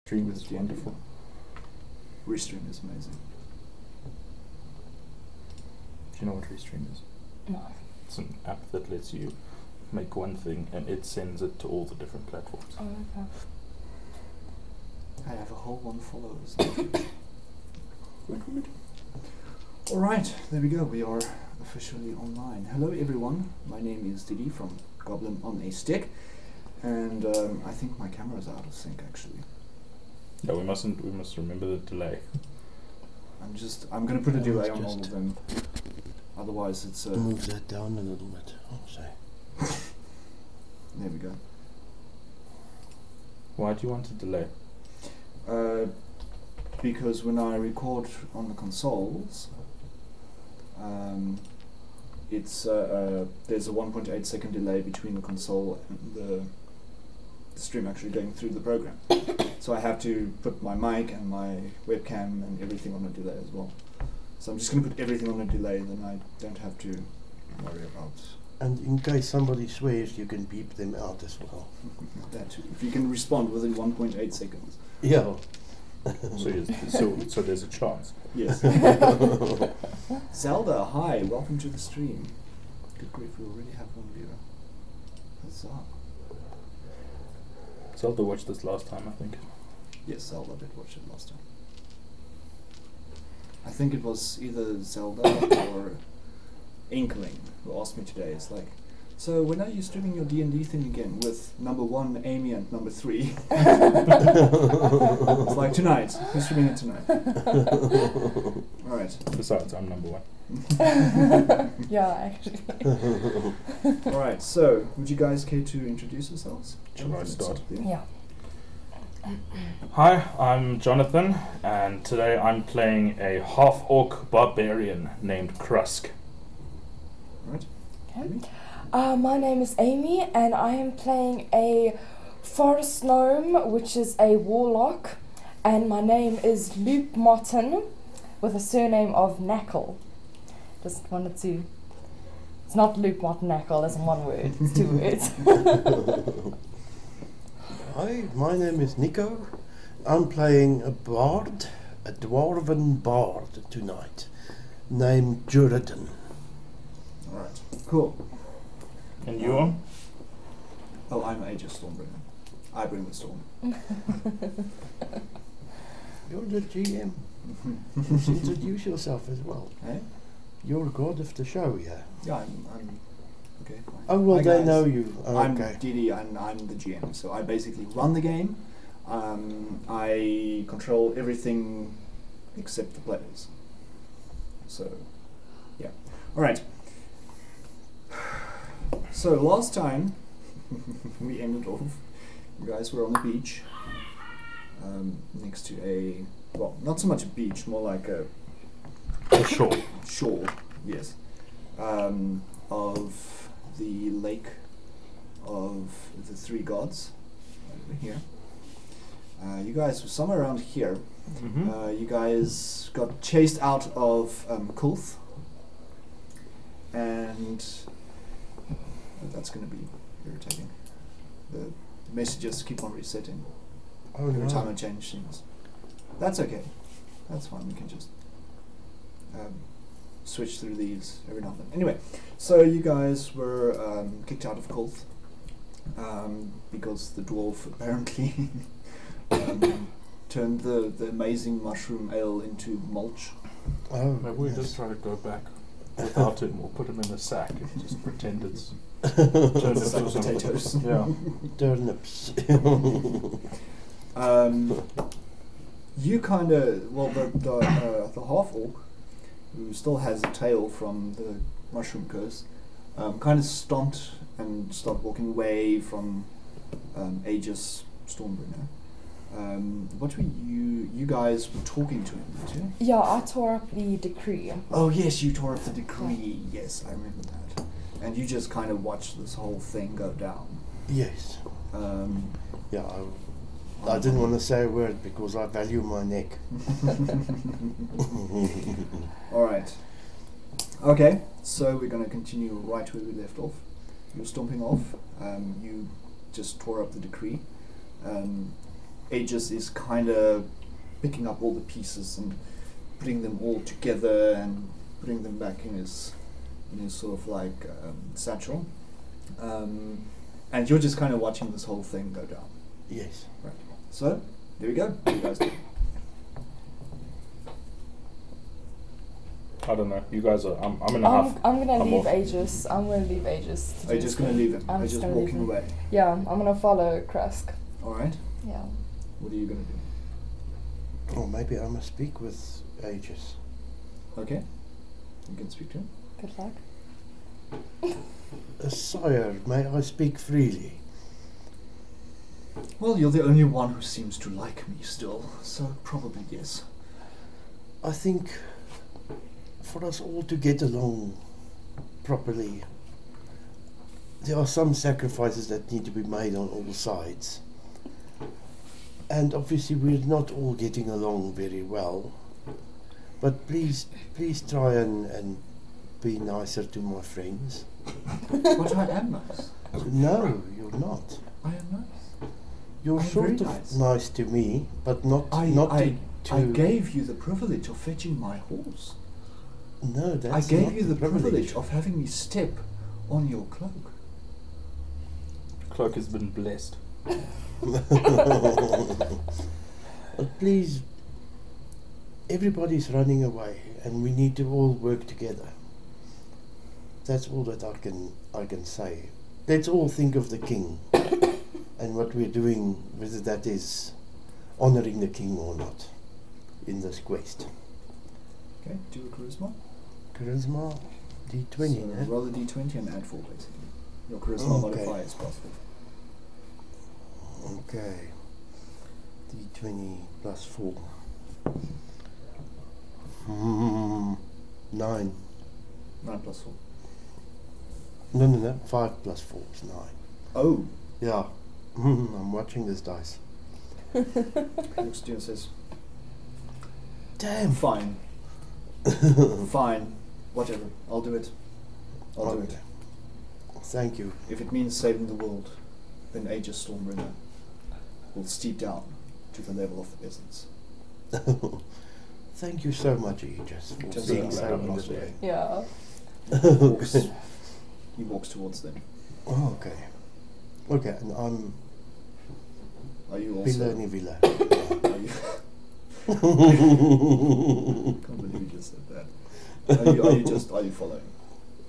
Restream is wonderful. Restream is amazing. Do you know what Restream is? No. It's an app that lets you make one thing and it sends it to all the different platforms. Oh, okay. I have a whole one followers. Good. Alright, there we go. We are officially online. Hello everyone. My name is Didi from Goblin on a Stick. And I think my camera's out of sync actually. No, we must remember the delay. I'm gonna put a delay on all of them. Otherwise it's move that down a little bit. Oh, sorry. There we go. Why do you want a delay? Because when I record on the consoles, it's there's a 1.8 second delay between the console and the stream actually going through the program. So I have to put my mic and my webcam and everything on a delay as well. So I'm just going to put everything on a delay, then I don't have to worry about. And in case somebody swears, you can beep them out as well. That too. If you can respond within 1.8 seconds. Yeah. So there's a chance. Yes. Zelda, hi, welcome to the stream. Good grief, we already have one viewer. What's up? Zelda watched this last time, I think. Yes, Zelda did watch it last time. I think it was either Zelda or Inkling who asked me today. It's like, so when are you streaming your D&D thing again with number 1 Amy and number 3? It's like tonight. Who's streaming it tonight? Alright. Besides, I'm number 1. Yeah, actually. Alright, so would you guys care to introduce yourselves? Shall I start? Yeah. Hi, I'm Jonathan, and today I'm playing a half-orc barbarian named Krusk. Alright. Okay. My name is Amy, and I am playing a forest gnome, which is a warlock, and my name is Luke Martin, with a surname of Knackle. Just wanted to... It's not Luke Martin Knackle, that's in one word, it's 2 words. Hi, my name is Nico. I'm playing a bard, a dwarven bard tonight, named Juridan. Alright, cool. And you are? Oh, I'm Aegis Stormbringer. I bring the storm. You're the GM. Just introduce yourself as well. Hey? You're a god of the show, yeah? Yeah, I'm okay, fine. Oh, well, Hi, they guys. know you. Oh, I'm okay. Didi and I'm the GM, so I basically run the game. I control everything except the players. So, yeah. Alright. So, last time we ended off, you guys were on the beach next to a, well, not so much a beach, more like a Sure. shore, yes, of the lake of the 3 gods over here. You guys were somewhere around here. Mm-hmm. You guys got chased out of Kulth, and that's going to be irritating. The messages keep on resetting every time I change things. That's okay. That's fine. We can just switch through these every now and then. Anyway, so you guys were kicked out of Kulth because the dwarf apparently turned the amazing mushroom ale into mulch. Oh, Maybe we yes. just try to go back without him or put him in a sack and just pretend it's turned Sack into of potatoes. something. Yeah. Turnips. You kind of, well, the half-orc, who still has a tail from the mushroom curse, kind of stomped and started walking away from Aegis Stormbringer. What were you guys were talking to him, weren't you? Yeah, I tore up the decree. Oh yes, you tore up the decree. Yes, I remember that. And you just kind of watched this whole thing go down. Yes. Yeah, I Um, didn't want to say a word because I value my neck. Alright. Okay, so we're going to continue right where we left off. You're stomping off. You just tore up the decree. Aegis is kind of picking up all the pieces and putting them all together and putting them back in his sort of like satchel. And you're just kind of watching this whole thing go down. Yes. Right. So, there we go. What do you guys do? I don't know. You guys are. I'm in a half. I'm gonna I'm leave off. Aegis. I'm gonna leave Aegis. Are you just going to leave him? I'm Are you just just gonna leave walking him. away? Yeah, I'm gonna follow Krusk. Alright. Yeah. What are you going to do? Or maybe I must speak with Aegis. Okay. You can speak to him. Good luck. Sire, may I speak freely? Well, you're the only one who seems to like me still, so probably yes. I think for us all to get along properly, there are some sacrifices that need to be made on all sides. And obviously we're not all getting along very well. But please try and be nicer to my friends. But I am nice. No, you're not. I am nice. You're I'm sort very of nice to me, but not I to gave you the privilege of fetching my horse. No, that's I gave not you the privilege of having me step on your cloak. Cloak has been blessed. But please, everybody's running away, and we need to all work together. That's all that I can say. Let's all think of the king and what we're doing, whether that is honoring the king or not in this quest. Okay, do a charisma. Charisma, D20, So eh? roll a d20 and add 4 basically. Your charisma Okay. modifier is possible. Okay. D20 plus 4. 9. 9 plus 4. No. 5 plus 4 is 9. Oh! Yeah. I'm watching this dice. He looks at you and says, Damn. fine. Fine. Whatever. I'll do it. I'll do it. Thank you. If it means saving the world, then Aegis Stormbringer will steep down to the level of the peasants. Thank you so much, Aegis, for Turns being around so and walks understanding. Yeah. He walks towards them. Oh, okay. Okay, and I'm Are you Villa also... ni Villa. Are you... can't believe you just said that. Are you following?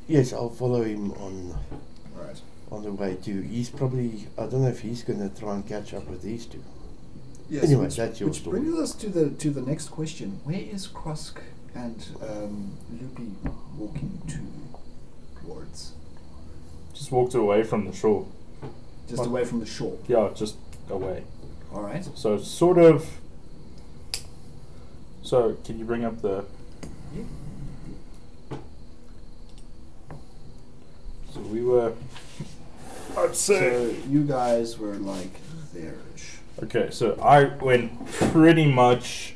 Yes, I'll follow him on Alright. on the way too. He's probably, I don't know if he's going to try and catch up with these two. Yes, Anyway, which, that's your which story. brings us to the next question. Where is Krusk and Loopy walking towards? Just walked away from the shore. Just What? away from the shore. Yeah, just away. Alright. So sort of. So can you bring up the? Yeah. So we were. I'd say. So you guys were like there-ish. Okay, so I went pretty much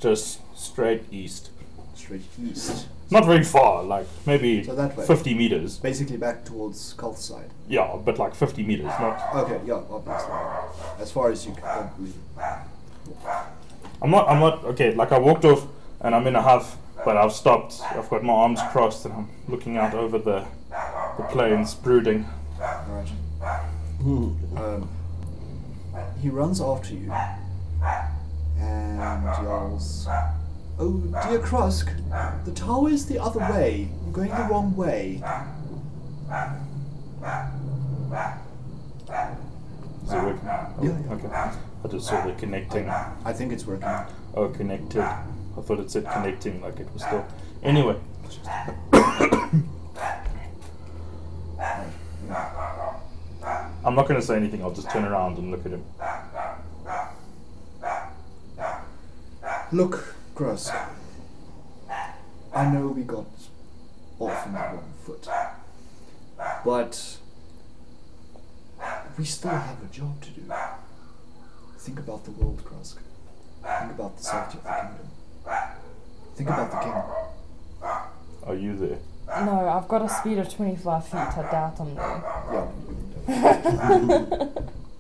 just straight east. Straight east. Not very far, like maybe So that way. 50 meters. Basically back towards Cult side. Yeah, but like 50 meters, not. Okay, yeah, obviously. As far as you can probably. I'm not. Okay, like I walked off and I'm in a huff, but I've stopped. I've got my arms crossed and I'm looking out over the plains, brooding. Alright. He runs after you and yells, "Oh dear Krusk, the tower is the other way. I'm going the wrong way." Is it working? Yeah. Okay. I just saw the connecting. I think it's working. Oh, connected. I thought it said connecting, like it was still. Anyway. I'm not going to say anything. I'll just turn around and look at him. Look, Krusk. I know we got off on the wrong foot, but we still have a job to do. Think about the world, Krusk. Think about the safety of the kingdom. Think about the king. Are you there? No, I've got a speed of 25 feet. I doubt I'm there. Yeah.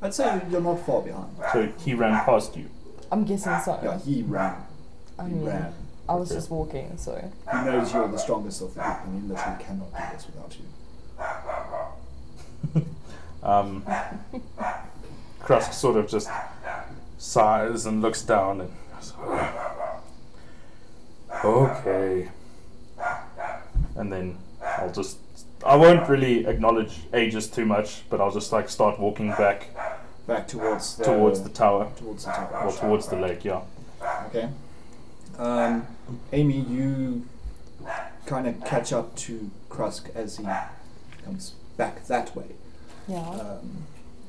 I'd say you're not far behind. So he ran past you. I'm guessing so. Yeah, he ran. I He mean, ran. I was Okay. just walking, so. He knows you're the strongest of the group, and he literally cannot do this without you. Krusk sort of just sighs and looks down and goes, okay. And then I won't really acknowledge Aegis too much, but I'll just like start walking back Back towards the towards the tower, Towards the tower. or towards the lake, yeah. Okay. Amy, you kind of catch up to Krusk as he comes back that way. Yeah.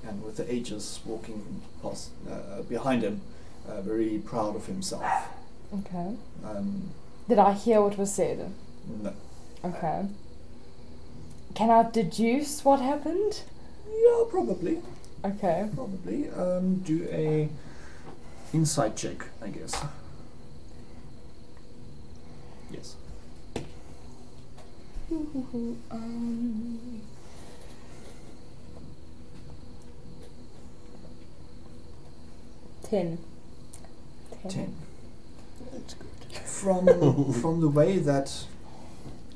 And with the Aegis walking past, behind him, very proud of himself. Okay. Um, Did I hear what was said? no. Okay. Can I deduce what happened? Yeah, probably. Okay. Probably. Do a insight check, I guess. Yes. 10. 10. That's good. From the way that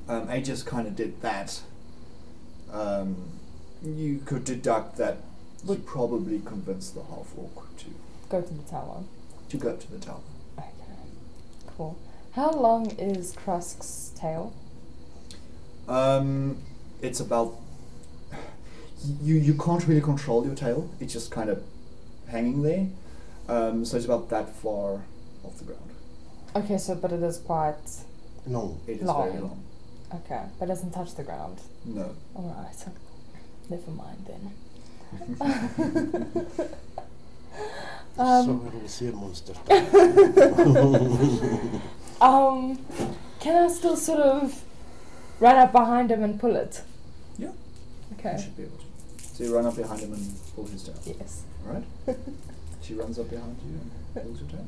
Aegis kind of did that, you could deduct that he probably convinced the half-orc Go to the tower. to go to the tower. Okay. Cool. How long is Krusk's tail? It's about you can't really control your tail. It's just kind of hanging there. So it's about that far off the ground. Okay, so but it is quite Long. It is Long. very long. okay, but it doesn't touch the ground. No. Alright. Never mind then. So we'll see a monster. Can I still sort of run up behind him and pull it? Yeah. Okay. You should be able to. So you run up behind him and pull his tail. Yes. Alright? She runs up behind you and pulls your tail.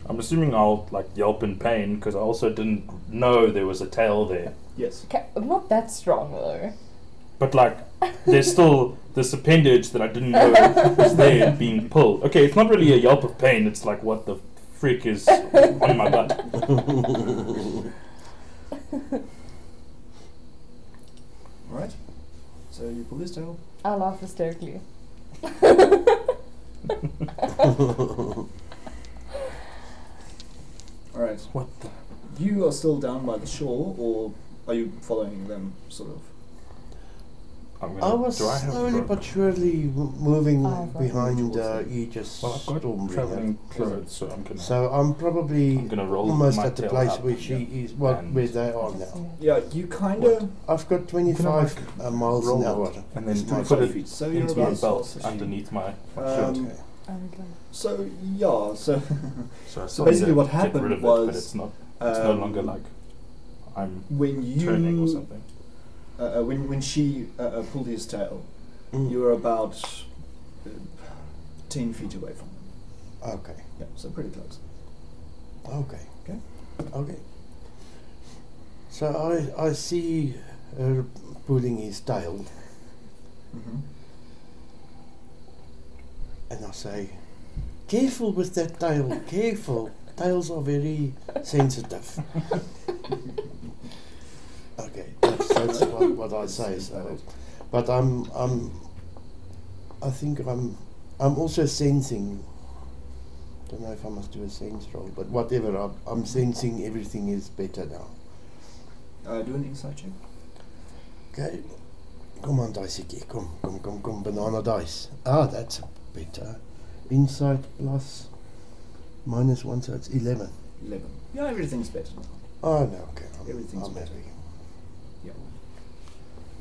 I'm assuming I'll like yelp in pain because I also didn't know there was a tail there. Yes. Okay, I'm not that strong though. But like, there's still this appendage that I didn't know was there being pulled. Okay, it's not really a yelp of pain. It's like, what the freak is on my butt? Alright. So you pull his tail. I laugh hysterically. Alright. What the? You are still down by the shore, or are you following them, sort of? I was slowly but surely moving behind towards Aegis Well, I've got Stormbringer. traveling clothes, so I'm gonna roll almost my at the tail place up, where she is, and where they are now. Yeah, you kind of... I've got 25 miles an roll hour. it and then It's put 25 it feet, so you're into my about belt 12 feet. underneath my shirt. Okay. Okay. So, yeah, so... So, I so still basically need to what get happened rid of was... it, but it's no longer like I'm when you... turning or something. when she pulled his tail, Mm. you were about 10 feet away from him. Okay. Yeah, so pretty close. Okay. Okay. Okay. So I see her pulling his tail, Mm-hmm. and I say, "Careful with that tail. Careful. Tails are very sensitive." Okay, that's what I say. So, but I think I'm also sensing. Don't know if I must do a sense roll, but whatever. I'm sensing everything is better now. Do an insight check. Okay, come on, Dicey, come, banana dice. Ah, that's better. Insight plus -1, so it's 11. 11. Yeah, everything's better now. Oh no, okay, Everything's I'm better. happy. Yeah.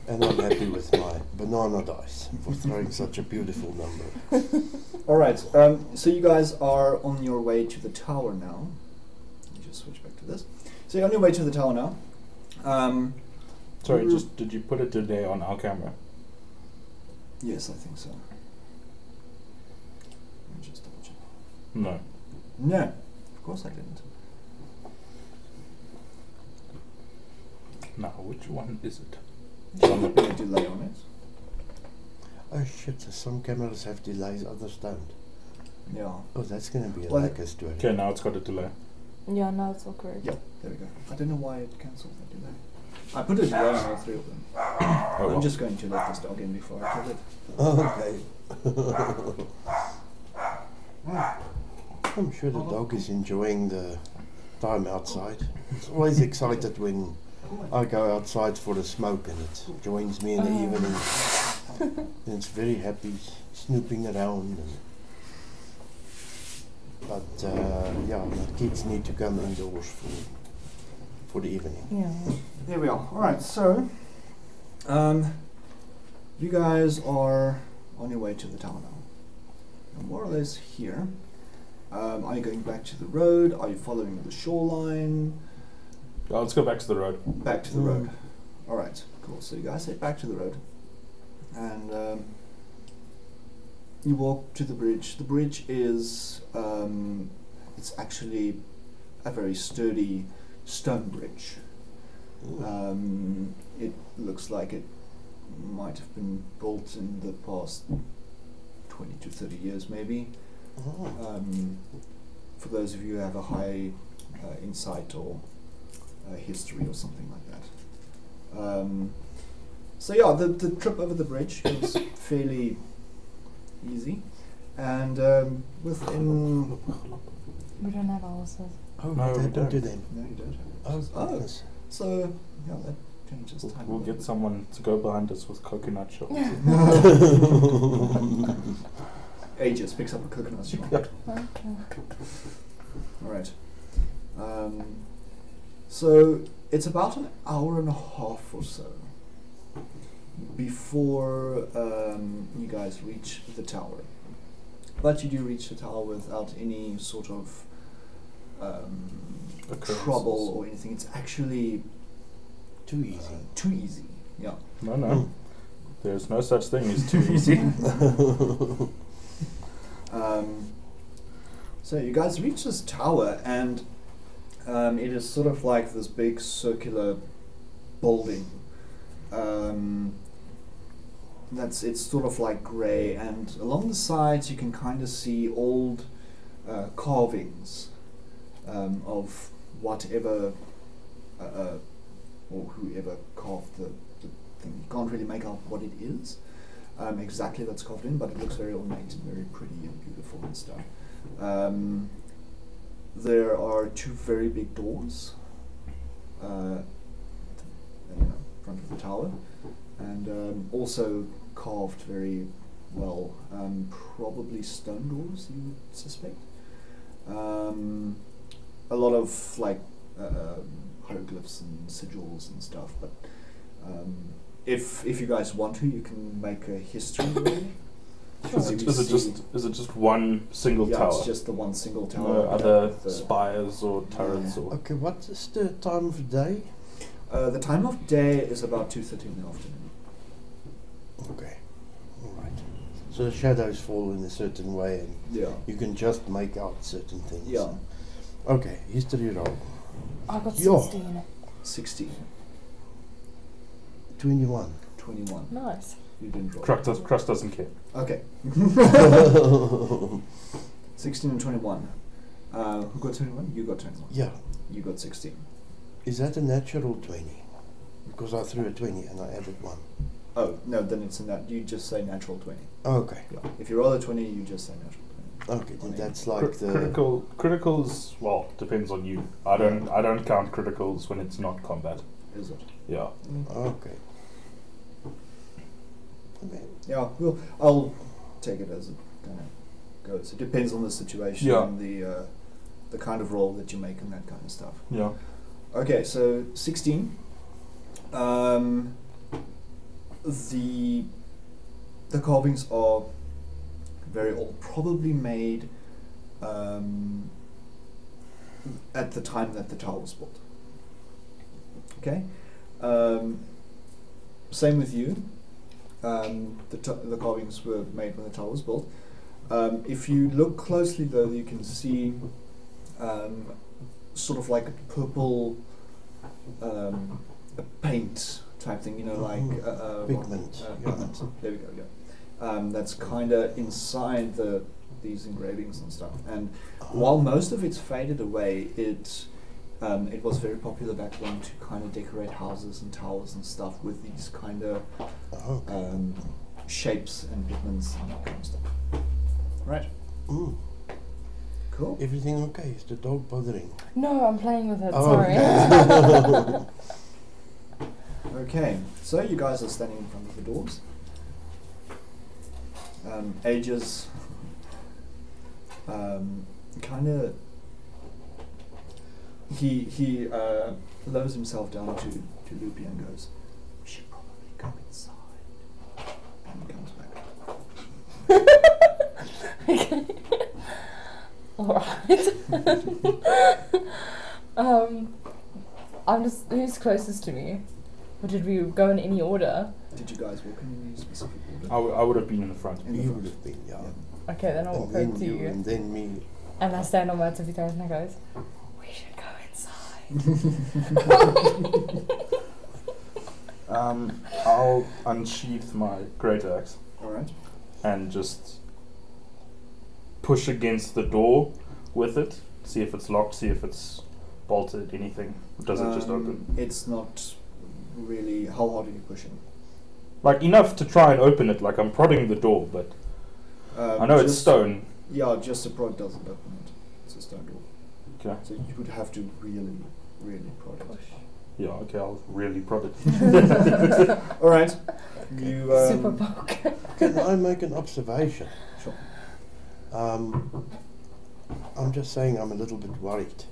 And I'm happy with my banana dice for throwing such a beautiful number. Alright, so you guys are on your way to the tower now. Let me just switch back to this. So you're on your way to the tower now. Sorry, you- just did you put it today on our camera? Yes, I think so. Let me just double check. No. No, of course I didn't. Now, which one is it? Just a bit of delay on it. Oh shit, so some cameras have delays, others don't. Yeah. Oh, that's going to be a Well, lacquer story. Okay, now it's got a delay. Yeah, no, it's all correct. Yeah, there we go. I don't know why it cancelled that delay. I put a delay on all three of them. Oh, I'm well. just going to let this dog in before I kill it. Okay. I'm sure the dog is enjoying the time outside. It's always excited when I go outside for a smoke and it joins me in the evening. And it's very happy snooping around. But yeah, the kids need to come indoors for the evening. Yeah. There we are. Alright, so you guys are on your way to the tower now. You're more or less here. Are you going back to the road? Are you following the shoreline? Oh, let's go back to the road. Back to the road. Alright, cool. So you guys head back to the road. And you walk to the bridge. The bridge is, it's actually a very sturdy stone bridge. It looks like it might have been built in the past 20 to 30 years maybe. For those of you who have a high insight or history or something like that. So yeah, the trip over the bridge is fairly easy, and within... We don't have horses. Oh, No, what we happened to don't. them? No, you don't. Oh, goodness. So yeah, that changes time. We'll get someone to go behind us with coconut shells. Aegis picks up a coconut shell. Yep. Okay. Alright. So it's about an hour and a half or so before you guys reach the tower. But you do reach the tower without any sort of trouble or anything. It's actually Too easy. too easy. Yeah. No. There's no such thing as too easy. So you guys reach this tower, and it is sort of like this big circular building. It's sort of like grey, and along the sides you can kind of see old carvings of whatever or whoever carved the thing. You can't really make out what it is exactly that's carved in, but it looks very ornate and very pretty and beautiful and stuff. There are two very big doors in front of the tower, and also carved very well, probably stone doors, you would suspect. A lot of like hieroglyphs and sigils and stuff, but if you guys want to, you can make a history roll. Is it just one single Yeah, tower? it's just the one single tower. No other with the- spires or turrets or... Okay, what is the time of day? The time of day is about 2:30 in the afternoon. Okay, alright. So the shadows fall in a certain way and Yeah. you can just make out certain things. Yeah. Okay, history roll. I got Yo. 16. 16. 21. 21. Nice. You didn't roll. Crust doesn't care. Okay. 16 and 21. Who got 21? You got 21. Yeah. You got 16. Is that a natural 20? Because I threw a 20 and I added 1. Oh, no, then it's in that. You just say natural 20. Okay. Yeah. If you roll a 20, you just say natural 20. Okay, then that's like the... Criticals, well, depends on you. I don't count criticals when it's not combat. Is it? Yeah. Okay. Okay. Yeah, well, I'll take it as it goes. It depends on the situation Yeah. and the kind of roll that you make and that kind of stuff. Yeah. Okay, so 16. The carvings are very old, probably made at the time that the tower was built. Okay, same with you. The carvings were made when the tower was built. If you look closely, though, you can see sort of like a purple a paint type thing, you know, like Pigment. pigment. There we go. Yeah, that's kind of inside these engravings and stuff. And while most of it's faded away, it was very popular back then to kind of decorate houses and towers and stuff with these kind of shapes and pigments and that kind of stuff. Right. Mm. Cool. Everything okay? Is the dog bothering? No, I'm playing with it. Oh, Sorry. Okay, so you guys are standing in front of the doors. Ages kind of he lowers himself down to Loopy and goes, "We should probably go inside," and comes back. Okay. Alright. I'm just, who's closest to me? Or did we go in any order? Did you guys walk in any specific order? I would have been in the front. In the You front. would have been, yeah. Okay, then I'll And walk then over to you. and then me. And I stand on my tippy toes and I goes, "We should go inside." I'll unsheath my great axe Alright. and just push against the door with it. See if it's locked. See if it's bolted. Anything. Does it just open? It's not really. How hard are you pushing? Like enough to try and open it. Like I'm prodding the door, but I know it's just- stone. Yeah, just a prod doesn't open it. It's a stone door. Okay. So you would have to really, really prod it. Yeah. Okay. I'll really prod it. Alright. You Super poke. Can I make an observation? Sure. I'm just saying I'm a little bit worried.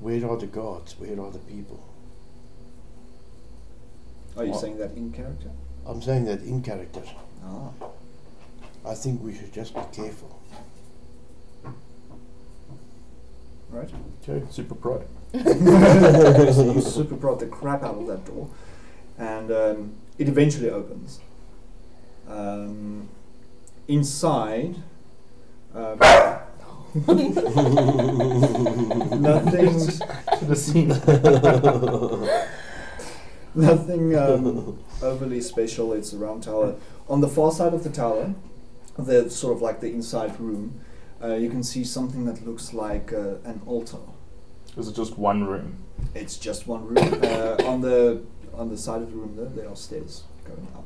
Where are the guards? Where are the people? Are you What? saying that in character? I'm saying that in character. Ah. I think we should just be careful. Right. Okay. Super prod. So you super prod the crap out of that door, and it eventually opens. Inside, nothing. Should have seen. Nothing overly special. It's a round tower. On the far side of the tower, the sort of like the inside room, you can see something that looks like an altar. Is it just one room? It's just one room. On the side of the room there are stairs going up.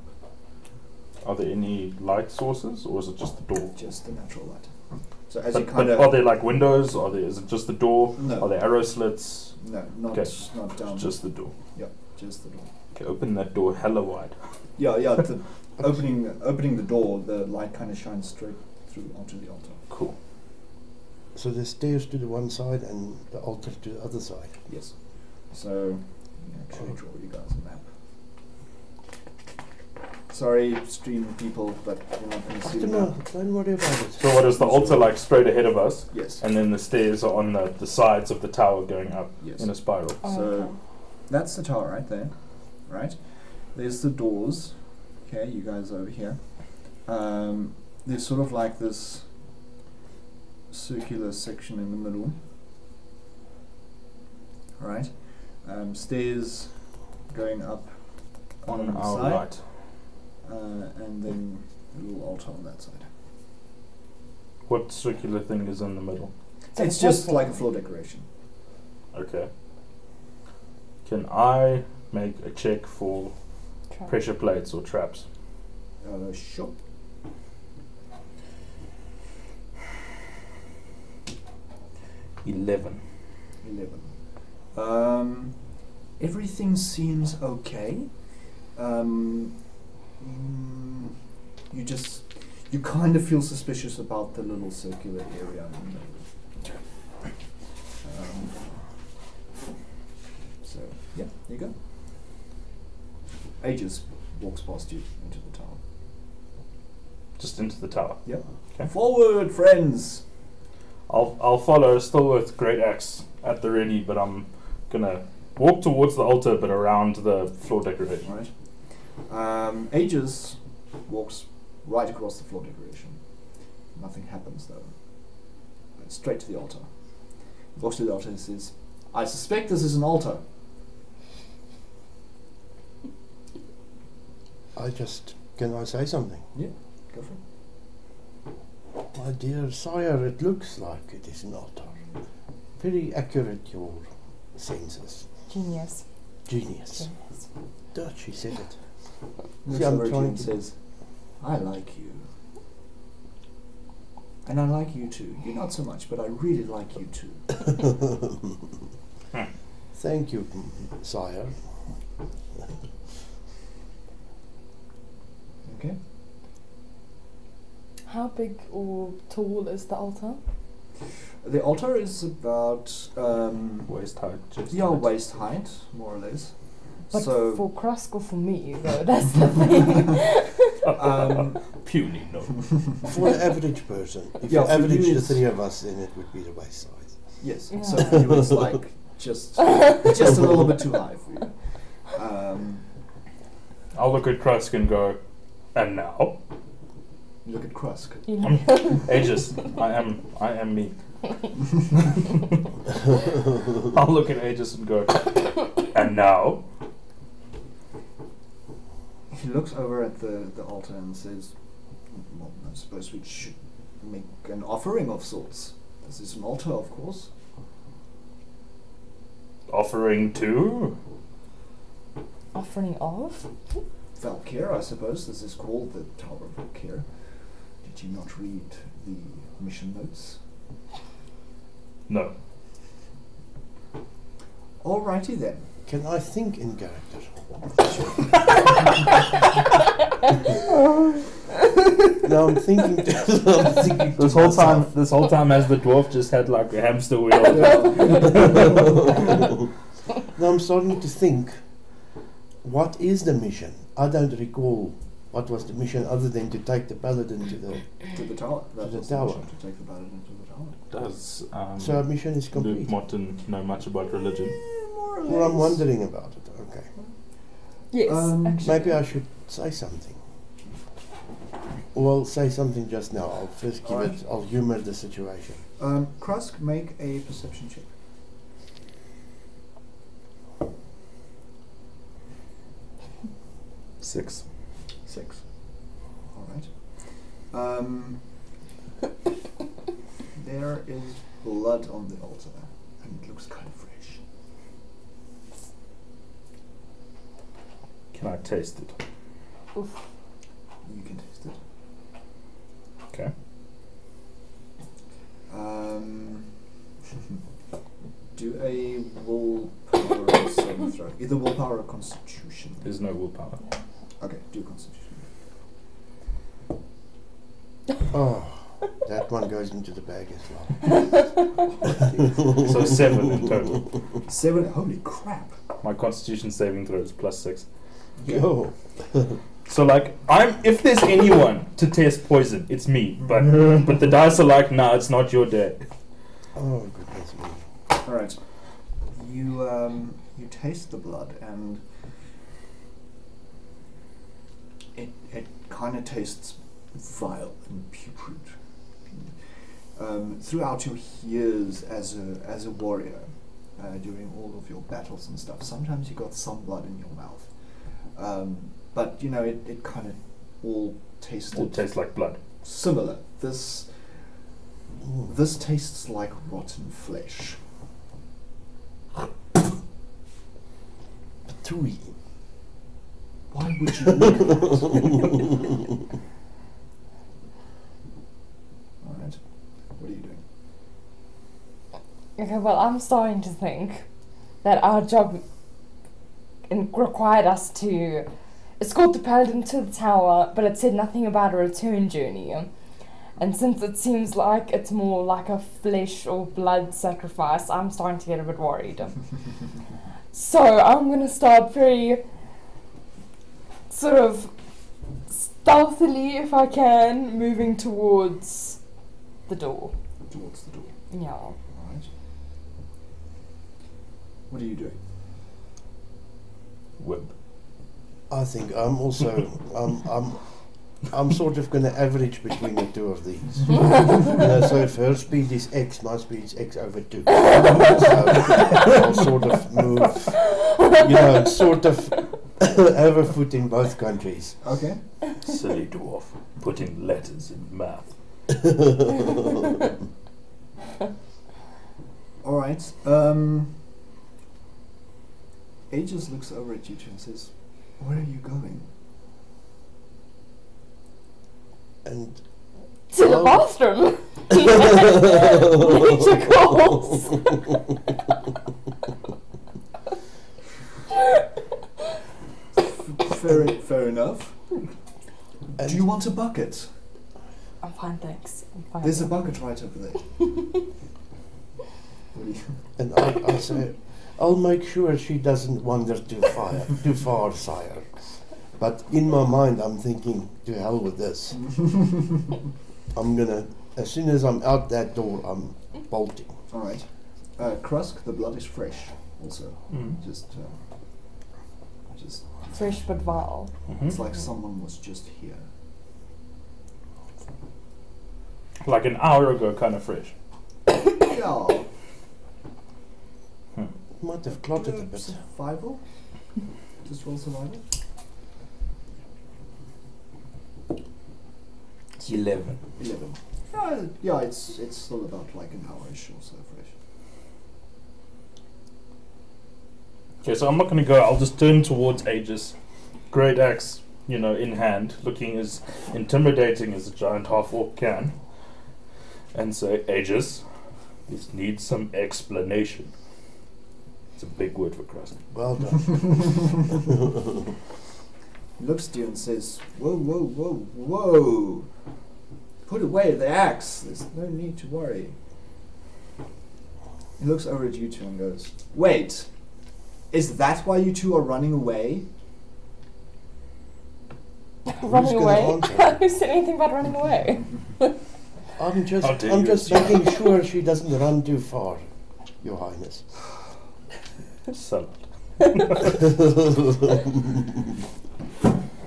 Are there any light sources, or is it just the door? Just the natural light. So as But, you kind but are of there like windows? Is it just the door? No. Are there arrow slits? no, not Okay. not down. Just the door. Just the door. Okay, open that door hella wide. Yeah. The opening the door, the light kind of shines straight through onto the altar. Cool. So there's stairs to the one side and the altar to the other side. Yes. So let me actually draw you guys a map. Sorry, stream people, but you're not going to see the map. Don't worry about it. So what is the altar like straight ahead of us? Yes. And then the stairs are on the sides of the tower going up Yes. in a spiral. Oh, So okay. that's the tower right there. Right? There's the doors. Okay, you guys over here. There's sort of like this circular section in the middle. Right? Stairs going up on the our side. right. And then a little altar on that side. What circular thing is in the middle? It's just like a floor decoration. Okay. Can I make a check for Try. pressure plates or traps? Sure. $11. 11. Everything seems okay. You kind of feel suspicious about the little circular area in the middle. So yeah, there you go. Aegis walks past you into the tower. Just into the tower. Yep. Okay. Forward, friends. I'll follow, still with great axe at the ready, but I'm gonna walk towards the altar, but around the floor decoration. Right. Aegis walks right across the floor decoration. Nothing happens though. Straight to the altar. He walks to the altar and says, "I suspect this is an altar." Can I say something? Yeah. Go for it. My dear sire, it looks like it is an altar. Very accurate, your senses. Genius. Genius. Dutch, she said it. Looks See, I'm over at you trying and to- says, I like you. And I like you too. You not so much, but I really like you too. Thank you, sire. Okay? How big or tall is the altar? The altar is about Waist height, just your height. waist height, more or less. But So for Krusk or for me, though, that's the thing. Puny, no. For the average person, if Yeah, you for average you the it's- three of us, then it would be the waist size. yes, Yeah. so for you it's like just a little bit too high for you. I'll look at Krusk and go, and now? You look at Krusk. You know. Aegis, I am me. I'll look at Aegis and go, and now? He looks over at the altar and says, well, I suppose we should make an offering of sorts. This is an altar, of course. Offering to? Offering of? Valkyr, I suppose. This is called the Tower of Valkyr. Did you not read the mission notes? No. Alrighty then. Can I think in character? No, I'm thinking. This whole time as the dwarf just had like a hamster wheel. Now I'm starting to think. What is the mission? I don't recall what was the mission other than to take the paladin to the. To the tower. That the was tower. mission, to take the paladin to the tower. Does So our mission is Luke complete. Morton know much about religion? More or Well, I'm less. wondering about it. Okay. Yes, actually. Maybe I should say something. Well, say something just now. I'll first give Alright. it. I'll humor the situation. Krusk, make a perception check. Six. 6. Alright. There is blood on the altar, and it looks kind of fresh. Can I taste it? Oof. You can taste it. Okay. Do a willpower saving throw. Either willpower or constitution. There's no willpower. Okay, do constitution. Oh, that one goes into the bag as well. So 7 in total. 7. Holy crap. My Constitution saving throw is +6. Yo. So like, if there's anyone to test poison, it's me. But the dice are like, nah, it's not your day. Oh goodness me. Alright. You taste the blood, and it kind of tastes vile and putrid. Throughout your years as a warrior, during all of your battles and stuff, sometimes you got some blood in your mouth. But you know, it kind of all tasted It tastes like blood. similar. This tastes like rotten flesh. Tui. Why would you look at that? Alright. What are you doing? Okay, well, I'm starting to think that our job required us to escort the paladin to the tower, but it said nothing about a return journey. And since it seems like it's more like a flesh or blood sacrifice, I'm starting to get a bit worried. So I'm going to start very sort of stealthily, if I can, moving towards the door. Towards the door. Yeah. Alright. What are you doing? Whip. I think I'm also I'm sort of going to average between the two of these. So if her speed is X, my speed is X over 2. So I'll sort of move, sort of have a foot in both countries. Okay. Silly dwarf, putting letters in math. Alright. Aegis looks over at you two and says, "Where are you going?" And To the bathroom. Major calls. Fair enough. And Do you want a bucket? I'm fine, thanks. I'm fine. There's a bucket right over there. What do you- And I say, I'll make sure she doesn't wander too far, sire. But in my mind, I'm thinking, to hell with this. I'm gonna, as soon as I'm out that door, I'm bolting. Alright. Krusk, the blood is fresh also. Mm. Just Fresh but vile. it's like someone was just here. Like an hour ago, kind of fresh. Yeah. Might have clotted a bit. Survival? Just roll survival. 11. 11. Yeah, it's still about like an hour-ish or so fresh. Okay, so I'm not going to go. I'll just turn towards Aegis, great axe, in hand, looking as intimidating as a giant half-orc can, and say, Aegis, this needs some explanation. It's a big word for crust. Well done. He looks at you and says, "Whoa, whoa, whoa, whoa! Put away the axe. There's no need to worry." He looks over at you two and goes, "Wait, is that why you two are running away?" Running gonna away? answer? Who said anything about running away? I'm just, How dare I'm you just assume. making sure she doesn't run too far, Your Highness. Salad.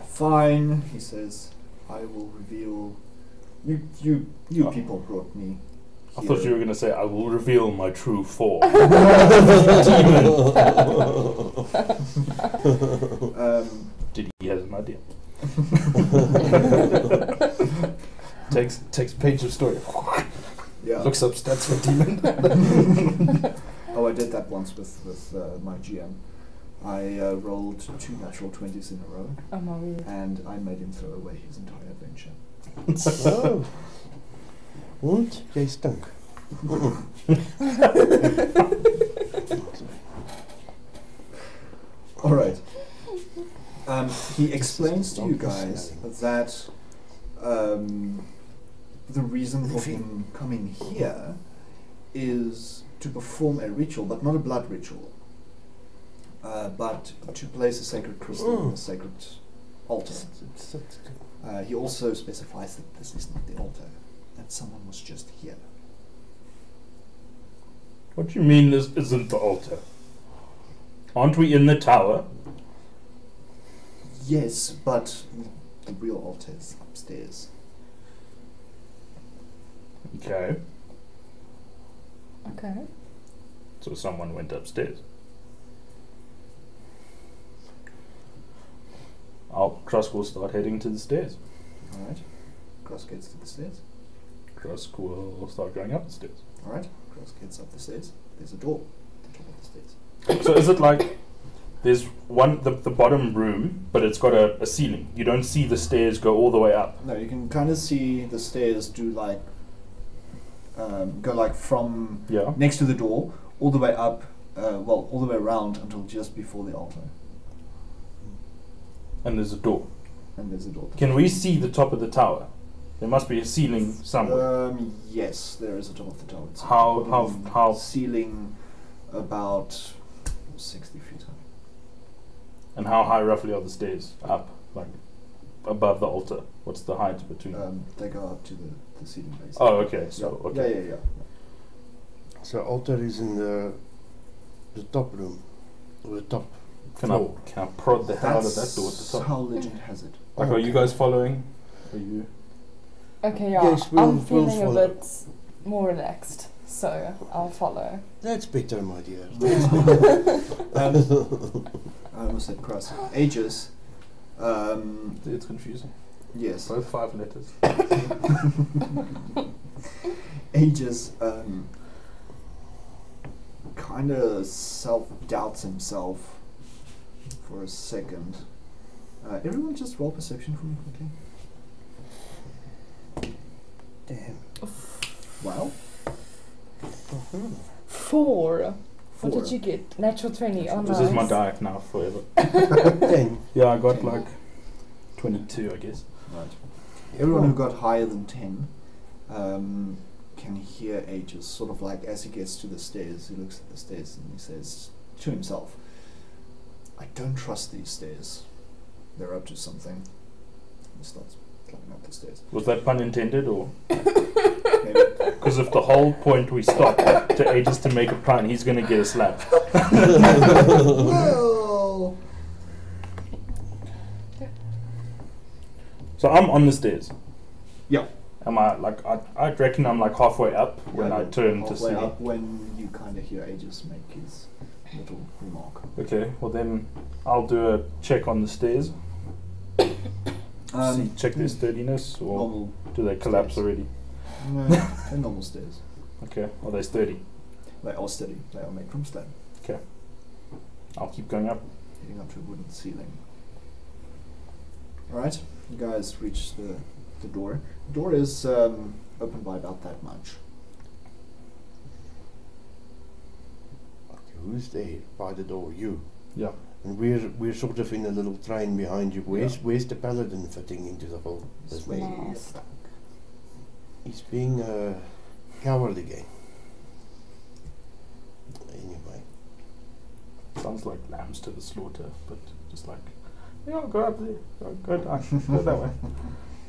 "Fine," he says. "I will reveal. You Oh. people brought me. I thought you were going to say, I will reveal my true form. Did he has an idea? takes page of story. Yeah. Looks up stats for demon. Oh, I did that once with my GM. I rolled 2 natural 20s in a row, Oh my word. and I made him throw away his entire adventure. Oh. Und jy stink. All right. He explains to you guys that the reason for him coming here is to perform a ritual, but not a blood ritual, but to place a sacred crystal on a sacred altar. He also specifies that this is not the altar, that someone was just here. What do you mean this isn't the altar? Aren't we in the tower? Yes, but the real altar is upstairs. Okay. Okay. So someone went upstairs. Krusk will start heading to the stairs. Alright. Cross gets to the stairs. Krusk will start going up the stairs. Alright. Cross gets up the stairs. There's a door at the top of the stairs. So is it like there's the bottom room, but it's got a ceiling? You don't see the stairs go all the way up. No, you can kind of see the stairs do like go like from Yeah. next to the door all the way up, all the way around until just before the altar, And there's a door. and there's a door. Can we see the top of the tower? There must be a ceiling somewhere. Yes, there is a top of the tower. It's a How- bottom how- ceiling about 60 feet high. And how high roughly are the stairs up? Like above the altar? What's the height between? They go up to the ceiling base. Oh, okay. So okay. Yeah. So altar is in the top room, or the top Can floor. I prod the hell out of that That's door at the top? how legend has it. Like, are you guys following? Are you? Okay, yeah. Yes, we'll I'm feeling a follow. bit more relaxed, so I'll follow. That's better, my dear. I almost said cross. Aegis. It's confusing. Yes. Both 5 letters. Aegis kind of self-doubts himself for a second. Everyone just roll perception for me quickly. Damn. Wow. 4. What 4. did you get? Natural 20. Oh, This nice. is my diet now forever. 10. Yeah, I got like 22, I guess. Right. Everyone who got higher than 10 can hear Aegis, sort of like as he gets to the stairs, he looks at the stairs and he says to himself, I don't trust these stairs. They're up to something. He starts climbing up the stairs. Was that pun intended or? Maybe. Because if the whole point we stop to Aegis to make a pun, he's going to get a slap. Well, So I'm on the stairs. yeah. Am I like, I reckon I'm like halfway up when I turn to halfway see. up when you kind of hear Aegis make his little remark. Okay, well then I'll do a check on the stairs. See, check their sturdiness, or Normal. do they collapse stairs. already? No, they're normal stairs. Okay, are they sturdy? They are steady. They are made from stone. Okay, I'll keep going up. Heading up to a wooden ceiling. Alright, you guys reach the door. The door is open by about that much. Okay, who's there by the door? You. Yeah. And we're sort of in a little train behind you. Where's the Paladin fitting into the whole It's business? way Nice. back. He's being a coward again. Anyway. Sounds like lambs to the slaughter, but just like, yeah, go up there, go down, go that way.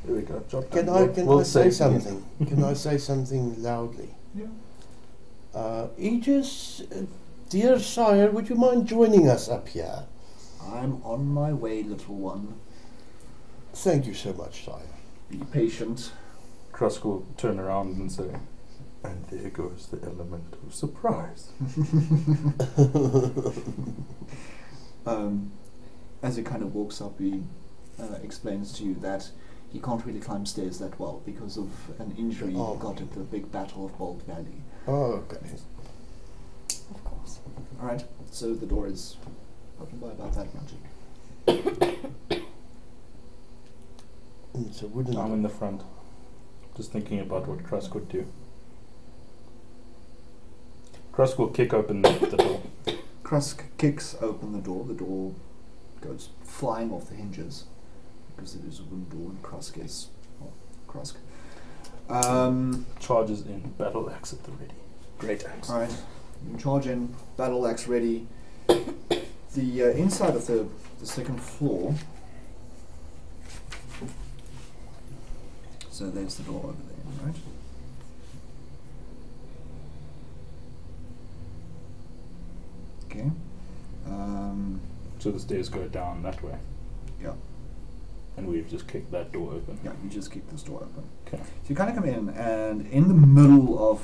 There we go. Jot Can down. I We'll say save you. something? Can I say something loudly? Yeah. Aegis, dear sire, would you mind joining us up here? I'm on my way, little one. Thank you so much, sire. Be patient. Krusk will turn around and say, and there goes the element of surprise. As he kind of walks up, he explains to you that he can't really climb stairs that well because of an injury Oh. he got at the big battle of Bald Valley. Oh, okay. Of course. Alright, so the door is open by about that much. It's a wooden I'm in the front, just thinking about what Krusk would do. Krusk will kick open the door. Krusk kicks open the door. The door goes flying off the hinges because it is a wooden door and Krusk is, well, Krusk. Charges in, battle axe at the ready. Great axe. Alright, you can charge in, battle axe ready. The inside of the second floor. So there's the door over there, right? Okay. So the stairs go down that way, Yeah, and we've just kicked that door open. yeah, you just keep this door open. Okay. So you kind of come in, and in the middle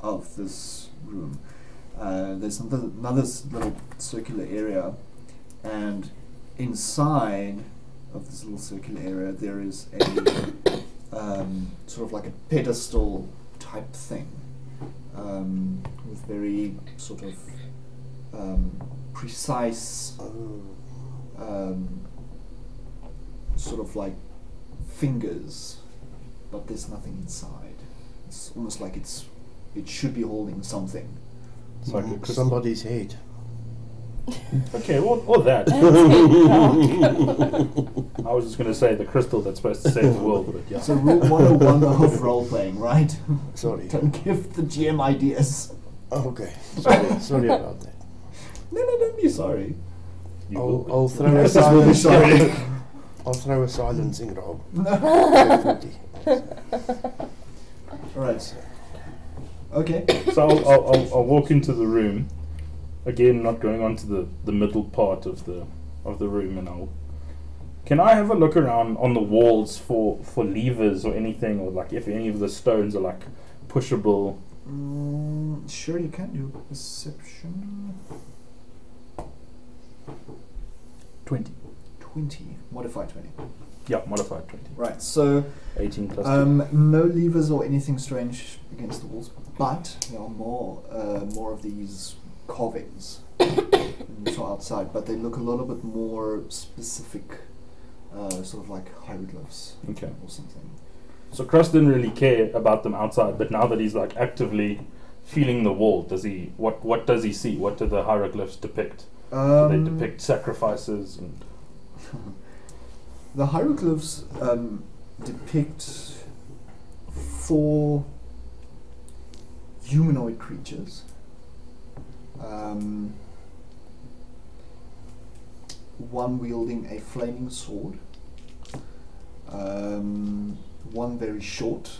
of this room, there's another little circular area, and inside of this little circular area there is a sort of like a pedestal type thing, with very sort of precise Oh. sort of like fingers, but there's nothing inside. It's almost like it should be holding something. Like a crystal. Somebody's head. Okay, or that. That's I was just going to say the crystal that's supposed to save the world, but yeah. So rule 101 of role playing, right? Sorry. Don't give the GM ideas. Oh, okay. Sorry about that. No, don't be sorry. You will be. I'll throw a Yes, we'll be silence. sorry. I'll throw a silencing roll. Right. Okay. So I'll walk into the room, again not going onto the middle part of the room, and can I have a look around on the walls for levers or anything, or like if any of the stones are like pushable? Sure, you can do perception. 20. 20, modify 20. Yeah, modified 20. Right, so 18 plus 2. no levers or anything strange against the walls, but there are more of these carvings when you saw outside, but they look a little bit more specific, sort of like hieroglyphs Okay. or something. So Cross didn't really care about them outside, but now that he's like actively feeling the wall, does he? What does he see? What do the hieroglyphs depict? Do they depict sacrifices and? The hieroglyphs depict 4 humanoid creatures. One wielding a flaming sword. One very short.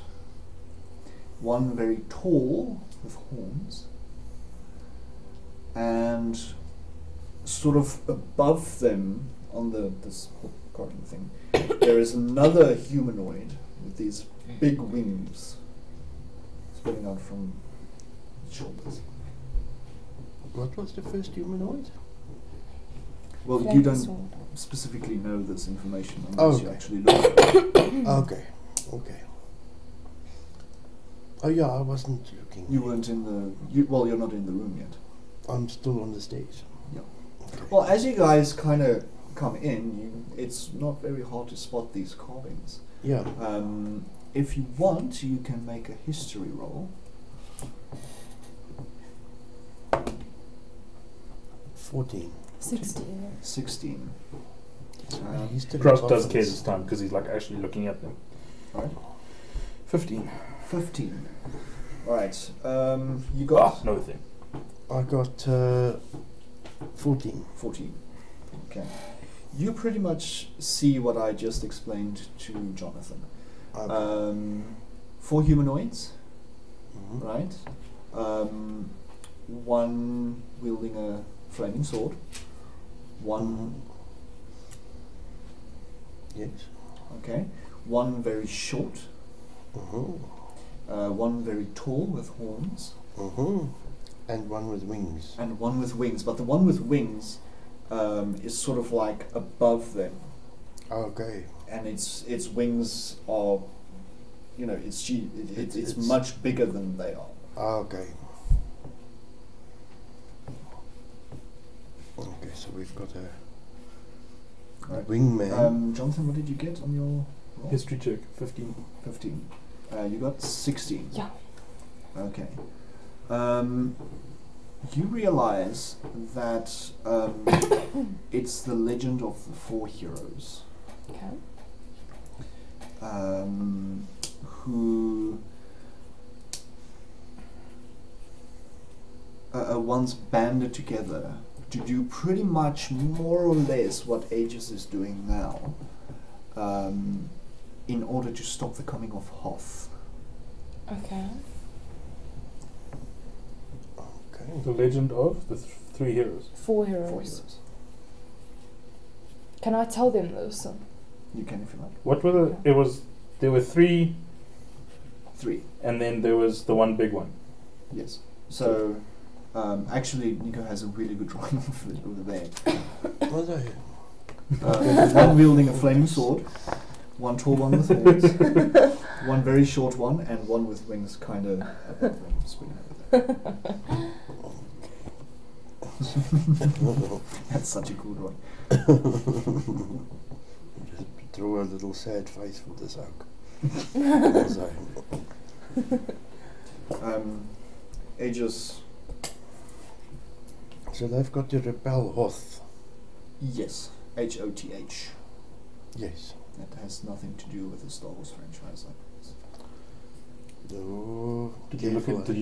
One very tall with horns. And sort of above them on this carving thing, there is another humanoid with these big wings spreading out from its shoulders. What was the first humanoid? Well, you Flaming don't sword. specifically know this information Oh, unless you okay. actually look at it. Okay. Oh yeah, I wasn't looking. You weren't in the... you're not in the room yet. I'm still on the stage. Yeah. Okay. Well, as you guys kind of come in, it's not very hard to spot these carvings. Yeah. If you want, you can make a history roll. 14. 16. 16. History Cross does conference. care this time because he's like actually looking at them. Right. 15. 15. Right. You got No thing. I got 14. 14. Okay. You pretty much see what I just explained to Jonathan. Okay. 4 humanoids, Mhm. right? One wielding a flaming sword. One, Yes. okay. One very short. Mhm. One very tall with horns. Mhm. And one with wings. And one with wings. But the one with wings is sort of like above them. Okay. And its wings are, it's It's- much bigger than they are. Okay. Okay, so we've got a Right. wingman. Jonathan, what did you get on your roll? History check. 15. 15. You got 16. Yeah. Okay. You realize that it's the legend of the 4 heroes Okay. who once banded together to do pretty much more or less what Aegis is doing now, in order to stop the coming of Hoth. Okay. Okay. The legend of the 3 heroes. 4 4 heroes. heroes. Can I tell them this? You can if you like. What were the? It was. There were 3, 3. and then there was the one big one. Yes. So, actually, Nico has a really good drawing of it over there. What are you? One wielding a flaming sword, one tall one with horns, one very short one, and one with wings kind of above them, spinning over there. That's such a cool drawing. Just throw a little sad face for this oak. Aegis, So they've got to repel Hoth. yes, Hoth. Yes. That has nothing to do with the Star Wars franchise. Oh, Did you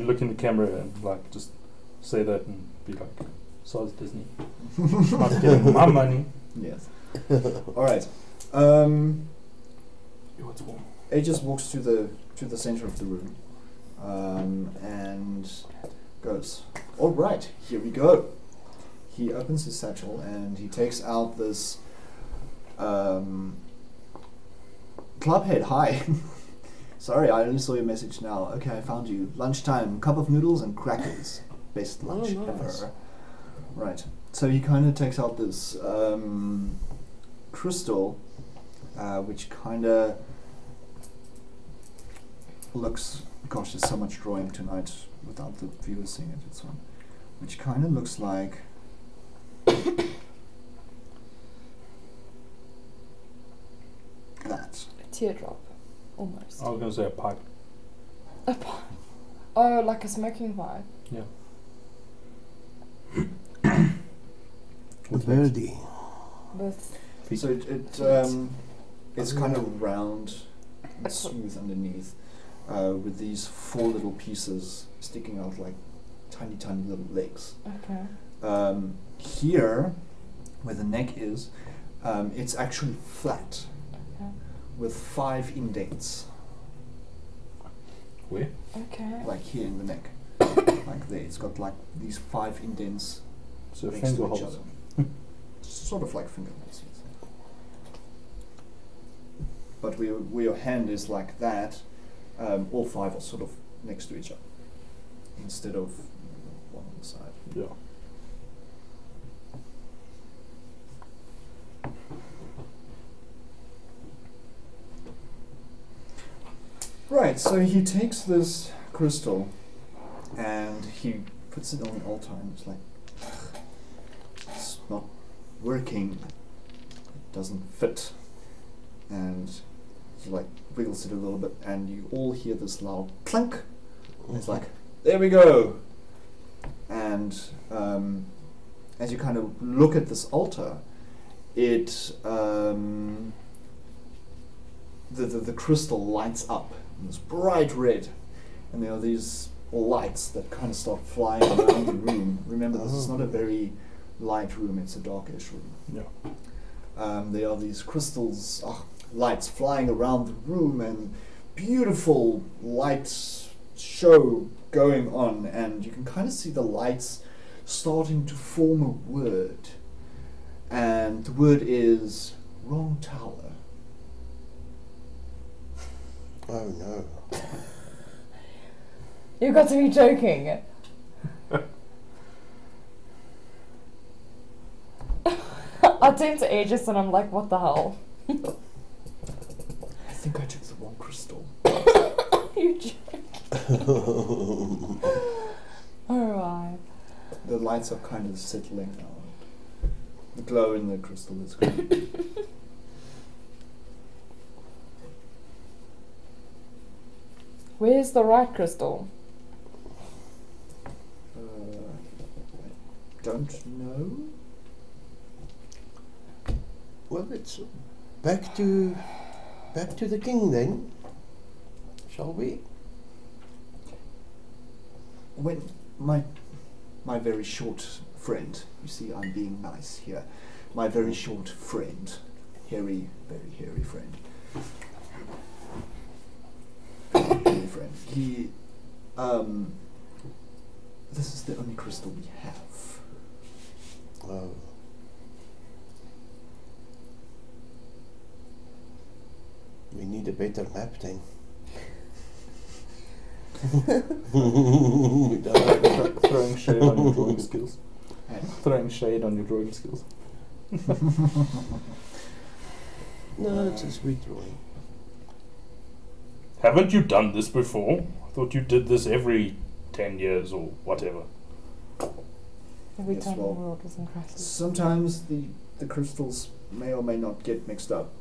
look in the camera and like just say that and be like, "Soz Disney, not getting my money." Yes. All right. It's warm. Aegis walks to the center of the room, and goes, "All right, here we go." He opens his satchel and he takes out this clubhead. Hi. Sorry, I only saw your message now. Okay, I found you. Lunchtime, cup of noodles and crackers. Best lunch nice. ever. Right. So he kind of takes out this crystal, which kind of looks. Gosh, there's so much drawing tonight without the viewers seeing it. It's one, which kind of looks like. That. A teardrop, almost. I was gonna say a pipe. A pipe. Oh, like a smoking pipe. Yeah. A birdie. With So it's kind of round and smooth underneath, with these 4 little pieces sticking out like tiny, tiny little legs. okay. Here, where the neck is, it's actually flat Okay. with 5 indents, Where? Okay. like here in the neck, like there. It's got like these 5 indents So next finger to each holes. other. Sort of like fingernails. Yes. But where your hand is like that, all 5 are sort of next to each other instead of one on the side. Yeah. Right, so he takes this crystal and he puts it on the altar and it's like, it's not working, it doesn't fit. And he like wiggles it a little bit and you all hear this loud clunk. And it's like, there we go. And as you kind of look at this altar, it the crystal lights up in this bright red, and there are these lights that kind of start flying around the room. Remember, this is not a very light room; it's a darkish room. Yeah. There are these crystals, lights flying around the room, and beautiful light show going on, and you can kind of see the lights starting to form a word, and the word is wrong tower. Oh no. You've got to be joking. I turn to Aegis and I'm like, what the hell? I think I took the wrong crystal. You joking? Alright. The lights are kind of settling now. The glow in the crystal is gone. Where's the right crystal? I don't know. Well, it's back to the king then, shall we? When my very short friend, you see, I'm being nice here. My very short friend, very hairy friend. Hairy friend. He, this is the only crystal we have. Oh. We need a better map then. We don't have Throwing shade on your drawing skills. Eh? Throwing shade on your drawing skills. No, it's a sweet drawing. Haven't you done this before? I thought you did this every 10 years or whatever. Every Yes, time well, the world was in crisis. Sometimes the crystals may or may not get mixed up.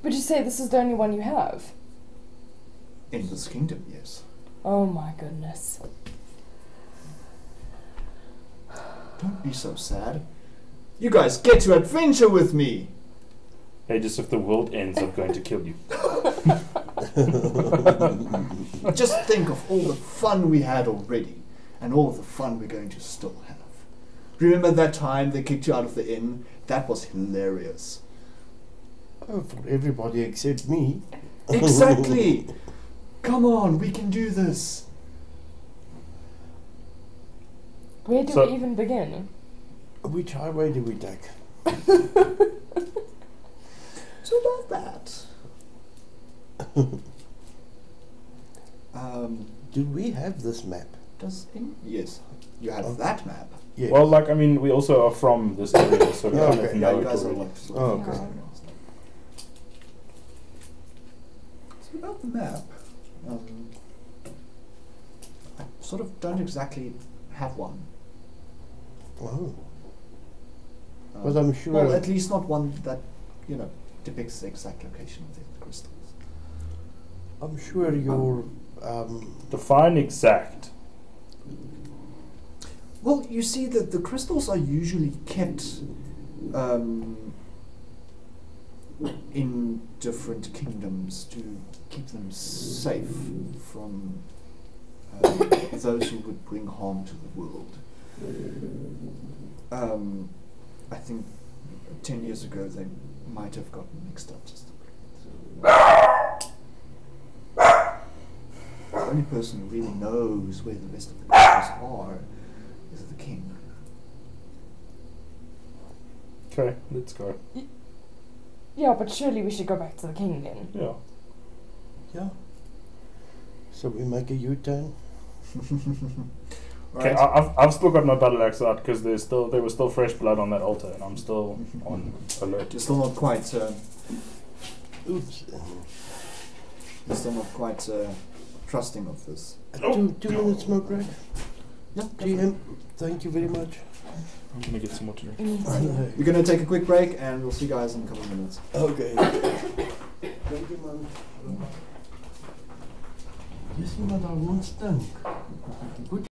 But you say this is the only one you have? In this kingdom, yes. Oh my goodness. Don't be so sad. You guys get to adventure with me! Hey, just if the world ends, I'm going to kill you. Just think of all the fun we had already, and all of the fun we're going to still have. Remember that time they kicked you out of the inn? That was hilarious. Oh, for everybody except me. Exactly! Come on, we can do this! Where do So- we even begin? Which highway do we take? So about that. Do we have this map? Yes, you have that map. Yes. Well, like, I mean, we also are from this area, so we Yeah, kind okay. of Yeah, know you it guys are already. like sort Oh, of okay. So about the map, I sort of don't exactly have one. Wow. But I'm sure. Well, at least not one that depicts the exact location of the crystals. I'm sure your. Define exact. Well, you see that the crystals are usually kept in different kingdoms to keep them safe from those who would bring harm to the world. I think 10 years ago they might have gotten mixed up just a bit. The only person who really knows where the rest of the crystals are is the king. Okay, let's go. Yeah, but surely we should go back to the king then. Yeah. Yeah. So we make a U-turn. Okay, I've still got my battle axe out because there was still fresh blood on that altar, and I'm still on alert. You're still not quite. Oops. You're still not quite trusting of this. 2 minute smoke break. Yeah. GM, thank you very much. I'm gonna get some more to drink. We're going to take a quick break, and we'll see you guys in a couple of minutes. Okay. Thank you, man. You see what I once done? Good.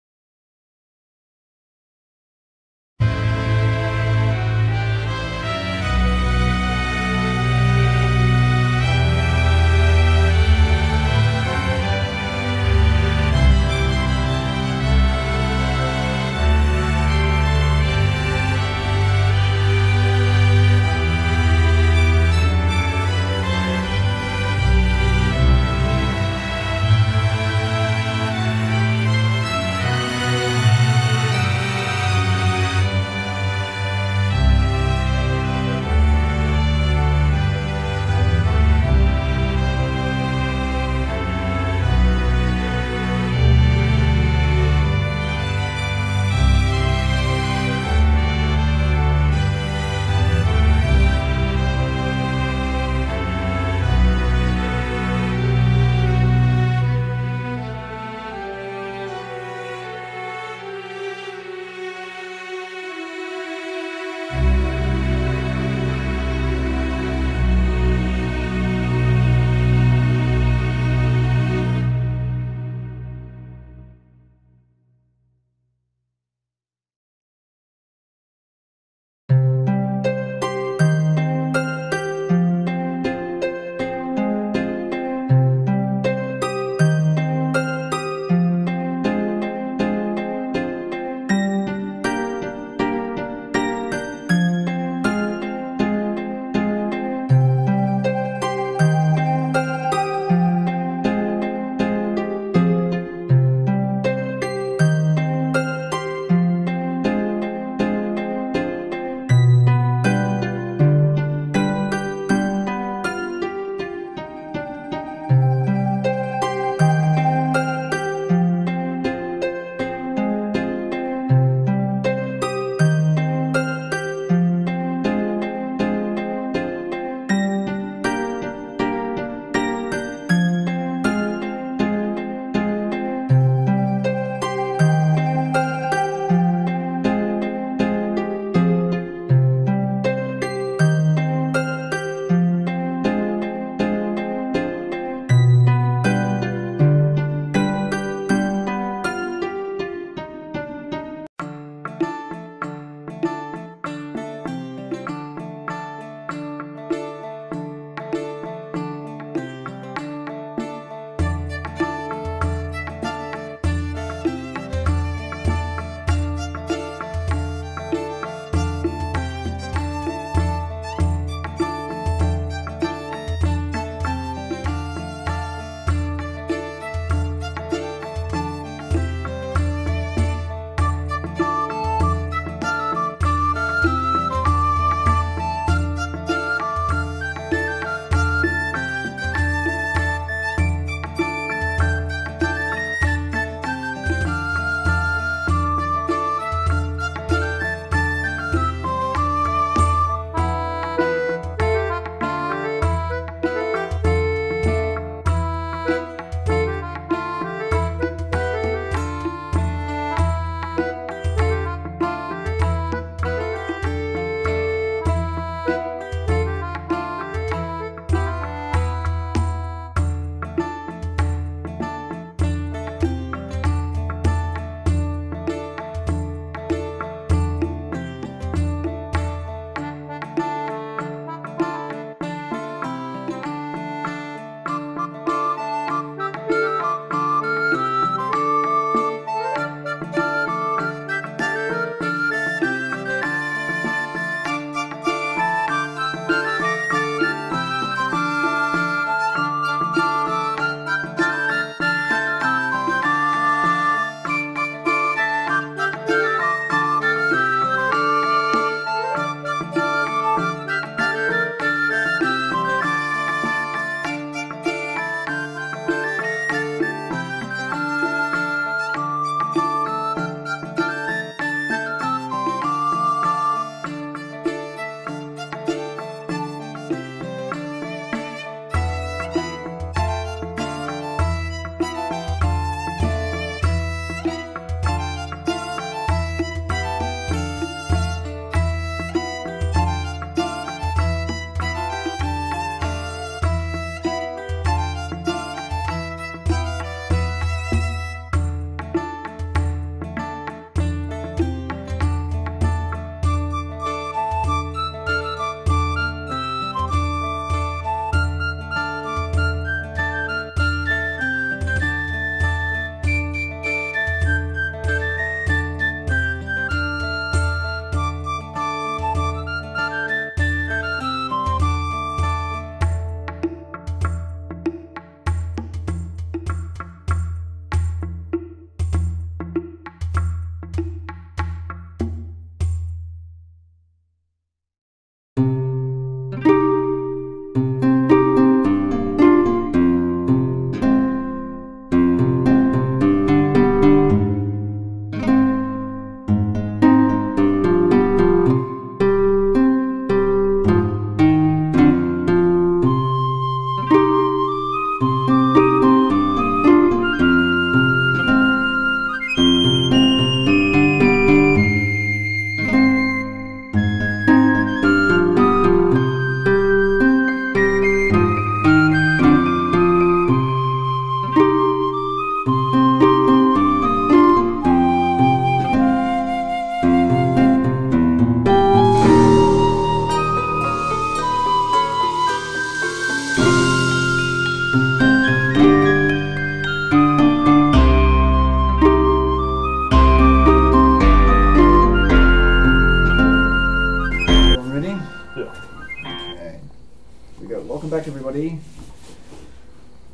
everybody.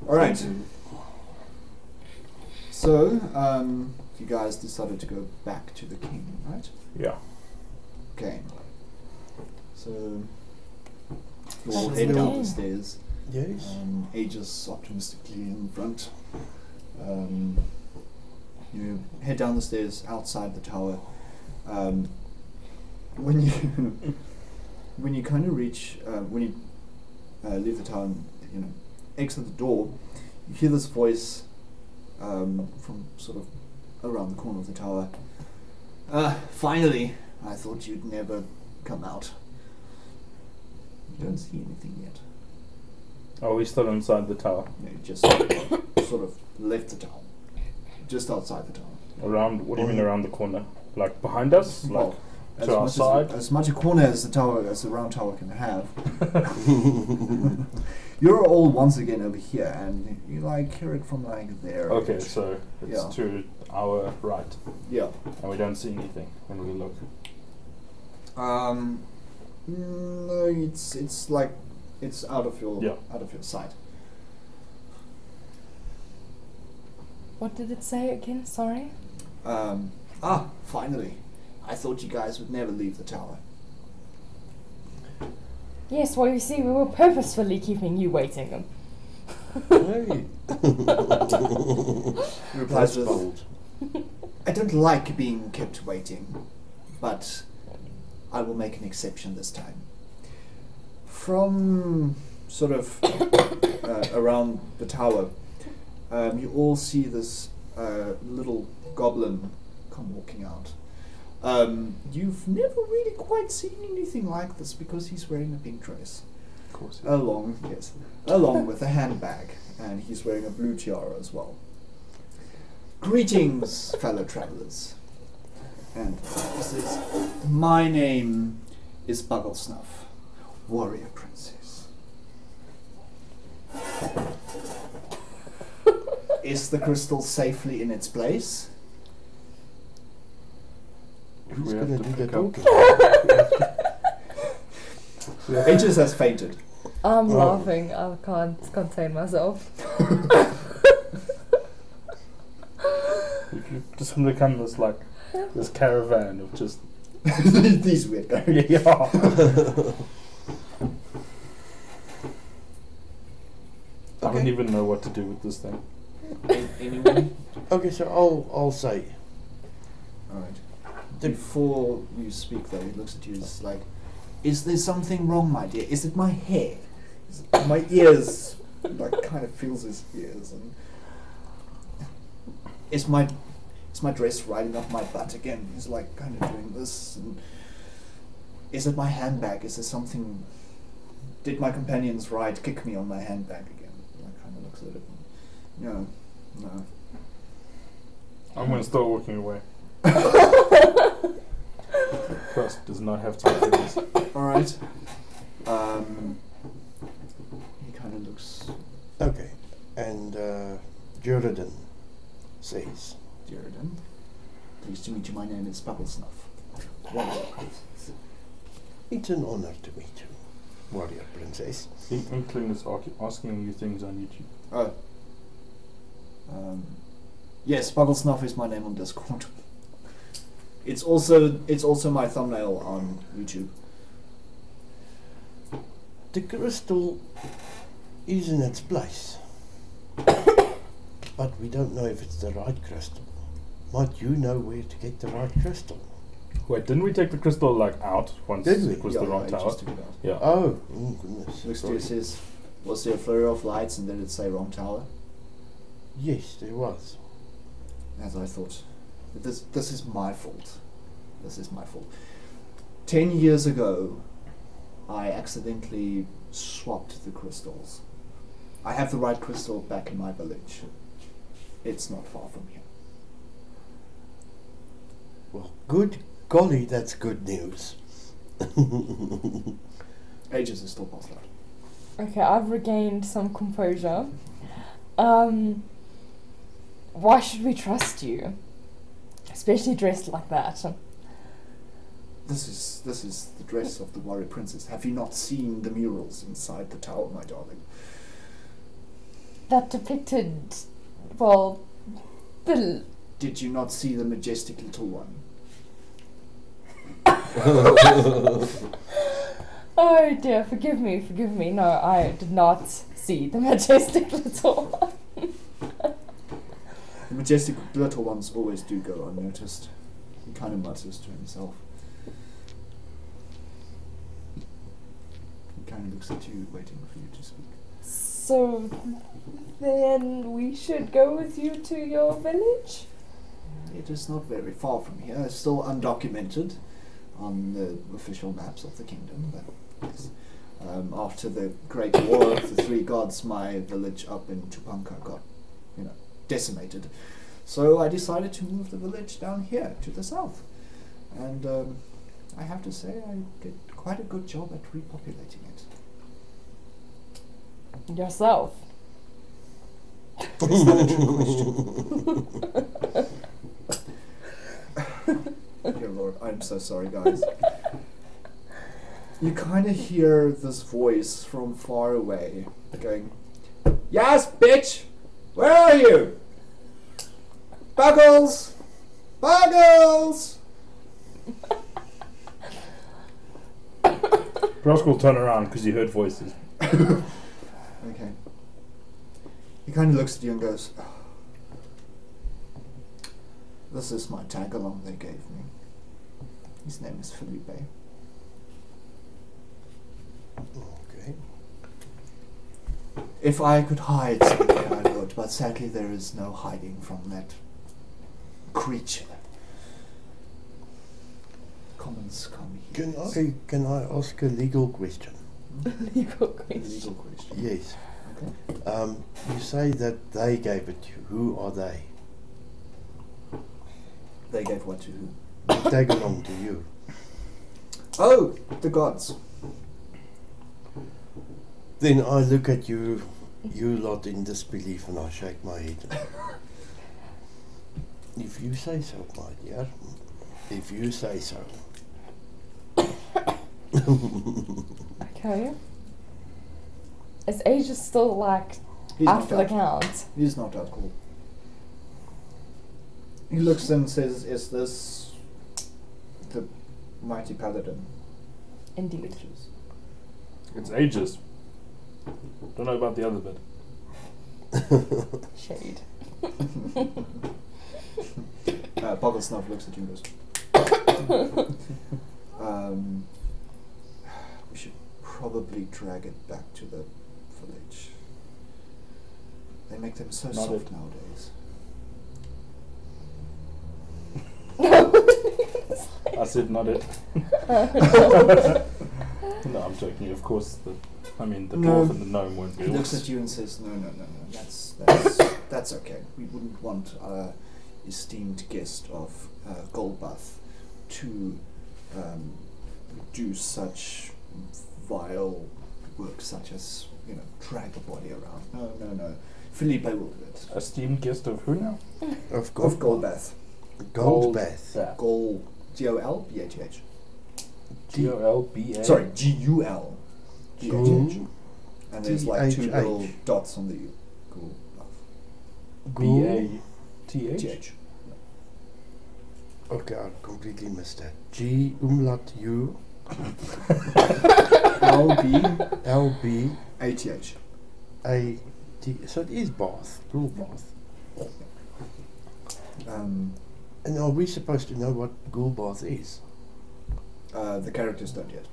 Alright. So, you guys decided to go back to the king, right? Yeah. Okay. So, you all That's head down okay. the stairs. Yes. Aegis optimistically in front. You head down the stairs outside the tower. When you when you kind of reach when you leave the tower and exit the door, you hear this voice from sort of around the corner of the tower. Finally, I thought you'd never come out. You don't see anything yet. Are we still inside the tower? You just sort of left the tower, just outside the tower. Around? What do you mean around the corner? Like behind us? Like Well, to our side? as much a corner as the round tower can have. You're all once again over here, and you hear it from there. Okay, so it's Yeah. to our right, Yeah. and we don't see anything when we look. No, it's like it's out of your sight. What did it say again? Sorry. Finally. I thought you guys would never leave the tower. Yes, well, you see, we were purposefully keeping you waiting. Hey. He replies That's with, bold. I don't like being kept waiting, but I will make an exception this time. From sort of around the tower, you all see this little goblin come walking out. You've never really quite seen anything like this because he's wearing a pink dress. Of course. Along with a handbag, and he's wearing a blue tiara as well. Greetings, fellow travelers. And he says, my name is Bugglesnuff, warrior princess. Is the crystal safely in its place? Who's We have going to to do the pick up. talking? Aegis has fainted. I'm laughing. I can't contain myself. You're just gonna become this caravan of just These weird guys. yeah. I don't Okay. even know what to do with this thing. Anyone? Okay, so I'll say. Alright. Before you speak though, he looks at you and is like, is there something wrong, my dear? Is it my hair? Is it my ears? Kind of feels his ears, and is my dress riding up my butt again? He's kind of doing this, and is it my handbag? Is there something? Did my companions ride kick me on my handbag again? Kind of looks at it. No. I'm gonna start walking away. Trust does not have time for this. Alright. He kind of looks. Okay, and Jordan says, Jordan. Pleased to meet you. My name is Bugglesnuff. Wonderful. it's an honor to meet you, warrior princess. The Inkling is asking you things on YouTube. Oh. Yes, Bugglesnuff is my name on Discord. It's also my thumbnail on YouTube. The crystal is in its place, but we don't know if it's the right crystal. Might you know where to get the right crystal? Wait, didn't we take the crystal out once Did we? it was Yeah, the wrong I tower? just took it out. Yeah. Oh, goodness. Looks to you, says, was there a flurry of lights and did it say wrong tower? Yes, there was. As I thought. But this is my fault. This is my fault. 10 years ago, I accidentally swapped the crystals. I have the right crystal back in my village. It's not far from here. Well, good golly, that's good news. Aegis is still past that. Okay, I've regained some composure. Why should we trust you? Especially dressed like that. This is the dress of the warrior princess. Have you not seen the murals inside the tower, my darling? That depicted, well, the... Did you not see the majestic little one? Oh dear, forgive me. No, I did not see the majestic little one. The majestic little ones always do go unnoticed. He kind of mutters to himself. He kind of looks at you, waiting for you to speak. So then we should go with you to your village? It is not very far from here. It's still undocumented on the official maps of the kingdom. But yes. After the Great War of the Three Gods, my village up in Chupanka got, decimated. So I decided to move the village down here to the south. And I have to say I did quite a good job at repopulating it. Yourself? Is that a true question? Dear Lord, I'm so sorry, guys. You kind of hear this voice from far away going, "Yes, bitch! Where are you? Buggles! Buggles!" Brosk will turn around because he heard voices. Okay. He kind of looks at you and goes, "This is my tag-along they gave me. His name is Felipe." Okay. If I could hide something, I would, but sadly there is no hiding from that creature. Commons come here. Can I ask a legal question? Legal question. Legal question. Yes. Okay. You say that they gave it to you. Who are they? They gave what to who? They tag along to you. Oh, the gods. Then I look at you lot in disbelief, and I shake my head. If you say so, my dear. If you say so. Okay. Is Asia still like He's after not the out. count? He's not that cool. He looks and says, "Is this the mighty Paladin?" Indeed. It's ages. Don't know about the other bit. Shade. Bogglesnuff looks at you and goes, "We should probably drag it back to the village. They make them so Not soft it. nowadays." I said not it. No, I'm joking. Of course, the No. dwarf and the gnome won't be. He looks at you and says, "No, that's okay. We wouldn't want our esteemed guest of Goldbath to do such vile work, such as drag a body around. No. Felipe will do it." Esteemed guest of who now? Of Of Goldbath. Goldbath. Gol G-O-L-B-A-T-H. G-O-L-B-A. Sorry, G-U-L. Gold. And there's like two T-H-H. little dots on the U. B-A-T-H. T-H. Okay, I completely missed that. G umlaut U L-B-A-T-H. L B A T. So it is Bath, Goulbath. And are we supposed to know what Goulbath is? The characters don't yet.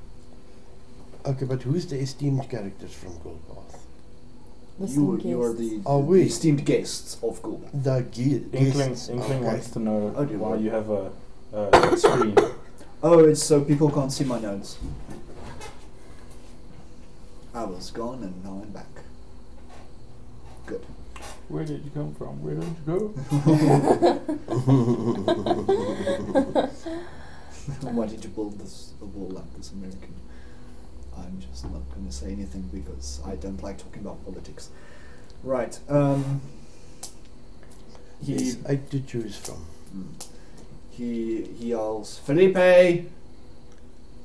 Okay, but who's the esteemed characters from Goulbath? You are the Are we? esteemed guests of Goulbath. The Inkling guests. wants to know Oh, dear why Lord. you have a screen. Oh, it's so people can't see my notes. I was gone and now I'm back. Good. Where did you come from? Where did you go? Why did you build a wall like this, American? I'm just not going to say anything because I don't like talking about politics. Right. Yes, 8 to choose from. He yells, "Felipe,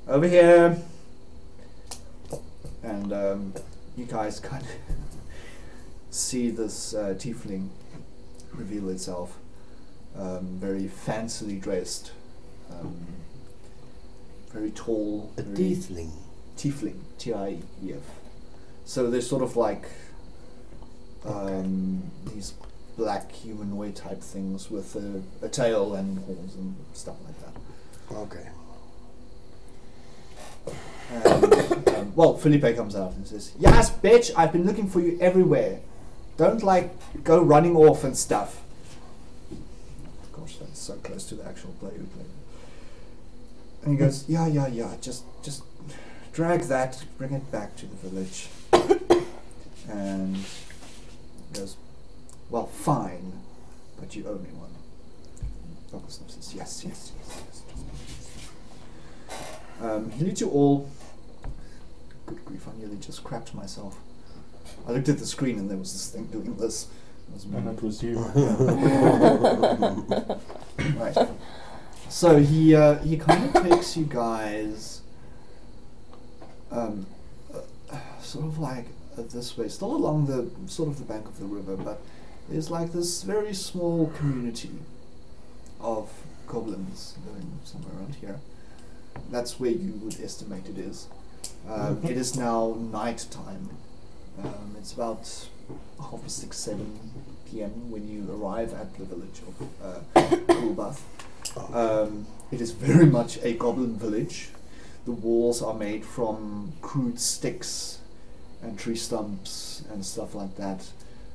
over here. And you guys kind of see this tiefling reveal itself. Very fancily dressed. Very tall. A very tiefling. Tiefling. T-I-E-F. So they're sort of like these black humanoid type things with a tail and horns and stuff like that. Okay. And, well, Felipe comes out and says, "Yes, bitch, I've been looking for you everywhere. Don't, like, go running off and stuff." Gosh, that's so close to the actual play we played. And he goes, yeah, just drag that, bring it back to the village. And he goes, "Well, fine, but you owe me one." Bubblesnip says, yes. He leads you all. Good grief, I nearly just crapped myself. I looked at the screen and there was this thing doing this. And it was you. Right. So he kind of takes you guys sort of like this way, still along the sort of the bank of the river, but there's like this very small community of goblins living somewhere around here. That's where you would estimate it is. It is now night time. It's about 6:30, 7 p.m. when you arrive at the village of Coolbath. It is very much a goblin village. The walls are made from crude sticks and tree stumps and stuff like that.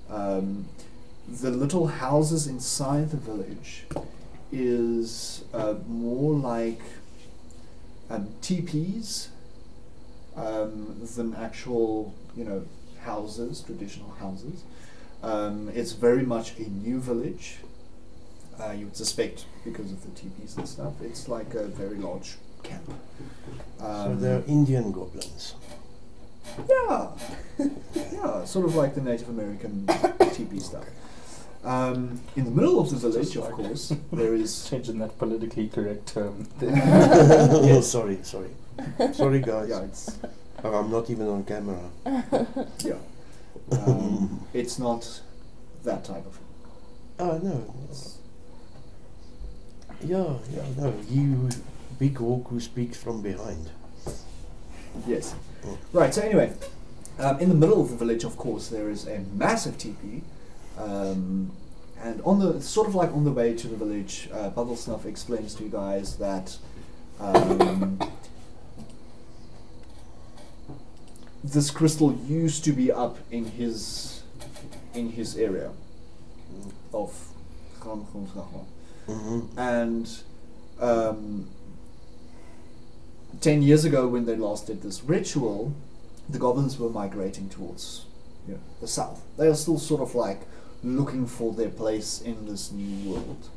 The little houses inside the village is more like teepees than actual, houses, traditional houses. It's very much a new village. You would suspect because of the teepees and stuff. It's like a very large camp. So they're Indian goblins. Yeah, yeah, sort of like the Native American teepee stuff. In the middle of the village, of course, there is... Changing that politically correct term. Oh, sorry, guys. Yeah, it's... I'm not even on camera. Yeah. It's not that type of... Oh, no. Yeah, no. You big hawk who speaks from behind. Yes. Right, so anyway, in the middle of the village, of course, there is a massive teepee. And on the sort of like on the way to the village, Bubble Snuff explains to you guys that this crystal used to be up in his area of and 10 years ago, when they last did this ritual, the goblins were migrating towards the south. They are still sort of like looking for their place in this new world.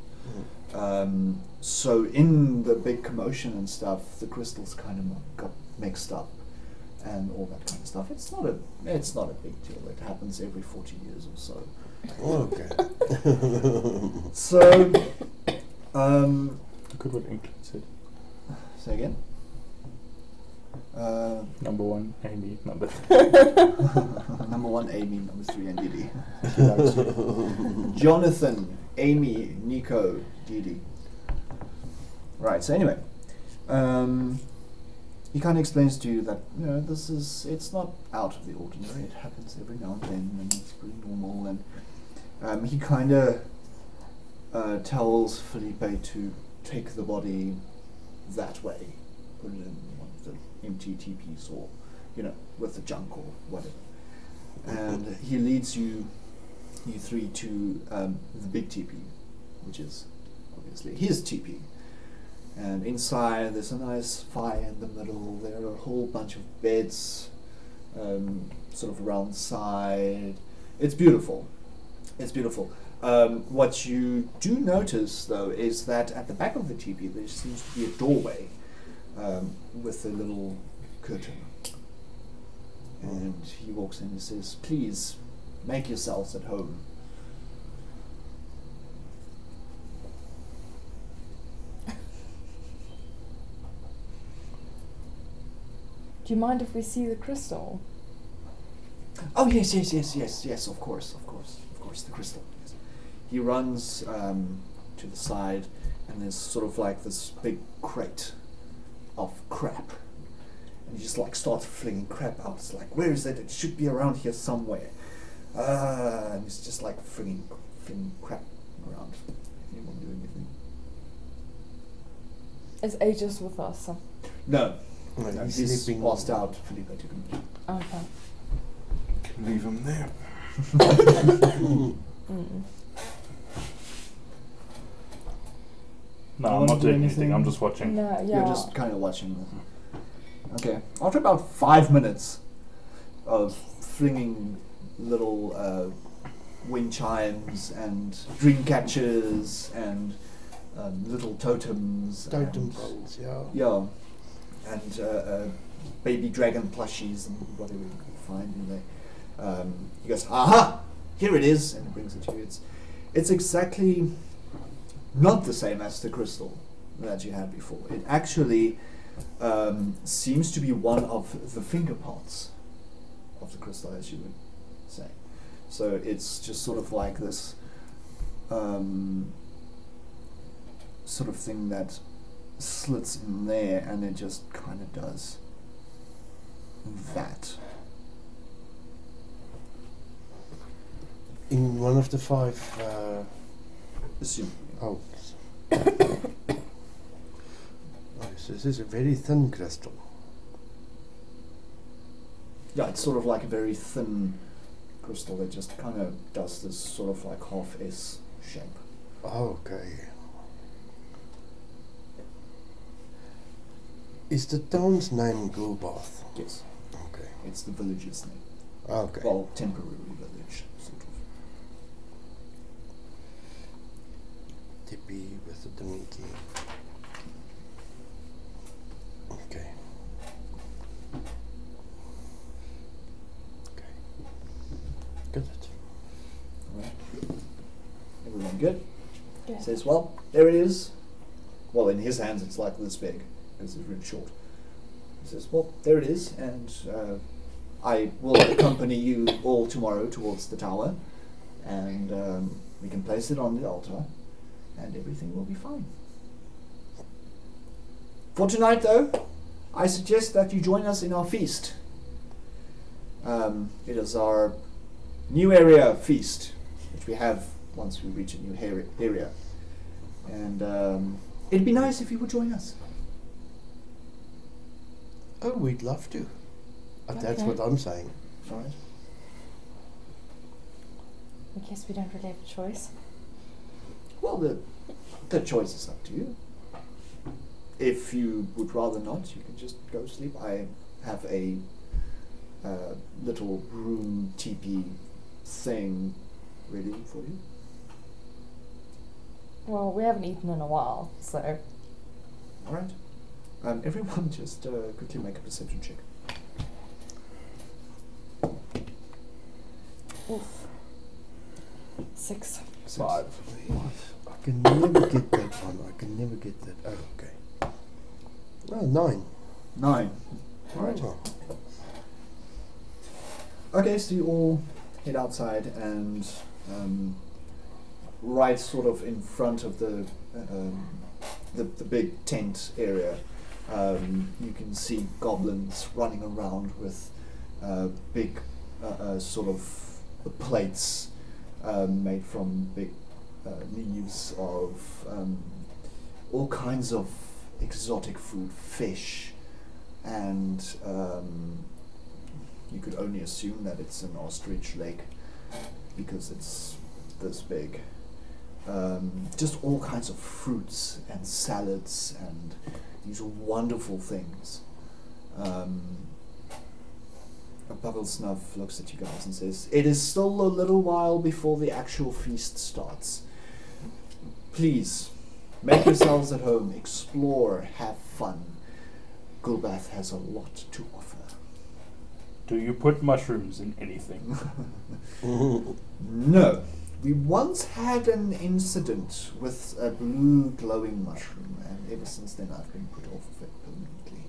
So in the big commotion and stuff, the crystals kind of got mixed up and all that kind of stuff. It's not a big deal. It happens every 40 years or so. Okay. So, Good what England said. say again. Number 1, Amy. Number 3. Number 1, Amy. Number 3, and Didi. Jonathan, Amy, Nico, Didi. Right. So anyway, he kind of explains to you that it's not out of the ordinary. It happens every now and then, and it's pretty normal. And he kind of tells Felipe to take the body that way, put it in one of the empty teepees, or with the junk or whatever. And he leads you three to the big teepee, which is obviously his teepee. And inside there's a nice fire in the middle. There are a whole bunch of beds sort of around the side. It's beautiful. It's beautiful. What you do notice, though, is that at the back of the teepee there seems to be a doorway with a little curtain. And he walks in and says, "Please, make yourselves at home." Do you mind if we see the crystal? Oh yes, of course, the crystal. Yes. He runs to the side, and there's sort of like this big crate of crap, and he just like starts flinging crap out. It's like, where is it? It should be around here somewhere. And he's just like flinging crap around. Anyone do anything? Is Aegis with us? No, No, he's he's sleeping. passed out. Felipe took him. Okay. Leave him there. Mm. No, You I'm wanna not do doing anything? anything. I'm just watching. No, You're yeah. just kind of watching. Okay. After about 5 minutes of flinging little wind chimes and dream catchers and little totems. Totem and, poles, yeah. yeah. And baby dragon plushies and whatever you can find in there. He goes, aha! Here it is! And he brings it to you. It's exactly not the same as the crystal that you had before. It actually seems to be one of the finger parts of the crystal, as you would say. So it's just sort of like this sort of thing that slits in there, and it just kind of does that. In one of the 5. Assume. Oh. Oh, so this is a very thin crystal. Yeah, it's sort of like a very thin crystal that just kind of does this sort of like half S shape. Okay. Is the town's name Gulbath? Yes, Okay. it's the village's name. Okay. Well, temporary village, sort of. Tippy with the donkey. Okay. Okay. Got it. Alright. Everyone good? Yeah. Says, well, there it is. Well, in his hands it's like this big, because it's really short. He says, well, there it is, and I will accompany you all tomorrow towards the tower, and we can place it on the altar, and everything will be fine. For tonight, though, I suggest that you join us in our feast. It is our new area feast, which we have once we reach a new area. And it'd be nice if you would join us. Oh, we'd love to. That's Okay. what I'm saying. All right. I guess we don't really have a choice. Well, the choice is up to you. If you would rather not, you can just go sleep. I have a little room teepee thing ready for you. Well, we haven't eaten in a while, so. All right. Everyone just quickly make a perception check. Oof. 6. 5. I can never get that one. I can never get that. Oh, okay. Oh, 9. 9. All right. Oh. Okay, so you all head outside, and right sort of in front of the big tent area, you can see goblins running around with big sort of plates made from big leaves of all kinds of exotic food, fish, and you could only assume that it's an ostrich leg because it's this big. Just all kinds of fruits and salads and these wonderful things. Bubble Snuff looks at you guys and says, "It is still a little while before the actual feast starts. Please, make yourselves at home, explore, have fun. Gulbath has a lot to offer." Do you put mushrooms in anything? No. We once had an incident with a blue glowing mushroom, and ever since then I've been put off of it permanently.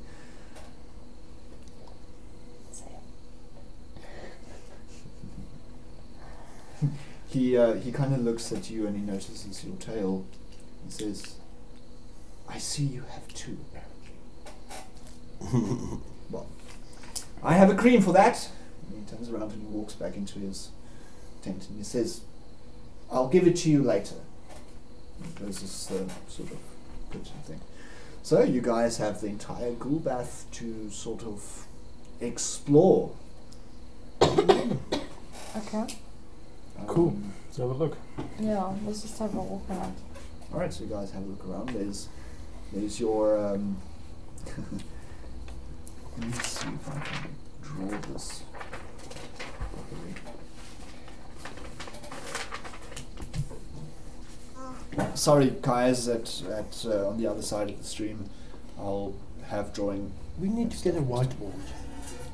He kind of looks at you and he notices your tail and says, "I see you have two." Well, I have a cream for that. And he turns around and he walks back into his tent and he says, "I'll give it to you later." And there's this sort of good thing. So you guys have the entire ghoul bath to sort of explore. Okay. Cool. Let's have a look. Yeah, let's just have a walk around. Alright, so you guys have a look around. There's your let me see if I can draw this properly. Sorry guys, at on the other side of the stream I'll have drawing. We need to get a whiteboard.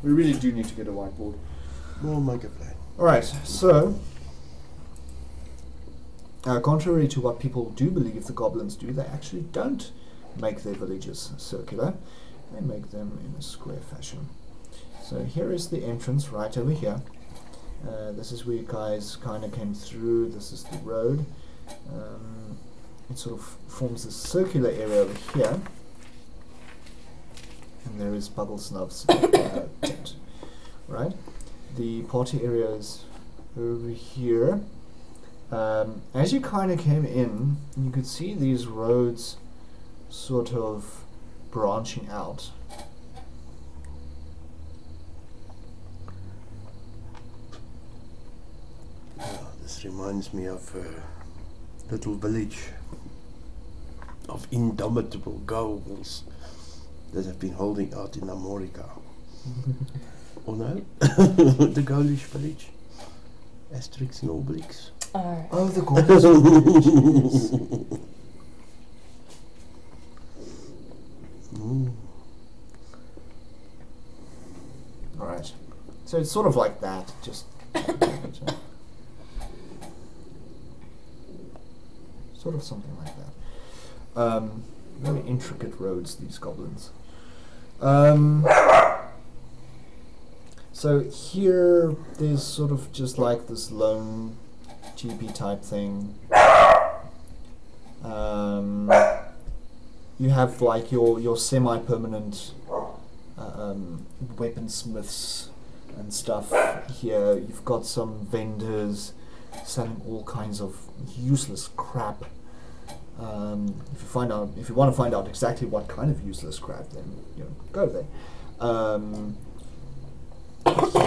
We really do need to get a whiteboard. We'll make a plan. Alright, so contrary to what people do believe the goblins do, they actually don't make their villages circular. They make them in a square fashion. So here is the entrance right over here. This is where you guys kind of came through. This is the road. It sort of forms a circular area over here. And there is Bubble Snub's tent. Right? The party area is over here. As you kind of came in, you could see these roads sort of branching out. This reminds me of a little village of indomitable ghouls that have been holding out in Amorica. Or no? The ghoulish village. Asterix and Obelix. Oh, the goblins. Alright. So it's sort of like that, just sort of something like that. Very intricate roads, these goblins. So here there's sort of just like this lone GP type thing. You have like your semi-permanent weaponsmiths and stuff here. You've got some vendors selling all kinds of useless crap. If you want to find out exactly what kind of useless crap, then go there.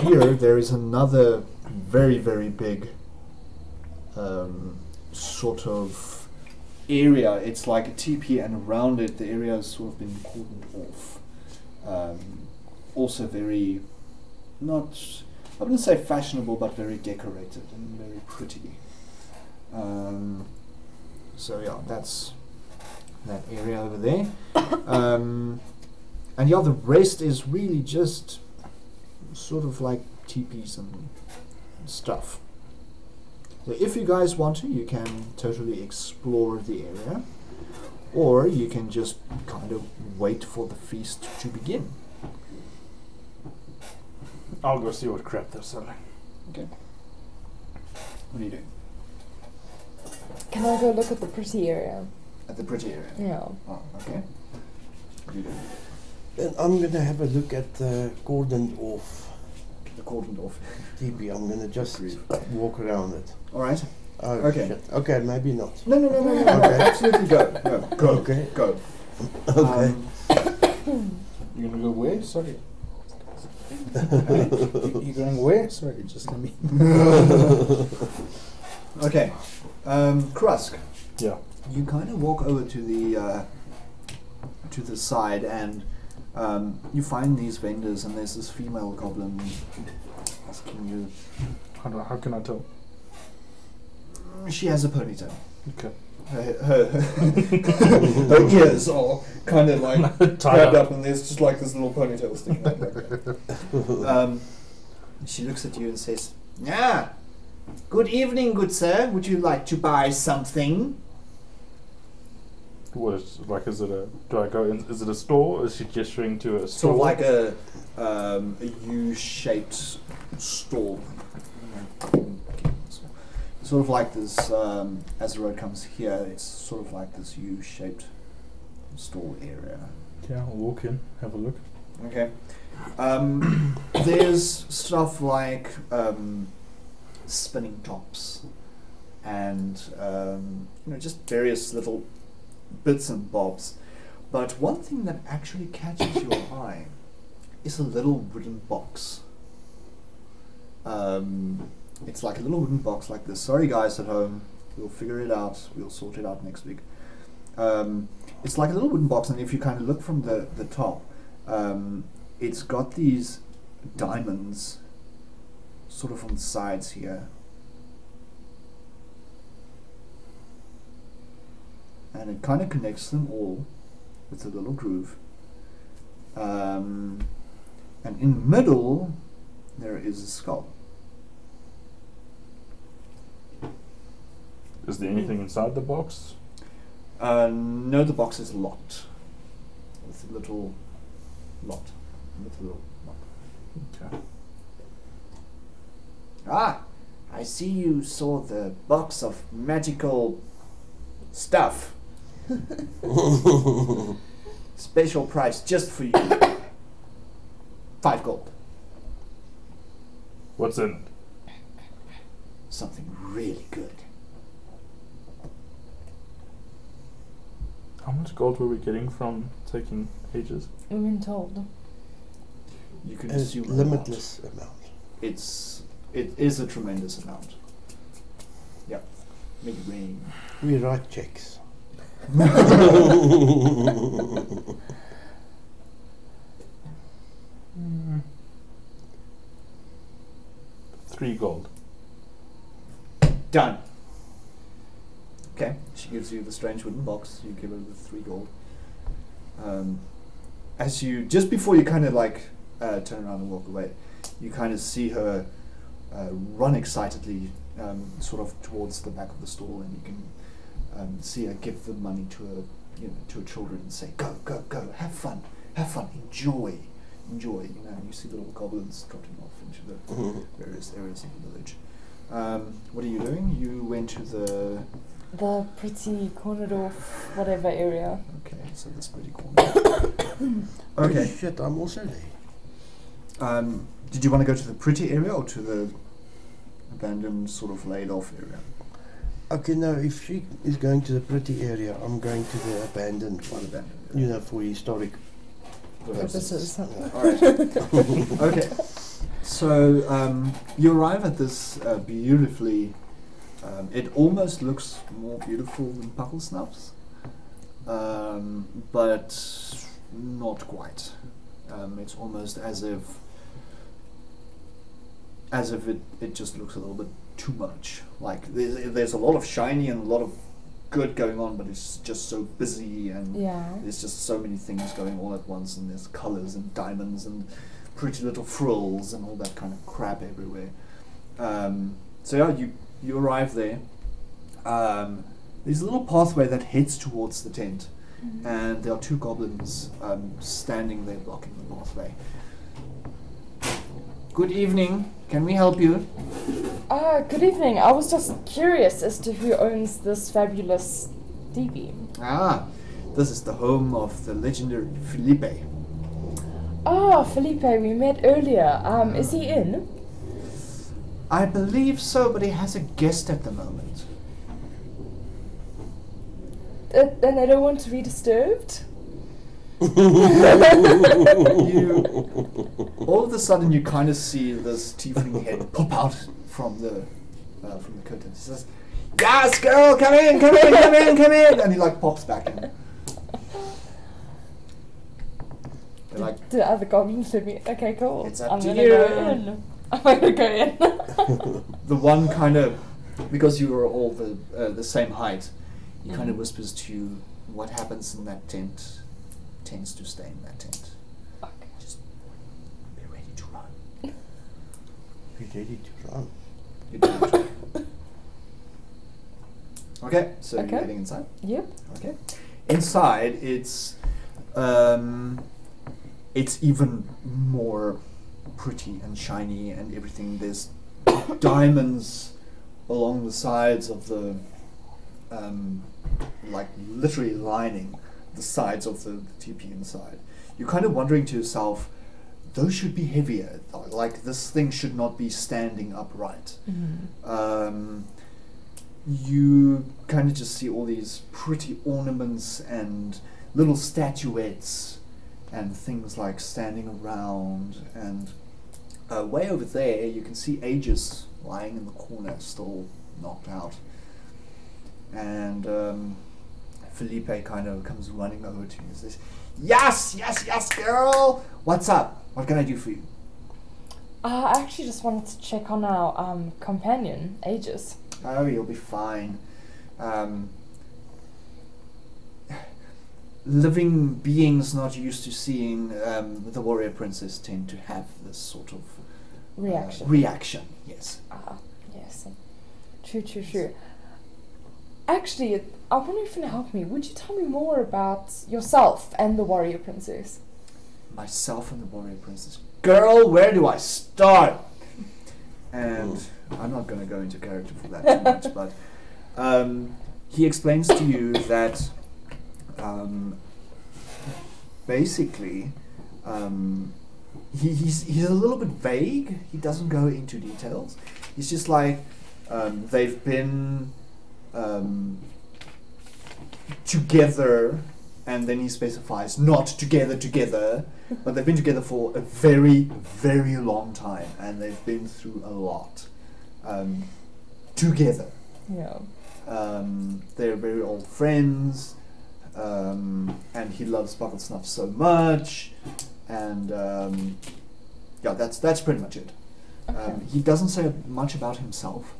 Here there is another very, very big sort of area. It's like a teepee, and around it the area has sort of been cordoned off. Also very, not, I wouldn't say fashionable, but very decorated and very pretty. So yeah, that's that area over there. And yeah, the rest is really just sort of like teepees and stuff. So if you guys want to, you can totally explore the area, or you can just kind of wait for the feast to begin. I'll go see what crap they're selling. Okay. What are you doing? Can I go look at the pretty area? At the pretty area? Yeah. Oh, okay. What are you doing? And I'm going to have a look at the cordoned off The cordoned off. teepee. I'm going to just walk around it. Alright. Oh, Okay. shit. Okay, maybe not. No. Okay. Absolutely go. No, go. Okay. Go. Okay. You're gonna go where? Sorry. You're going where? Sorry, just let me. Okay. Krusk. Yeah. You kind of walk over to the side, and you find these vendors, and there's this female goblin asking you. How can I tell? She has a ponytail. Okay. Her ears are kind of like tied up, and there's just like this little ponytail sticking out like that. She looks at you and says, "Ah, good evening, good sir. Would you like to buy something?" What is is it a? Do I go in? Is it a store? Or is she gesturing to a store? Sort of like a U-shaped stall. sort of like this, as the road comes here, it's sort of like this U-shaped store area. Yeah, I'll walk in, have a look. Okay. There's stuff like spinning tops and just various little bits and bobs. But one thing that actually catches your eye is a little wooden box. It's like a little wooden box like this. Sorry guys at home, we'll figure it out. We'll sort it out next week. It's like a little wooden box, and if you kind of look from the top, it's got these diamonds sort of on the sides here. And it kind of connects them all with a little groove. And in the middle, there is a skull. Is there anything inside the box? No, the box is locked. With a little lock. Okay. Ah, I see you saw the box of magical stuff. Special price just for you. 5 gold. What's in it? Something really good. How much gold were we getting from taking ages? We've been told. You can A assume a lot. limitless amount. It is a tremendous amount. Yep. Make it rain. We write checks. 3 gold. Done. Okay, she gives you the strange wooden box. You give her the 3 gold. As you, just before you kind of like turn around and walk away, you kind of see her run excitedly sort of towards the back of the stall, and you can see her give the money to her, to her children and say, "Go, go, go! Have fun, enjoy, enjoy." And you see little goblins trotting off into the various areas of the village. What are you doing? You went to the pretty cornered off whatever area. Okay, so this pretty corner. Okay. Oh, shit, I'm also there. Did you want to go to the pretty area or to the abandoned, sort of laid off area? Okay, now if she is going to the pretty area, I'm going to the abandoned one. Abandoned. For historic Purposes. Alright. Okay. So you arrive at this beautifully. It almost looks more beautiful than Puckle Snuff's, but not quite. It's almost as if it just looks a little bit too much. Like there's a lot of shiny and a lot of good going on, but it's just so busy, and there's just so many things going all at once, and there's colours and diamonds and pretty little frills and all that kind of crap everywhere. So yeah, you arrive there. There's a little pathway that heads towards the tent, and there are 2 goblins standing there blocking the pathway. Good evening. Can we help you? Good evening. I was just curious as to who owns this fabulous TV. This is the home of the legendary Felipe. Felipe, we met earlier. Is he in? I believe so, but he has a guest at the moment. And I don't want to be disturbed? All of a sudden, you kind of see this tiefling head pop out from the curtain. He says, "Yes, girl, come in, come in, come in, come in," and he like pops back in. They're like, the other goblins to me. Okay, cool. It's up I'm to gonna you. go in. I'm gonna go in. The one kind of, because you are all the same height, he kind of whispers to you, "What happens in that tent tends to stay in that tent. Okay. Just be ready to run." Be ready to run. You're ready to run. Okay, so Okay. you're heading inside? Yep. Okay. Inside, it's even more pretty and shiny and everything. There's diamonds along the sides of the, like literally lining the sides of the teepee inside. You're kind of wondering to yourself, those should be heavier. Like this thing should not be standing upright. You kind of just see all these pretty ornaments and little statuettes and things like standing around, and way over there you can see Aegis lying in the corner, still knocked out. And Felipe kind of comes running over to you and says, yes, girl! What's up? What can I do for you? I actually just wanted to check on our companion, Aegis. Oh, you'll be fine. Living beings not used to seeing the warrior princess tend to have this sort of reaction, yes. Yes. True. Actually, I wonder if you can help me. Would you tell me more about yourself and the warrior princess? Myself and the warrior princess. Girl, where do I start? And I'm not going to go into character for that too much, but he explains to you that basically he's a little bit vague. He doesn't go into details. He's just like they've been together, and then he specifies not together, but they've been together for a very, very long time, and they've been through a lot together. Yeah. They're very old friends, and he loves bottled snuff so much, and yeah, that's pretty much it. Okay. He doesn't say much about himself.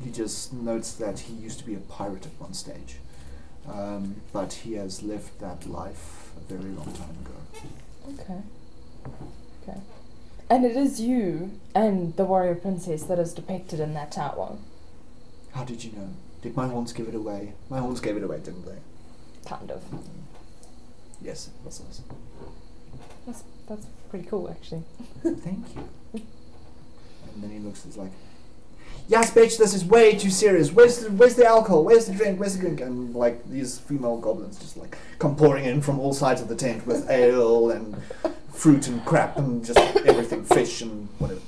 He just notes that he used to be a pirate at one stage, but he has lived that life a very long time ago. Okay. And it is you and the warrior princess that is depicted in that tower. How did you know? Did my horns give it away? My horns gave it away, didn't they? Kind of. Yes, it was us. That's pretty cool, actually. Thank you. And then he looks, he's like, yes, bitch, this is way too serious. Where's the alcohol? Where's the drink? And like these female goblins just like come pouring in from all sides of the tent with ale and fruit and crap and just everything, fish and whatever.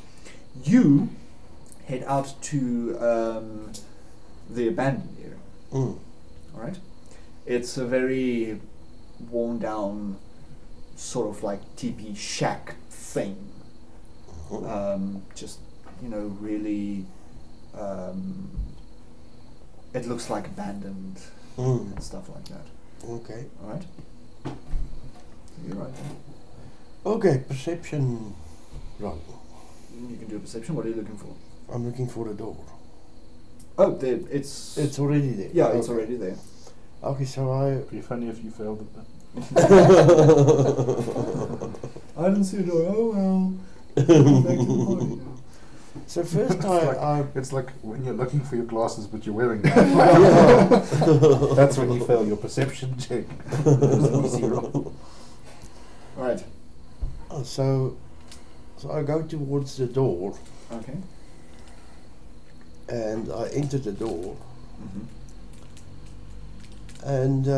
You head out to the abandoned area. Alright? It's a very worn down sort of like teepee shack thing. Just, really it looks like abandoned and stuff like that. Okay. Alright? You're right there. Okay, perception roll. You can do a perception. What are you looking for? I'm looking for a door. Oh, it's already there. Yeah, it's already there. Okay, so I... It'd be funny if you failed at that. I didn't see a door. Oh well. Back to the party now. So first It's like when you're looking for your glasses but you're wearing them. That's when you fail your perception check. Zero. Right. So I go towards the door Okay. and I enter the door Mm-hmm. and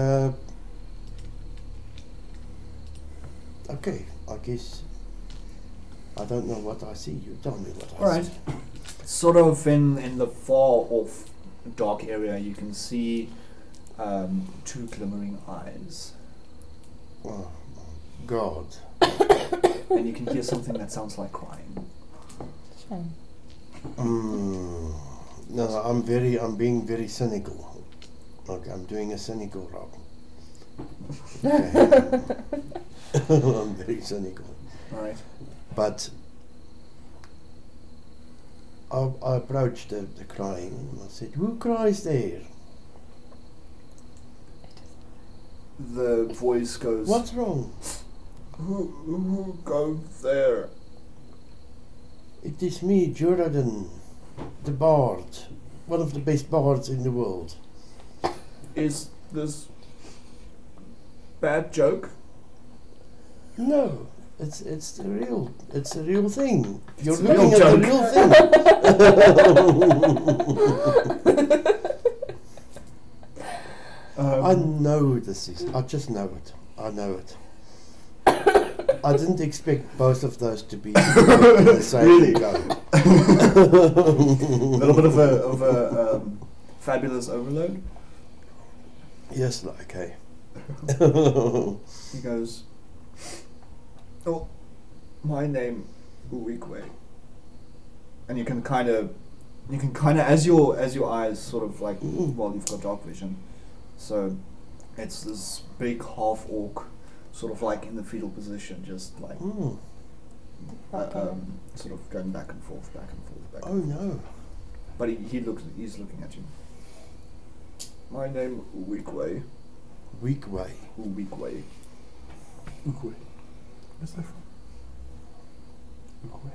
okay, I guess I don't know what I see. You tell me what I see. Sort of in the far off dark area you can see two glimmering eyes. Oh my God. And you can hear something that sounds like crying. Shame. No, I'm being very cynical. Okay, I'm doing a cynical roll. Okay. I'm very cynical. Alright. But I approached the crying and I said, "Who cries there?" The voice goes, What's wrong? Who goes there? It is me, Jordan, the bard, one of the best bards in the world. Is this bad joke? No, It's a real thing. You're It's a looking real at the real thing. I know this is. I just know it. I know it. I didn't expect both of those to be in the same Really? go. A little bit of a fabulous overload. Yes, okay. He goes, "Oh, my name Uwikwe," and you can kind of, as your eyes sort of like, well, you've got dark vision, so it's this big half orc, sort of like in the fetal position, just like sort of going back and forth, back and forth, back. Oh and forth. no. But he's looking at you. My name Uwikwe. Weak way. Uwikwe. Ukwe. Where's that from? Ukwe.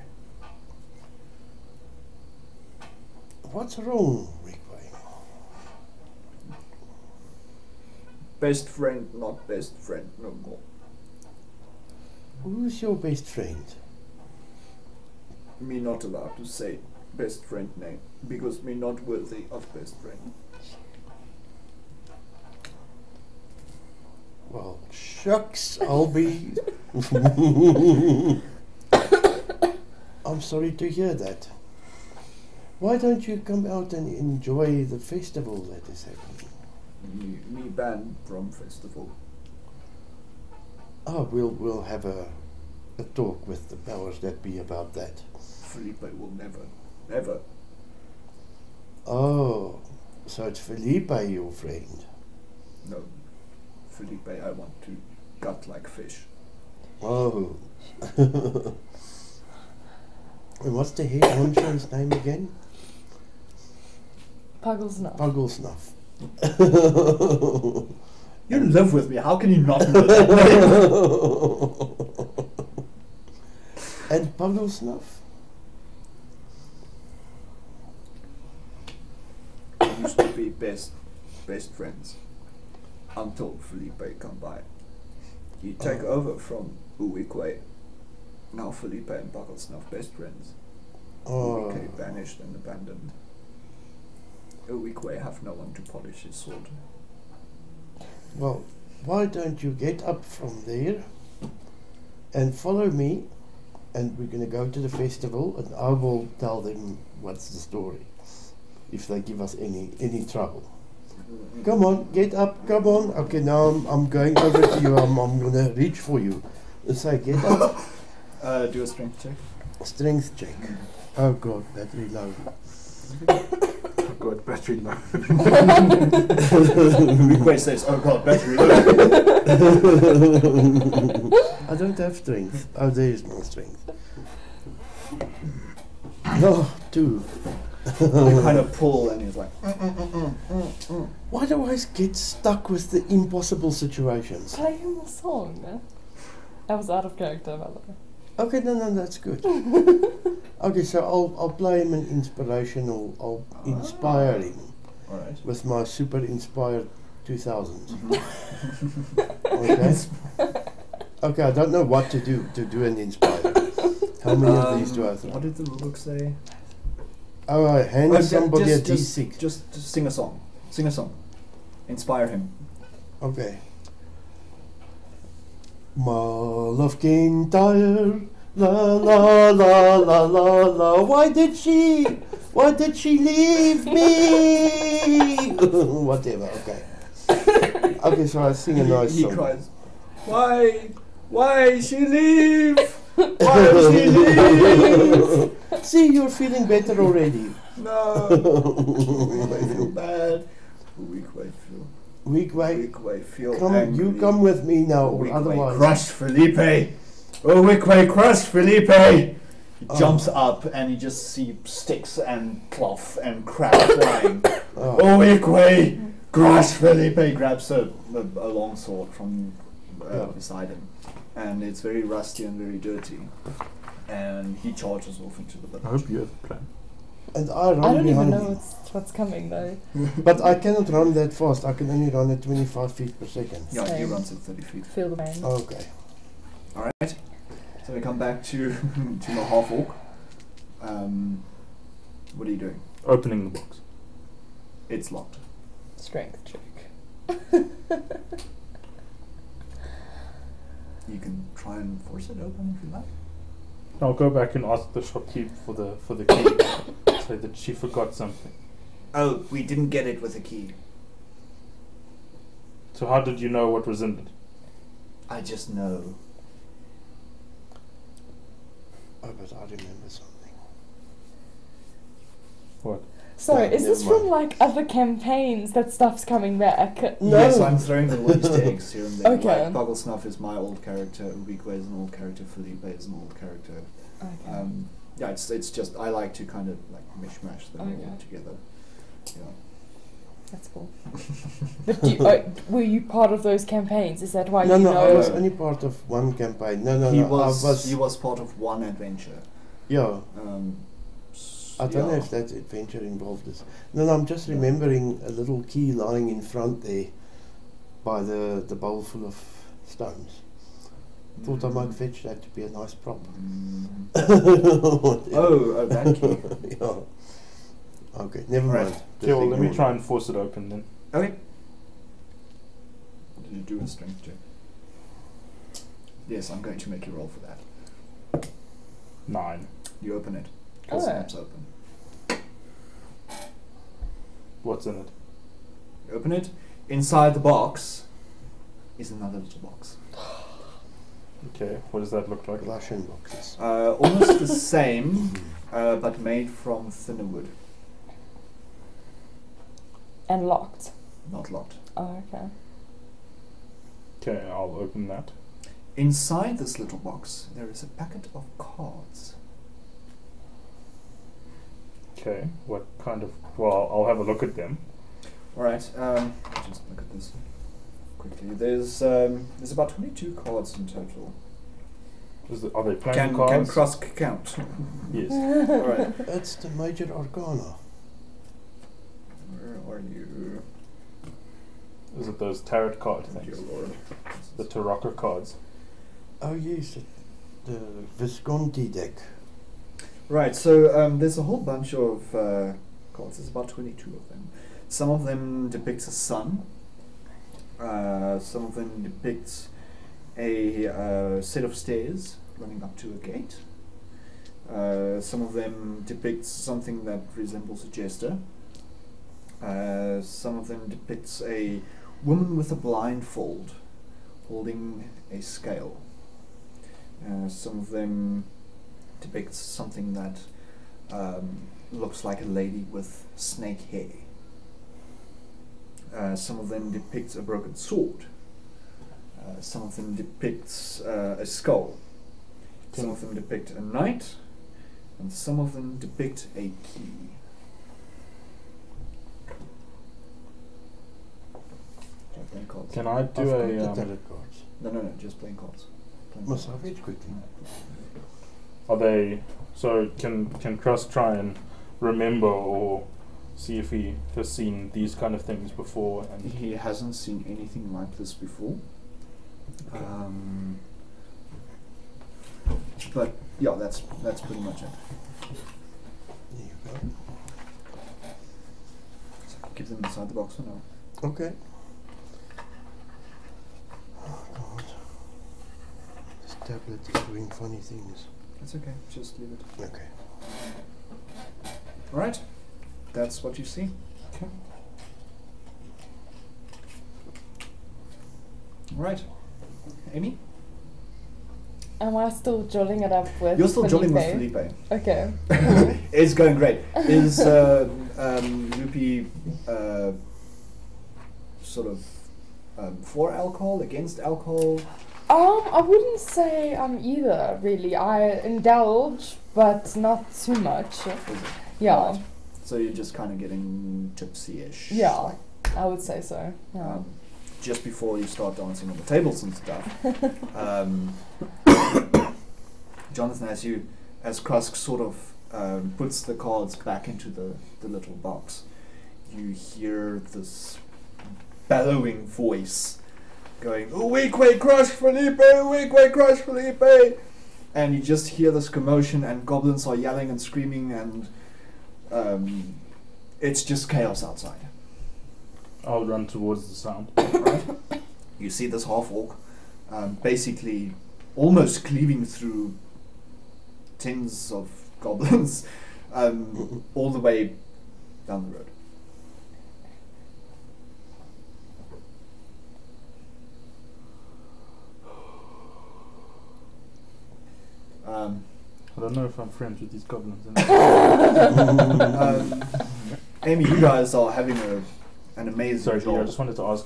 What's wrong, weak way? Best friend, not best friend no more. Who's your best friend? Me not allowed to say best friend name because me not worthy of best friend. Well, shucks, I'll be. I'm sorry to hear that. Why don't you come out and enjoy the festival that is happening? Me banned from festival. Oh, we'll have a talk with the powers that be about that. Felipe will never. Oh, so it's Felipe, your friend. No, Felipe, I want to gut like fish. Oh. And what's the head honcho's name again? Pugglesnuff. Pugglesnuff. You live with me. How can you not know that name? And Pugglesnuff? We used to be best friends until Felipe come by. He take over from Uwikwe. Now Felipe and Pugglesnuff best friends. Oh. Uwikwe banished and abandoned. Uwikwe have no one to polish his sword. Well, why don't you get up from there and follow me, and we're going to go to the festival, and I will tell them what's the story, if they give us any trouble. Come on, get up, come on. Okay, now I'm going over to you. I'm going to reach for you. So get up. Do a strength check. Strength check. Oh God, battery low. Oh god, battery low. Uwikwe says, "Oh God, battery low." I don't have strength. Oh, there is my strength. No, 2. You kind of pull, and he's like, Why do I get stuck with the impossible situations? Play him a song. That was out of character, by the way. Okay, no, that's good. Okay, so I'll play him an inspirational. I'll inspire him all right. with my super inspired 2000. Okay. Okay, I don't know what to do an inspire. How many of these do I throw? What did the book say? Oh, I hand somebody a just, D6. just sing a song. Sing a song. Inspire him. Okay. Mall of Kintyre, la la la la la la. Why did she leave me? Whatever. Okay. Okay, so I sing a nice He song. cries, Why she leave? Why she leave? See, you're feeling better already. No. I feel bad. Uwikwe feel. Weekway, Feel come, angry. you come with me now, or Uwikwe otherwise. crush Felipe. Uwikwe crush Felipe. He jumps up and you just see sticks and cloth and crap flying. Oh. Uwikwe crush Felipe. He grabs a long sword from beside him, and it's very rusty and very dirty. And he charges off into the I village. hope you have a plan. And I run I don't even behind know him. what's coming though. But I cannot run that fast. I can only run at 25 feet per second. Yeah, he Same. runs at 30 feet. Feel the pain. Okay. All right. So we come back to to the half orc. What are you doing? Opening the box. It's locked. Strength check. You can try and force it open if you like. I'll go back and ask the shopkeep for the key. Say that she forgot something. Oh, we didn't get it with a key. So how did you know what was in it? I just know. Oh, but I remember something. What? Sorry, No, is this never from mind. like other campaigns that stuff's coming back? No. Yes, I'm throwing little Easter eggs here and there. Okay. Like Buggle Snuff is my old character, Ulrike is an old character, Felipe is an old character. Okay. Yeah, it's just I like to kind of like mishmash them all Okay. together. Yeah. That's cool. But were you part of those campaigns? Is that why No, you no, know? I was only part of one campaign. No, he no, I was was. he was part of one adventure. Yeah. I don't know yeah. if that adventure involved this. No, I'm just remembering a little key lying in front there by the bowl full of stones. Thought I might fetch that to be a nice prop. Oh, that key. Yeah. Okay, never Right. mind. Okay, well, let me ignore try it. and force it open then. Okay. Did you do a strength check? Yes, I'm going to make you roll for that. 9. You open it. Oh. Snaps open. What's in it? You open it. Inside the box is another little box. Okay, what does that look like? Russian boxes. Almost the same, but made from thinner wood. And locked. Not locked. Oh, okay. Okay, I'll open that. Inside this little box, there is a packet of cards. Okay, what kind of... Well, I'll have a look at them. Alright, let's just look at this quickly. There's about 22 cards in total. Are they playing cards? Can Cross count? Yes. Alright. That's the major arcana. Where are you? Is it those tarot card Dear things? Lord. The Taraka cards. Oh yes, the Visconti deck. Right, so there's a whole bunch of cards. There's about 22 of them. Some of them depict a sun. Some of them depict a set of stairs running up to a gate. Some of them depict something that resembles a jester. Some of them depicts a woman with a blindfold holding a scale. Some of them depicts something that looks like a lady with snake hair. Some of them depicts a broken sword. Some of them depicts a skull. Some of them depict a knight, and some of them depict a key. Playing cards. Can I I've do got a... the tarot cards. No, just playing cards. Playing Must cards. I read quickly? Are they... So can Cross try and remember or see if he has seen these kind of things before? And He hasn't seen anything like this before. Okay. But yeah, that's pretty much it. There you go. So keep them inside the box for now. Okay. Oh God. This tablet is doing funny things. That's okay. Just leave it. Okay. All right. That's what you see. Okay. All right. Amy, Am I still jolling it up with you're still jolling with Felipe? Felipe. Okay. It's going great. Is Loopy sort of for alcohol, against alcohol? I wouldn't say either, really. I indulge, but not too much. Is it? Yeah. Right. So you're just kind of getting tipsy-ish. Yeah. like, I would say so. Yeah. just before you start dancing on the tables and stuff. Jonathan, as Krusk sort of puts the cards back into the little box, you hear this bellowing voice going, "Weak way, crush Felipe! Weak way, crush Felipe!" and you just hear this commotion, and goblins are yelling and screaming, and it's just chaos outside. I'll run towards the sound. Right? You see this half-orc basically almost cleaving through tens of goblins all the way down the road. I don't know if I'm friends with these goblins. Amy, you guys are having an amazing Sorry, job. I just wanted to ask.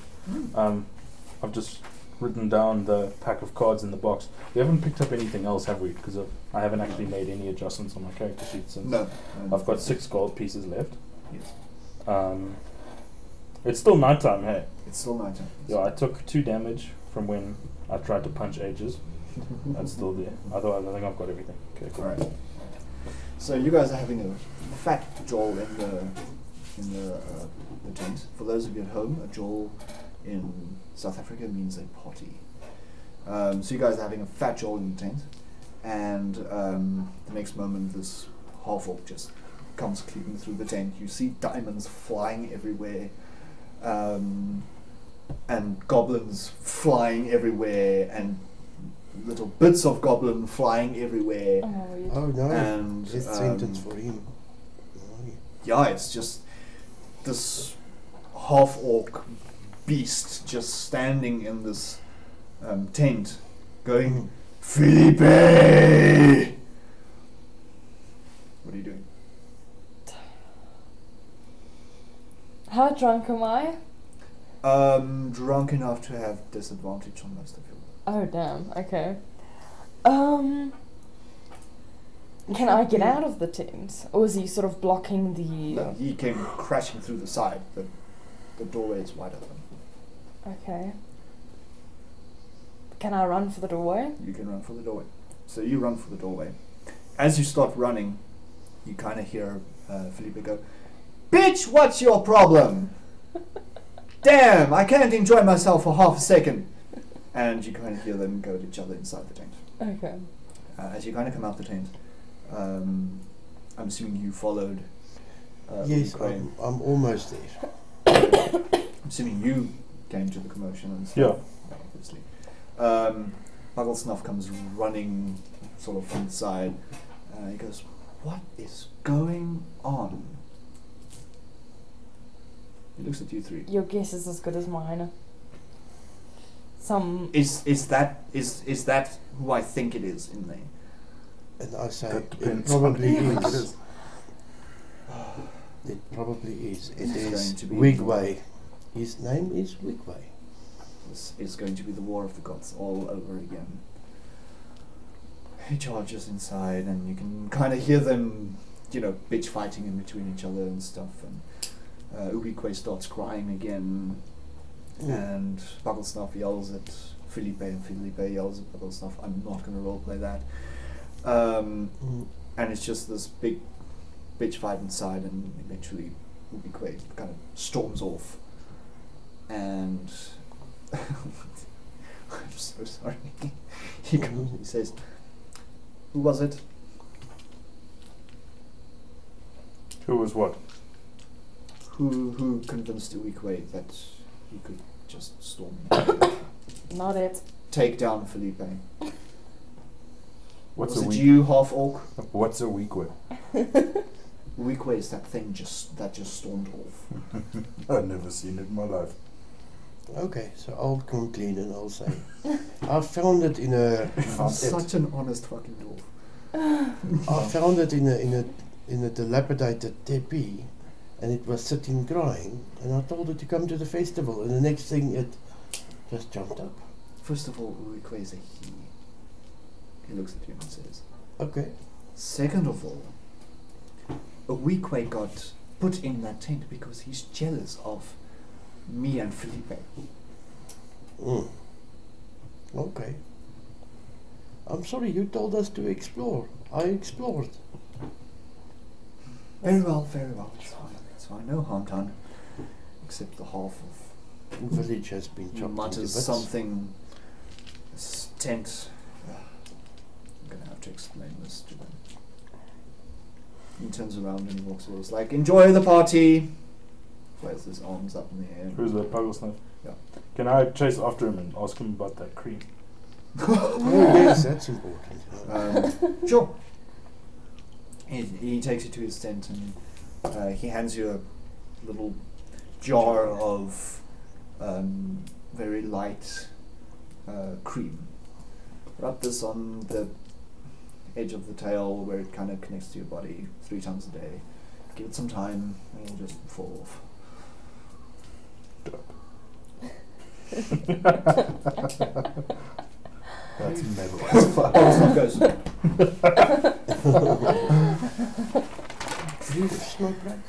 I've just written down the pack of cards in the box. We haven't picked up anything else, have we? Because I haven't actually made any adjustments on my character sheet since. No. I've got 6 gold pieces left. Yes. It's still nighttime, hey? It's still nighttime. Yeah, I took 2 damage from when I tried to punch Aegis. That's still there. Otherwise, I think I've got everything. Okay, cool. Alright. So you guys are having a fat joel in the tent. For those of you at home, a joel in South Africa means a potty. So you guys are having a fat joel in the tent, and the next moment this half-orc just comes cleaving through the tent. You see diamonds flying everywhere, and goblins flying everywhere, and little bits of goblin flying everywhere. Oh no, and it's sentence for him. yeah, it's just this half-orc beast just standing in this tent going, Felipe! What are you doing? How drunk am I? Drunk enough to have disadvantage on most of you. Oh damn, okay. Can I get out of the tent? Or is he sort of blocking the... No, he came crashing through the side, but the doorway is wide open. Okay. Can I run for the doorway? You can run for the doorway. So you run for the doorway. As you start running, you kind of hear Felipe go, Bitch, what's your problem? Damn, I can't enjoy myself for half a second. And you kind of hear them go at each other inside the tent. Okay. As you kind of come out the tent, I'm assuming you followed. Yes, Ukraine. I'm almost there. I'm assuming you came to the commotion and stuff. Yeah. Obviously. Muggle Snuff comes running sort of from the side. He goes, What is going on? He looks at you three. Your guess is as good as mine. Is that who I think it is in there? And I say, That it depends probably on who it is. is. It probably is. It This is is going to be Wigway. His name is Wigway. This is going to be the War of the Gods all over again. He charges inside, and you can kind of hear them, bitch fighting in between each other and stuff. And Ubikwe starts crying again, and Bugglesnuff yells at Felipe, and Felipe yells at Bugglesnuff. I'm not going to roleplay that. And it's just this big bitch fight inside, and eventually Ubikwe kind of storms off. And I'm so sorry. He comes and he says, Who was it? Who was what? Who convinced Ubikwe that he could just storm Not it. take down Felipe? What's Was a it week? you, half-orc? What's a week with? Ubikwe is that thing that just stormed off. I've never seen it in my life. Okay, so I'll come clean and I'll say, I found it in a. I'm such an honest fucking dwarf. I found it in a dilapidated teepee, and it was sitting crying. And I told it to come to the festival, and the next thing it just jumped up. First of all, Ubikwe is a he. He looks at you and says, Okay. Second of all, Ubikwe got put in that tent because he's jealous of me and Felipe. Okay. I'm sorry, you told us to explore. I explored. Very well. It's fine. No harm done. Except the half of The village has been chopped into mutters bits. something. This tent. I'm gonna have to explain this to them. He turns around and walks away. He's like, enjoy the party! Flails his arms up in the air. Who's that Pugglesniff? Yeah. Can I chase after him and ask him about that cream? Oh, yes, that's important. Sure. He takes you to his tent and he hands you a little jar of very light cream. Rub this on the edge of the tail where it kind of connects to your body 3 times a day. Give it some time and it'll just fall off. That's metal. Goes. Brief smoke break?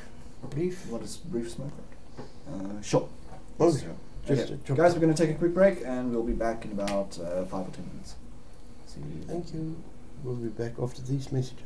Brief? What is brief smoke break? Sure. Oh, Sure. just Okay. a Guys, we're going to take a quick break and we'll be back in about 5 or 10 minutes. See you. Thank you. We'll be back after these messages.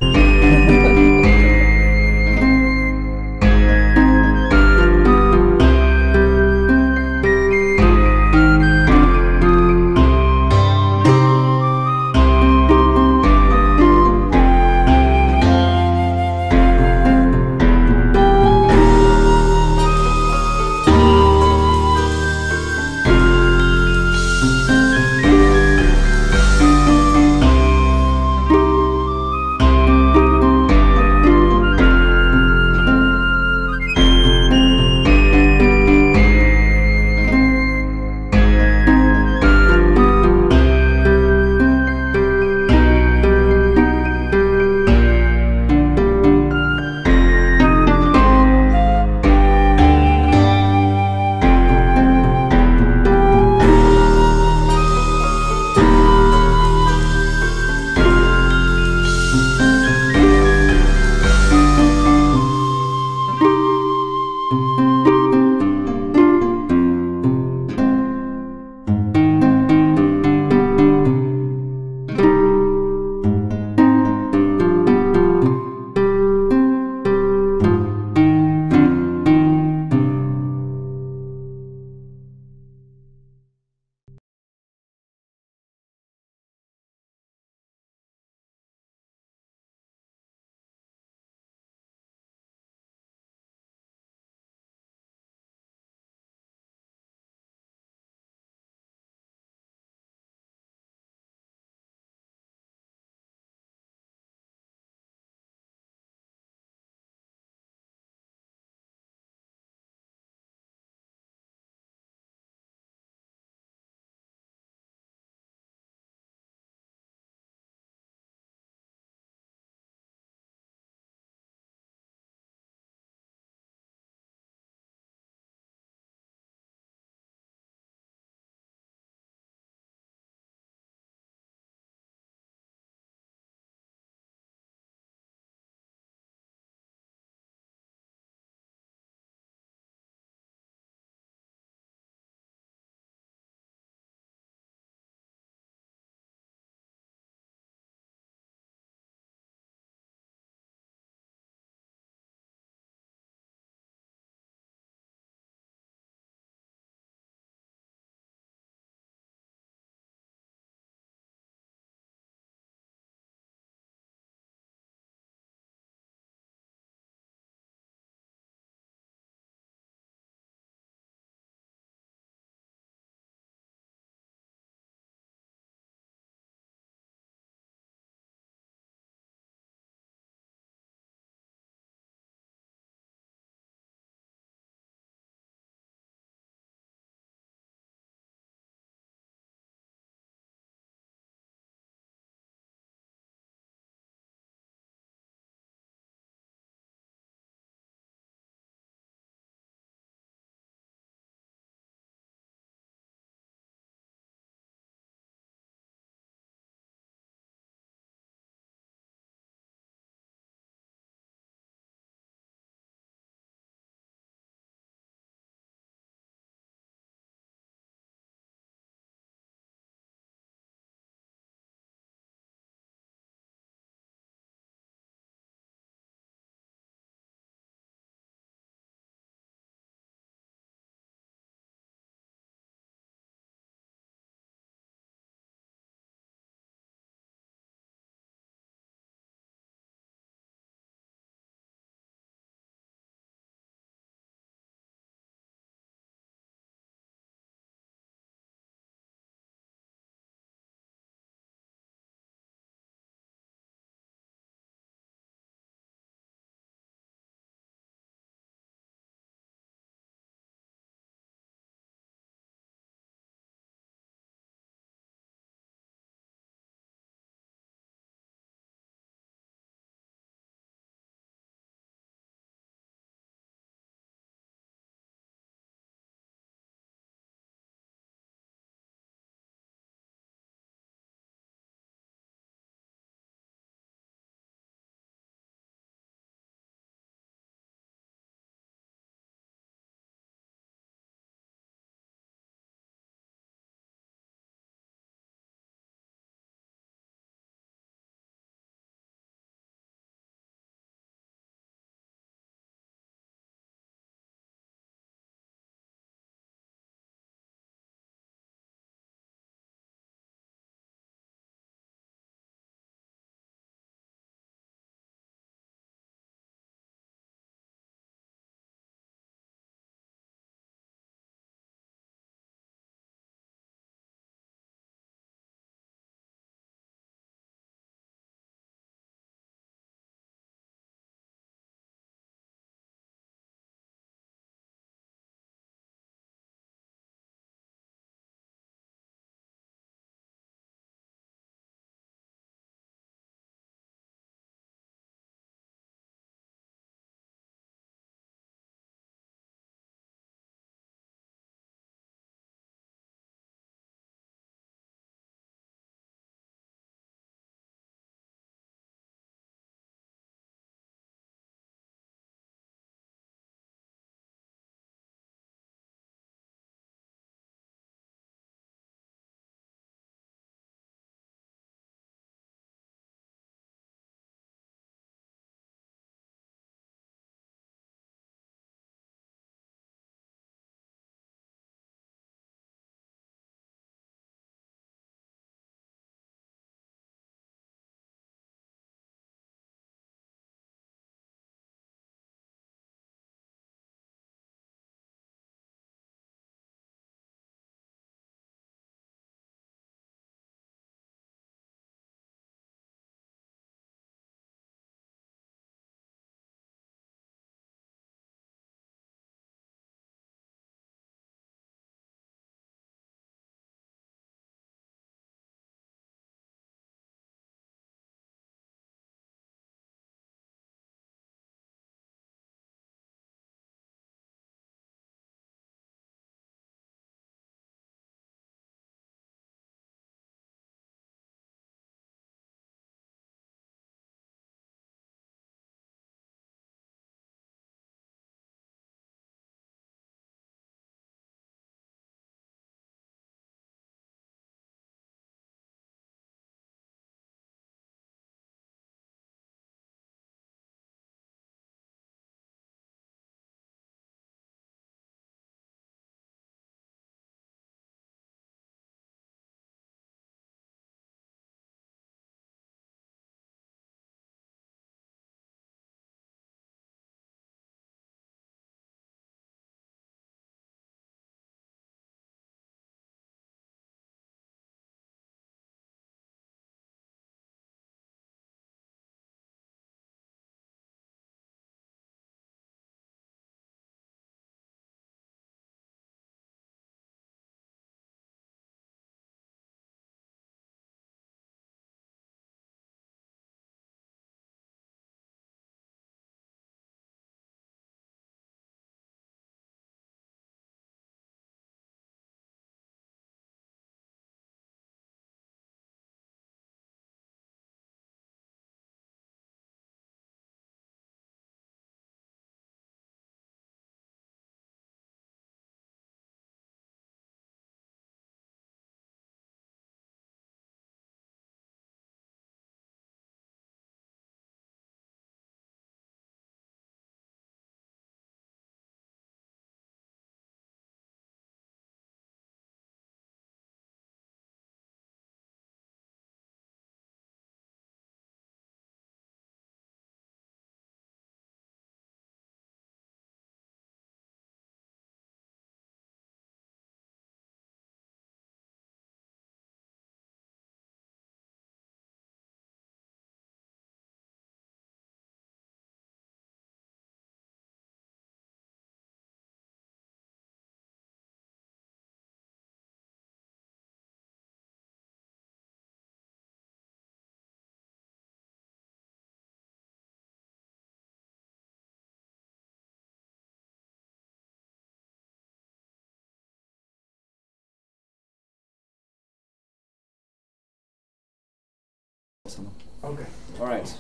someone. Okay. All right.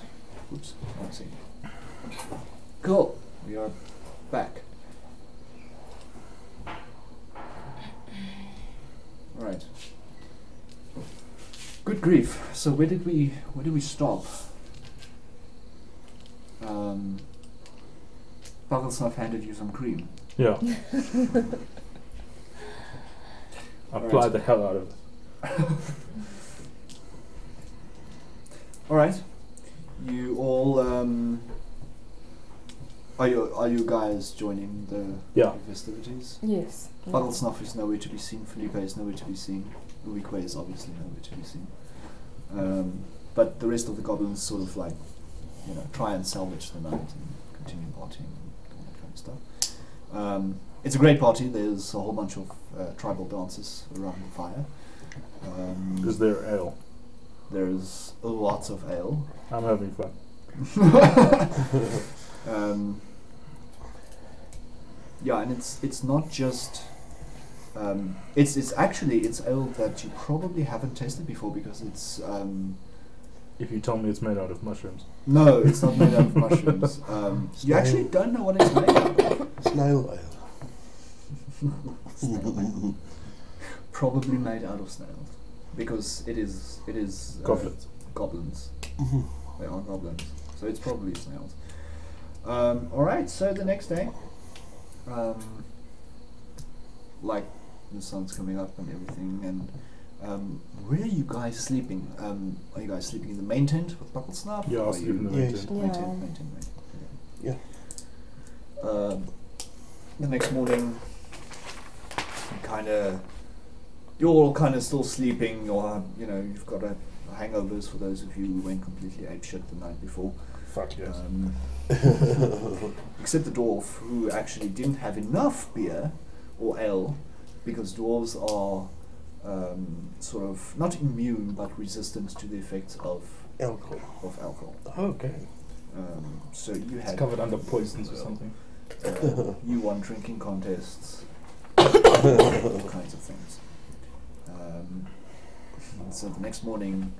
Oops. Let's see. Cool. We are back. All right. Good grief. So where did we stop? Bugglesnuff handed you some cream. Yeah. Apply Alright. the hell out of it. All right. You all are you guys joining the Yeah. festivities? Yes. Bugglesnuff is nowhere to be seen. Felipe is nowhere to be seen. Uikwe is obviously nowhere to be seen. But the rest of the goblins sort of like, try and salvage the night and continue partying and all that kind of stuff. It's a great party. There's a whole bunch of tribal dances around the fire. Is there ale? There's lots of ale. I'm having fun. Yeah, and it's not just it's actually ale that you probably haven't tasted before because it's If you tell me it's made out of mushrooms. no, it's not made out of mushrooms. You actually don't know what it's made out of. Snail ale. Snail ale. Probably made out of snails because it is Goblins. goblins. They are goblins, so it's probably snails. All right, so the next day, like the sun's coming up and everything, and where are you guys sleeping? Are you guys sleeping in the main tent with Bugglesnuff? Yeah, I'll sleep in the main Yes. tent. Main Yeah. tent. Yeah. The next morning, you're all kind of still sleeping, or you've got hangovers for those of you who went completely apeshit the night before. Fuck yes. Except the dwarf, who actually didn't have enough beer or ale, because dwarves are sort of not immune but resistant to the effects of Alcohol. alcohol. Okay. So you It's had covered under poisons or something. you won drinking contests, all kinds of things. So the next morning,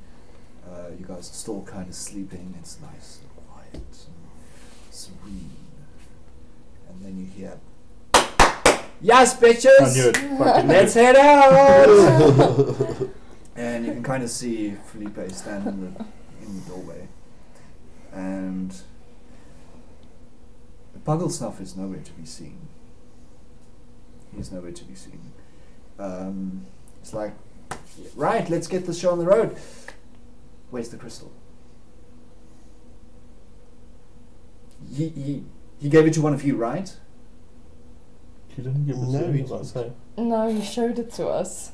you guys are still kind of sleeping. It's nice and quiet and serene, and then you hear, "Yes, bitches! I knew it. Fucking Let's head out!" And you can kind of see Felipe standing in the doorway, and Bugglesnuff is nowhere to be seen. He's nowhere to be seen. It's like, right, let's get this show on the road. Where's the crystal? He gave it to one of you, right? You didn't give it No, to he me didn't. last time. No, he showed it to us.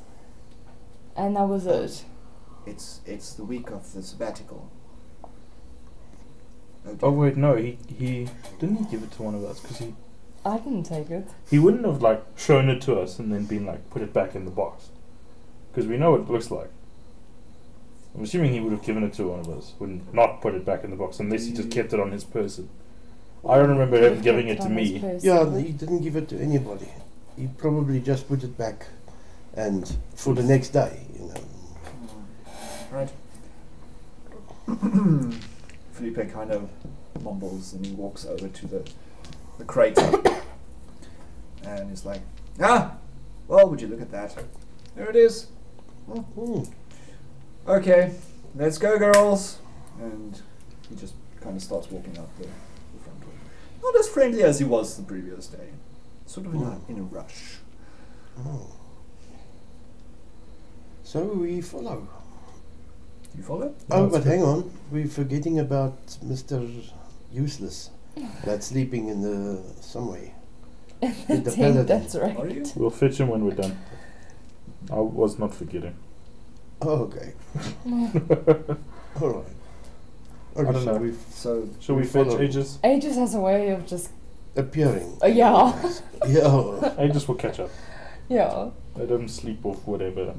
And that was it. It's the week of the sabbatical. Oh wait, no, he didn't he give it to one of us because I didn't take it. he wouldn't have like shown it to us and then been like put it back in the box because we know what it looks like. I'm assuming he would have given it to one of us, wouldn't not put it back in the box unless he just kept it on his person. I don't remember him giving it to me. Yeah, he didn't give it to anybody. He probably just put it back, and for the next day, Right. Felipe kind of mumbles and he walks over to the crate and he's like, well, would you look at that? There it is. Okay, let's go, girls. And he just kind of starts walking out the front door. Not as friendly as he was the previous day. Sort of in a rush. So we follow. You follow? Oh, That's but good. hang on, we're forgetting about Mr. Useless that's sleeping in the somewhere. The the tent, Paladin. that's Are right. you? We'll fetch him when we're done. I was not forgetting. Oh, okay. All right. I don't know. we So Shall we follow. fetch Aegis? Aegis has a way of just, appearing. yeah, Yeah. Aegis will catch up. yeah, Let him sleep off whatever.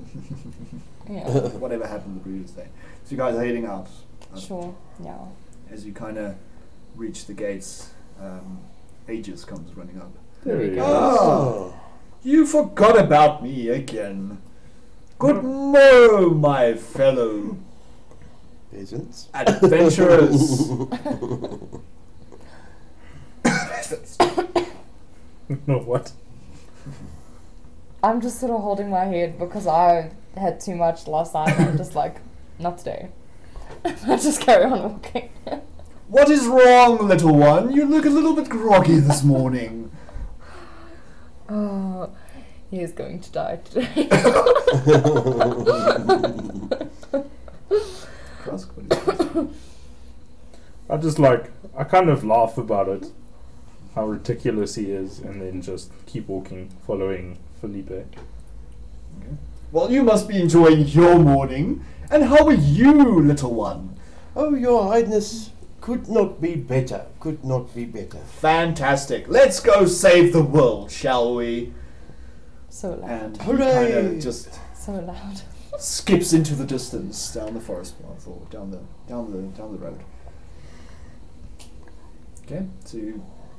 yeah, whatever happened the previous day. So you guys are heading out. sure, yeah. As you kind of reach the gates, Aegis comes running up. There he go. goes. Oh. You forgot about me again. Good morrow, my fellow Peasants. Adventurers. No, what? I'm just sort of holding my head because I had too much last night and I'm just like, not today. I just carry on walking. What is wrong, little one? You look a little bit groggy this morning. Oh, he is going to die today. Krusk, what is this? I kind of laugh about it, how ridiculous he is, and then just keep walking, following Felipe. Okay. Well, you must be enjoying your morning. And how are you, little one? Oh, your highness, could not be better. Could not be better. Fantastic. Let's go save the world, shall we? So loud. And he Hooray! kind of just So loud. skips into the distance down the forest path or down the road. Okay, so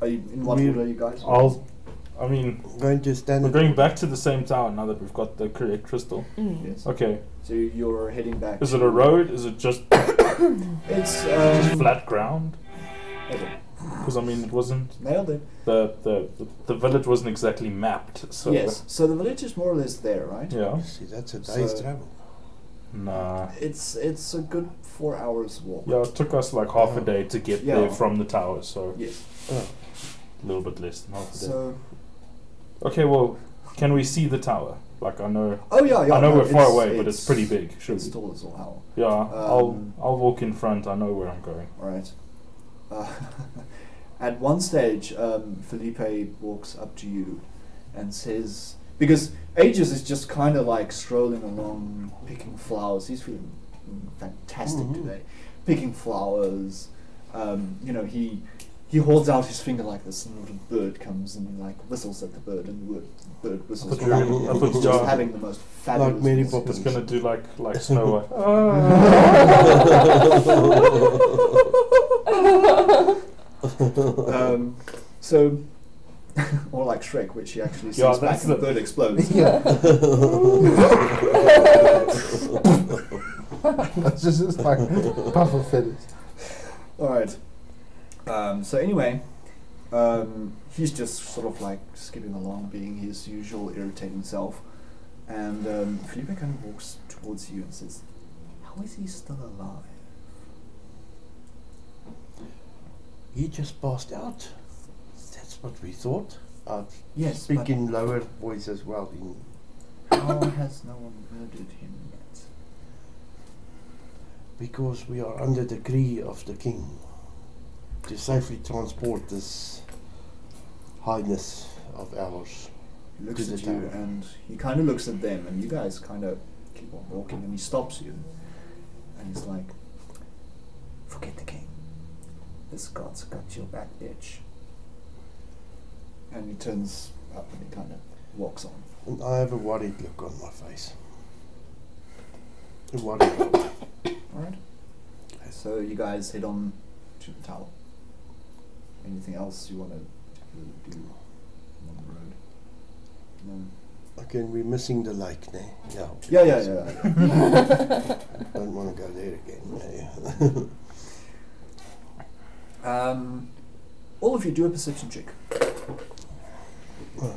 are you in what order, you guys? Going to stand. We're going back to the same town now that we've got the correct crystal. Yes. Okay. So you're heading back. Is it a road? Is it just It's just flat ground? okay. Because it wasn't Nailed it. the village wasn't exactly mapped. So Yes. So the village is more or less there, right? yeah. See, that's a day's So- travel. Nah. It's a good 4 hours walk. Yeah, it took us like half a day to get Yeah. there from the tower, so Yes. Oh, a little bit less than half a day. So Okay, well, can we see the tower? Like I know yeah. I know no, we're far it's- away, but it's pretty big. Should It's we? tall as all hell. Yeah, I'll walk in front. I know where I'm going. Alright. At one stage, Felipe walks up to you and says, because Aegis is just kind of like strolling along, picking flowers. He's feeling fantastic Mhm. today. Picking flowers. He holds out his finger like this, and a little bird comes and like whistles at the bird, and the bird whistles thought back. you were- I thought He's you just were- having the most fabulous. Like Mary whistle. Poppins. It's gonna do like Snow White. So, or like Shrek, which he actually Yeah, sees back that's and the the- bird explodes. That's just like puff of feathers. Alright. So anyway, he's just sort of like skipping along, being his usual irritating self. And Felipe kind of walks towards you and says, "How is he still alive?" he just passed out. That's what we thought. Yes, Speak but in lower voice as well. how has no one murdered him yet? Because we are under the decree of the king to safely transport this highness of ours. He looks To at the you tower. and he kind of looks at them, and you guys kind of keep on walking, and he stops you, and he's like, "Forget the king. This god's got your back, bitch." And he turns up and he kind of walks on. And I have a worried look on my face. A worried look. Alright. So you guys head on to the tower. Anything else you want to do on the road? No. Okay, we're missing the lake now. Yeah. Don't want to go there again. No. All of you do a perception check. Oh,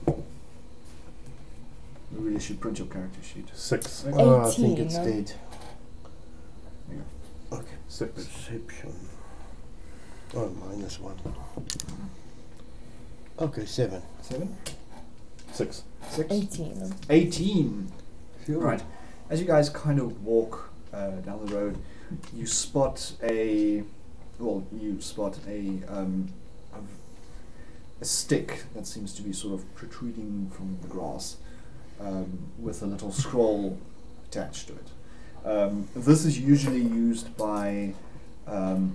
You really should print your character sheet. 6. Okay. oh, I think 18, it's no? dead. Yeah. Okay. 6. Perception. Oh, -1. Okay, 7. 7? 6. 6? 18. 18. Sure. Right. As you guys kind of walk down the road, you spot a stick that seems to be sort of protruding from the grass, with a little scroll attached to it. This is usually used by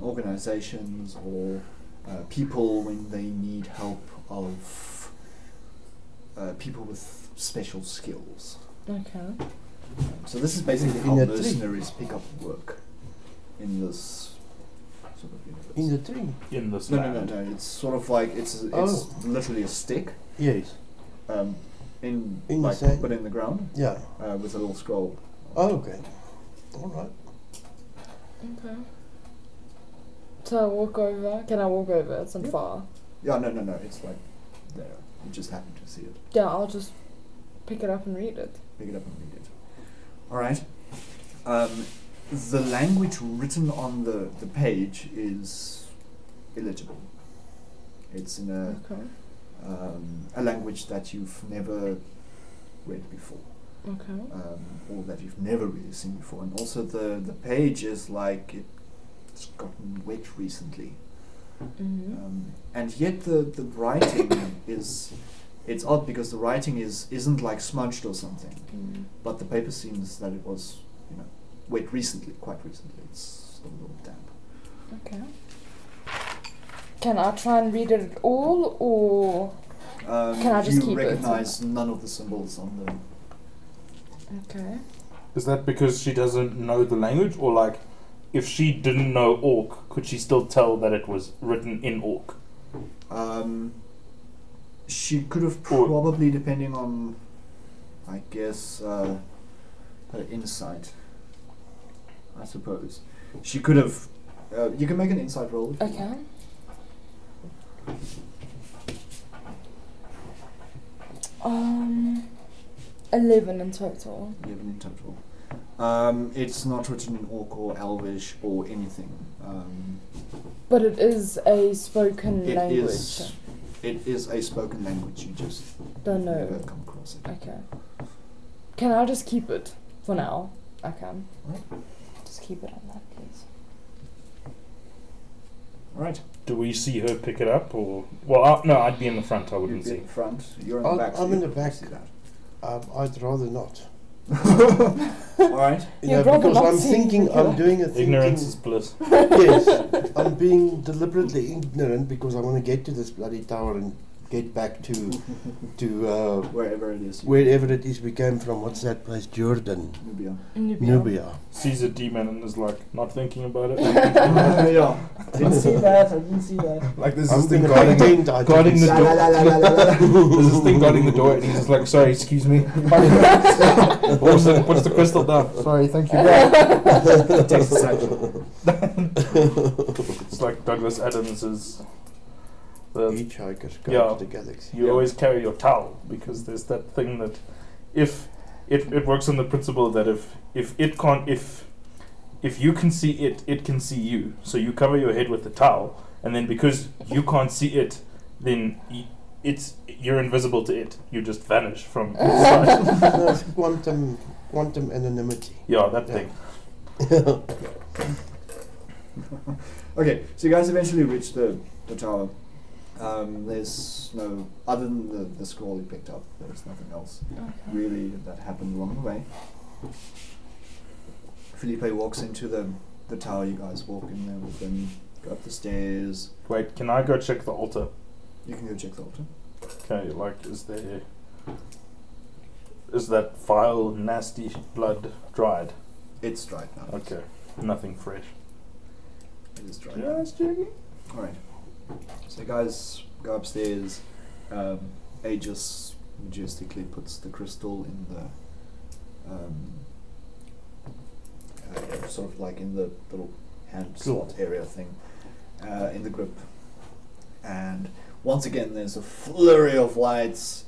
organizations or people when they need help of people with special skills. Okay. So this is basically In how a tree. mercenaries pick up work in this sort of universe. In the tree? In this No. land. It's sort of like it's Oh. literally a stick, Yes. in In the like sand? put in the ground Yeah. with a little scroll. Oh, okay. All right. Okay. So I walk over. Can I walk over? It's not far. Yeah, no, it's like there. You just happen to see it. Yeah, I'll just pick it up and read it. Pick it up and read it. Alright. The language written on the page is illegible. It's in Okay. a language that you've never read before. Okay. Or that you've never really seen before. And also the page is like it's gotten wet recently. And yet the writing it's odd because the writing isn't like smudged or something, but the paper seems that it was wet recently, quite recently. It's still a little damp. Okay. Can I try and read it at all, or can I just keep it? You recognize none of the symbols on the. Okay. Is that because she doesn't know the language, or like, if she didn't know Orc, could she still tell that it was written in Orc? She could have probably, depending on, I guess, her insight. I suppose she could have. You can make an insight roll. If you Okay. want. 11 in total. 11 in total. It's not written in Orc or Elvish or anything. But it is a spoken It language. It is a spoken language. You just Don't never know. come across it. Okay. Can I just keep it for now? I can. Right. Just keep it on that, please. All right. Do we see her pick it up, or well, no, I'd be in the front. I wouldn't You'd be see. in front. You're in the back. I'm so in you the back. see that. I'd rather not. All right. You'd rather because not I'm see thinking, the I'm doing a thinking. Ignorance is bliss. Yes, I'm being deliberately ignorant because I want to get to this bloody tower and get back to Wherever it is. wherever it is we came from. What's that place? Jordan, Nubia. Nubia. Sees a demon and is like not thinking about it. Yeah. Didn't see that. I didn't see that. Like there's I'm this thing gonna guarding pretend I guarding the didn't door. La, la, la, la, la, la. There's this thing guarding the door, and he's just like, "Sorry, excuse me." Puts the crystal down. Sorry, thank you. Takes the side. It's like Douglas Adams's. The, Hitchhikers go Yeah. to the galaxy. you always carry your towel because there's that thing that if it works on the principle that if you can see it, it can see you. So you cover your head with the towel, and then because you can't see it, then you're invisible to it. You just vanish from its sight. No, it's quantum anonymity. Yeah, that Yeah. thing. Okay, so you guys eventually reach the tower. There's no, other than the scroll you picked up, there's nothing else really that happened along the way. Felipe walks into the tower. You guys walk in there with him, go up the stairs. Wait, can I go check the altar? You can go check the altar. Okay, like, is that vile, nasty blood dried? It's dried now. Okay, nothing fresh. It is dried. Just checking. Alright. So you guys go upstairs. Aegis majestically puts the crystal in the sort of like in the little hand slot area thing in the grip. And once again there's a flurry of lights,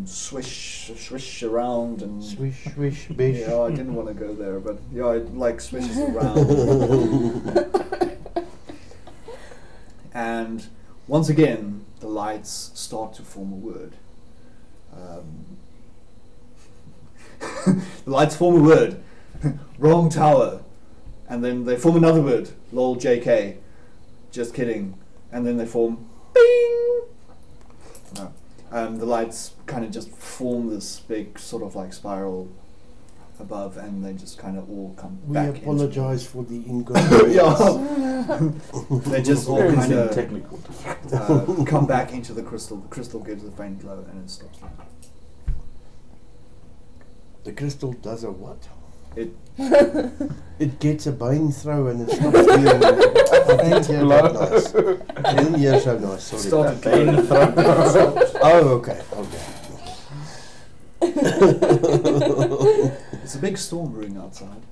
swish around and Swish, swish, bish. yeah, I didn't want to go there, but yeah, it like swishes around. And once again, the lights start to form a word. The lights form a word. Wrong tower. And then they form another word. Lol JK. Just kidding. And then they form bing. No. The lights kind of just form this big sort of like spiral above, and they just kind of all come We back. apologize for the inconvenience. Yeah. They just all Very kind of technical. come back into the crystal. The crystal gives a faint glow and it stops. The crystal does a what? It It gets a bone throw and it stops being. I didn't hear that nice. I didn't hear so nice. Sorry. started Bane throw. Oh, okay. It's a big storm brewing outside.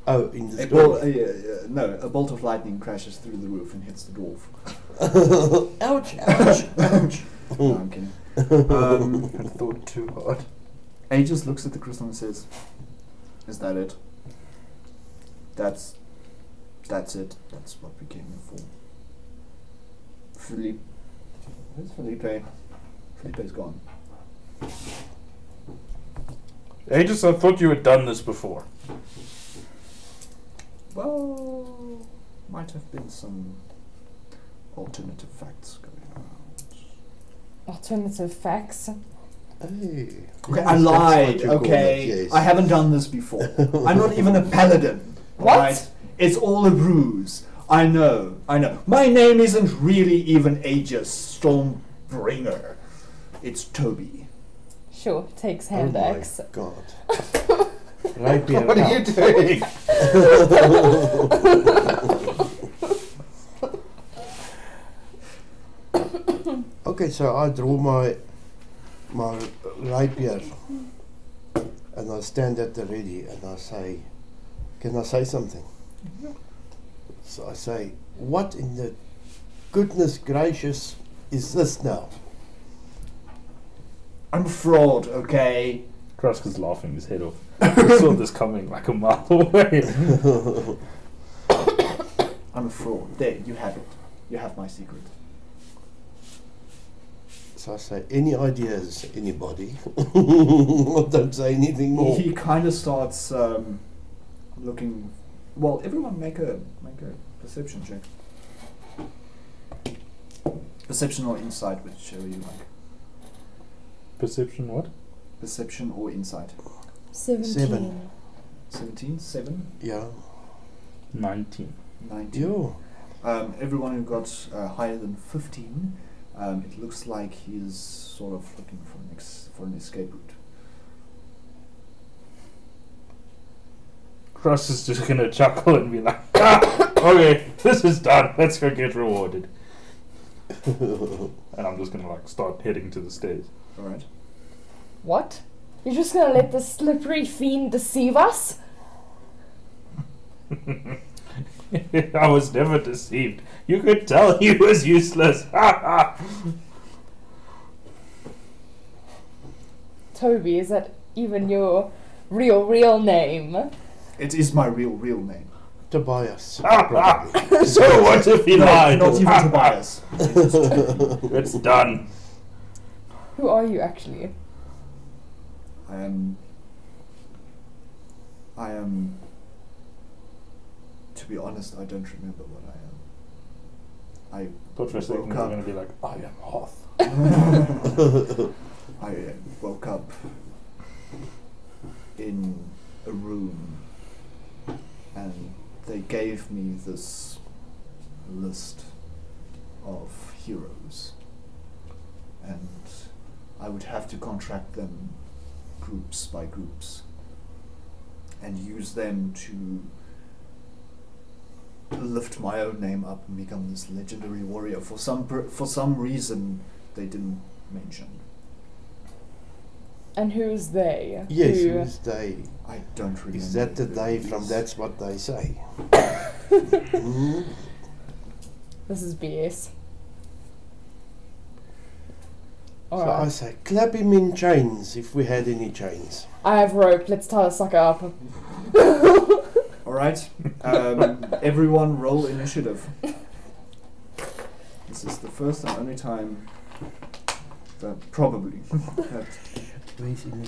Oh, in the A story. no, a bolt of lightning crashes through the roof and hits the dwarf. Ouch, ouch, ouch. No, I'm kidding. I thought too hard. Aegis looks at the crystal and says, "Is that it? That's it. That's what we came here for." Philippe. Where's Felipe? Felipe's gone. Aegis, I thought you had done this before. Well, might have been some alternative facts going around. Alternative facts. Hey. Okay, Yes, I that's lied, what you call okay? it, yes. I haven't done this before. I'm not even a paladin. What? alright? It's all a ruse. I know. My name isn't really even Aegis Stormbringer. It's Toby. Sure, takes Oh hand my axe. god. Rapier What are you out. doing? Okay, so I draw my rapier and I stand at the ready and I say, can I say something? So I say, what in the goodness gracious is this now? I'm a fraud, okay? Kraska's laughing his head off. I saw this coming like a mile away. I'm a fraud. There, you have it. You have my secret. So I say, any ideas, anybody? Don't say anything more. He kind of starts looking. Well, everyone make a perception check. Perception or insight, whichever you like. Perception what? Perception or insight. 17. 17, 7, Yeah. 19. 19. Yo. Everyone who got higher than 15, it looks like he's sort of looking for an escape route. Cross is just gonna chuckle and be like, ah, okay, this is done. Let's go get rewarded. And I'm just gonna like start heading to the stairs. Alright. What? You're just gonna let this slippery fiend deceive us? I was never deceived. You could tell he was useless. Toby, is that even your real name? It is my real name. Tobias. probably. So what if he lied? Not even Tobias. It's Toby. It's done. Who are you actually? I am. To be honest, I don't remember what I am. Thought for a second you were Woke up. going to be like, I am Hoth. I woke up in a room and they gave me this list of heroes and I would have to contract them groups by groups and use them to lift my own name up and become this legendary warrior. For some reason they didn't mention. And who's they? Yes, Who? who's they? I don't remember. Is that the who they it from is. That's What They Say? Hmm? This is BS. So I Alright. say, clap him in chains if we had any chains. I have rope, let's tie the sucker up. Alright, everyone roll initiative. This is the first and only time that probably that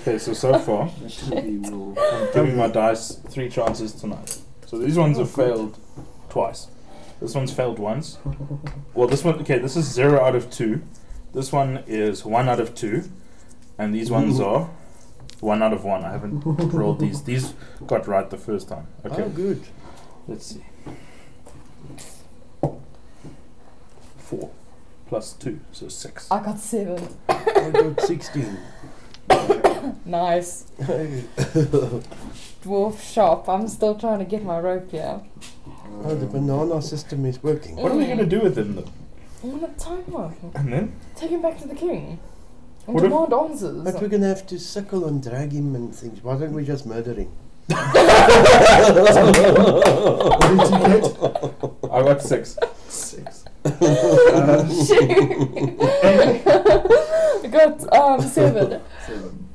Okay, so far, Toby will. I'm giving my dice 3 chances tonight. So these ones have failed twice. This one's failed once. Well, this one, okay, this is 0 out of 2. This one is 1 out of 2. And these ones are 1 out of 1. I haven't rolled these. These got right the first time. Okay, Oh, good. let's see. 4 plus 2, so 6. I got 7. I got 16. Nice. Dwarf shop. I'm still trying to get my rope here. Oh, the banana system is working. What are we going to do with them though? I'm gonna tie him up. And then? Take him back to the king. And What if- demand answers. But we're gonna have to suckle and drag him and things. Why don't we just murder him? What did you get? I got 6. 6. I got 7. 7.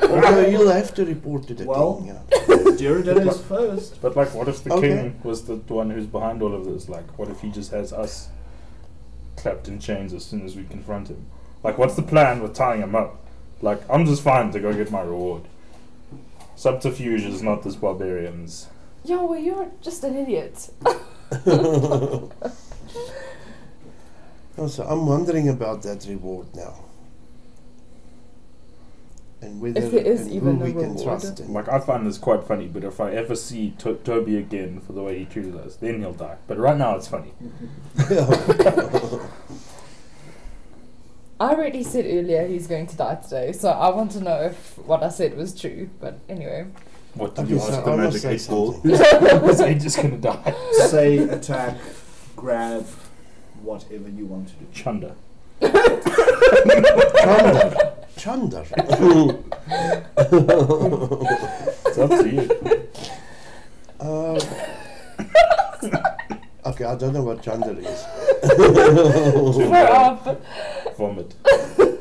Although you'll have to report to the Well- king. Yeah. Jared is first. But like, what if the Okay. king was the one who's behind all of this? Like, what if he just has us clapped in chains as soon as we confront him? Like, what's the plan with tying him up? Like, I'm just fine to go get my reward. Subterfuge is not this barbarian's. Yeah, well, you're just an idiot. Also, I'm wondering about that reward now. And whether If there is and even who a we can reward. trust. And Like, I find this quite funny, but if I ever see Toby again for the way he treated us, then he'll die. But right now, it's funny. I already said earlier he's going to die today, so I want to know if what I said was true. But anyway. What did Okay, you so ask the I must magic say 8 ball? something. Who's just gonna die? Say, attack, grab, whatever you want to do. Chunder. Chunder. It's up to you. Okay, I don't know what chunder is. Throw up. Vomit.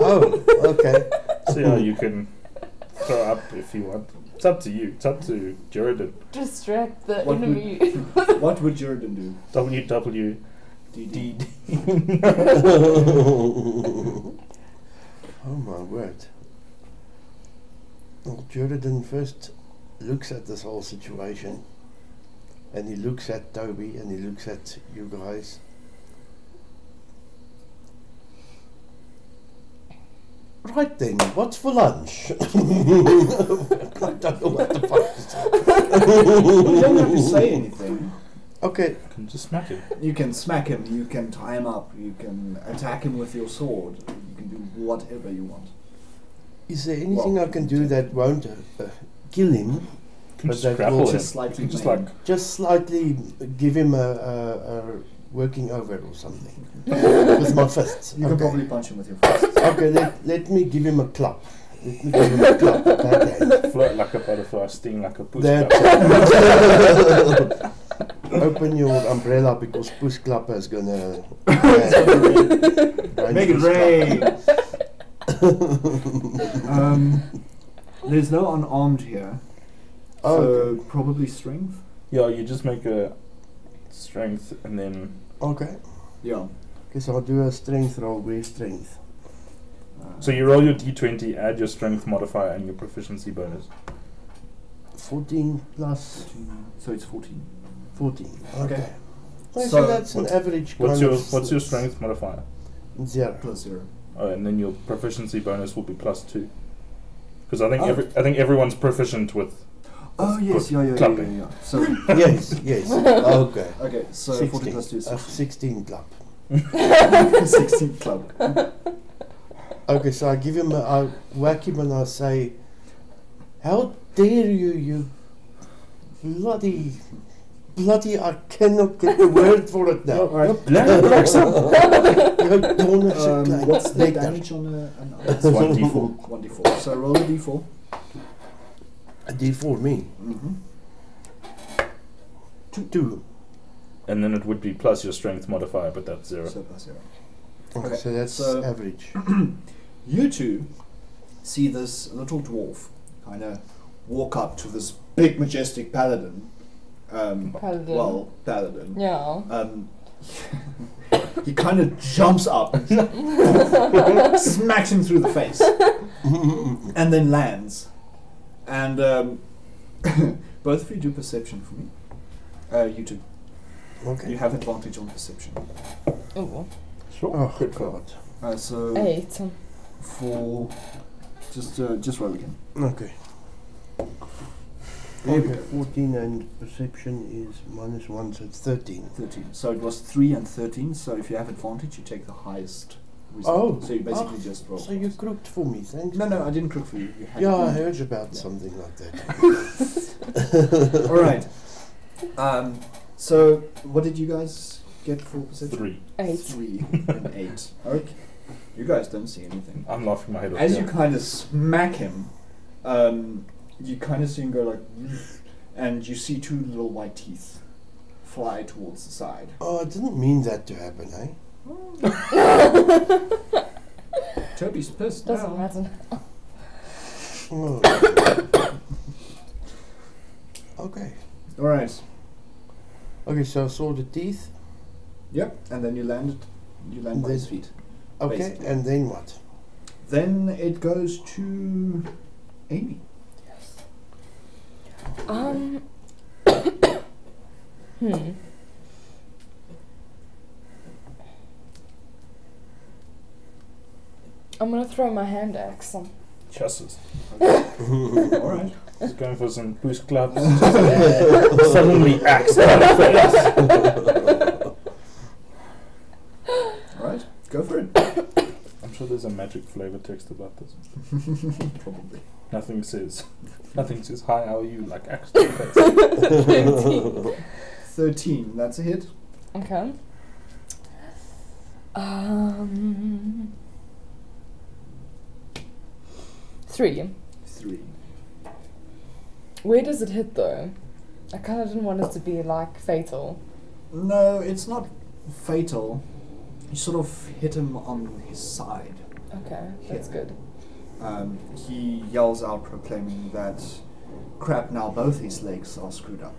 Oh, okay. See how you can throw up if you want. It's up to you. It's up to Jordan. Distract the What would- enemy. What would Jordan do? WWDD. Oh my word. Well, Jordan first looks at this whole situation, and he looks at Toby, and he looks at you guys. Right then, what's for lunch? I don't know what the fuck to say. You don't have to say anything. Okay, You can just smack him. You can smack him, you can tie him up, you can attack him with your sword, you can do whatever you want. is there anything Well, I can do that won't kill him? You can But just that grapple will him. just slightly You can just maim. like Just slightly give him a working over or something with my fists. You can Okay. probably punch him with your fists. Okay, let me give him a clap. Let me give him a clap. Okay. float like a butterfly, sting like a puss. That clap. open your umbrella because Puss Clapper is gonna Make it rain! There's no unarmed here, Oh, so okay. probably strength. Yeah, you just make a strength and then Okay. Yeah. Okay, so I'll do a strength roll. Where's strength? so you roll your d20, add your strength modifier and your proficiency bonus. 14 plus So it's 14. 14. Okay. Okay. So, So that's an what- average. What's kind your of what's your strength modifier? 0. Plus 0. Oh, and then your proficiency bonus will be +2. Because I think Oh. I think everyone's proficient with. Oh yes, yeah. Clapping. So Yes, yes. Okay. okay, so 14 plus 2 is 16 clap. 16 club. Okay, so I give him, I whack him and I say, how dare you, you bloody, I cannot get the word for it now. Alright. You don't have to What's the later. damage on a? It's 1d4. 1d4. So roll a d4. A D4 me. Mm-hmm. 2. And then it would be plus your strength modifier, but that's 0. So plus 0. Okay, Okay, so that's so- average. You two see this little dwarf kind of walk up to this big, majestic paladin. Paladin. Well, paladin. Yeah. He kind of jumps up, smacks him through the face, and then lands. And both of you do perception for me. You two. Okay. You have advantage on perception. Ooh. Sure. Oh, good God. So 8. for just roll again. Okay. There we Okay, go. 14 and perception is -1, so it's 13. 13. So it was 3 and 13. So if you have advantage, you take the highest result. Oh. So you basically just roll. So you crooked for me, thanks. No, I didn't crook for you. You had Yeah, I to. heard about Yeah. something like that. All right. So what did you guys get for perception? 3. 8. 3 and 8. Okay. You guys don't see anything. I'm laughing my head off. As yeah. you kind of smack him, you kind of see him go like, and you see two little white teeth fly towards the side. Oh, I didn't mean that to happen, eh? Toby's pissed. Doesn't now. matter. Oh. Okay. All right. Okay, so I saw the teeth. Yep. And then you land by his feet. Okay, Basically. and then what? Then it goes to Amy. I'm gonna throw my hand axe on. Chassis. All right. He's going for some boost clubs. Suddenly axe on the face. All right. Go for it. I'm sure there's a magic flavor text about this. Probably. Nothing says, hi, how are you, like axe to the face. 13. That's a hit. Okay. 3. 3. Where does it hit though? I kind of didn't want it to be like fatal. No, it's not fatal. You sort of hit him on his side. Okay, that's Yeah. good. He yells out, proclaiming that, crap, now both his legs are screwed up.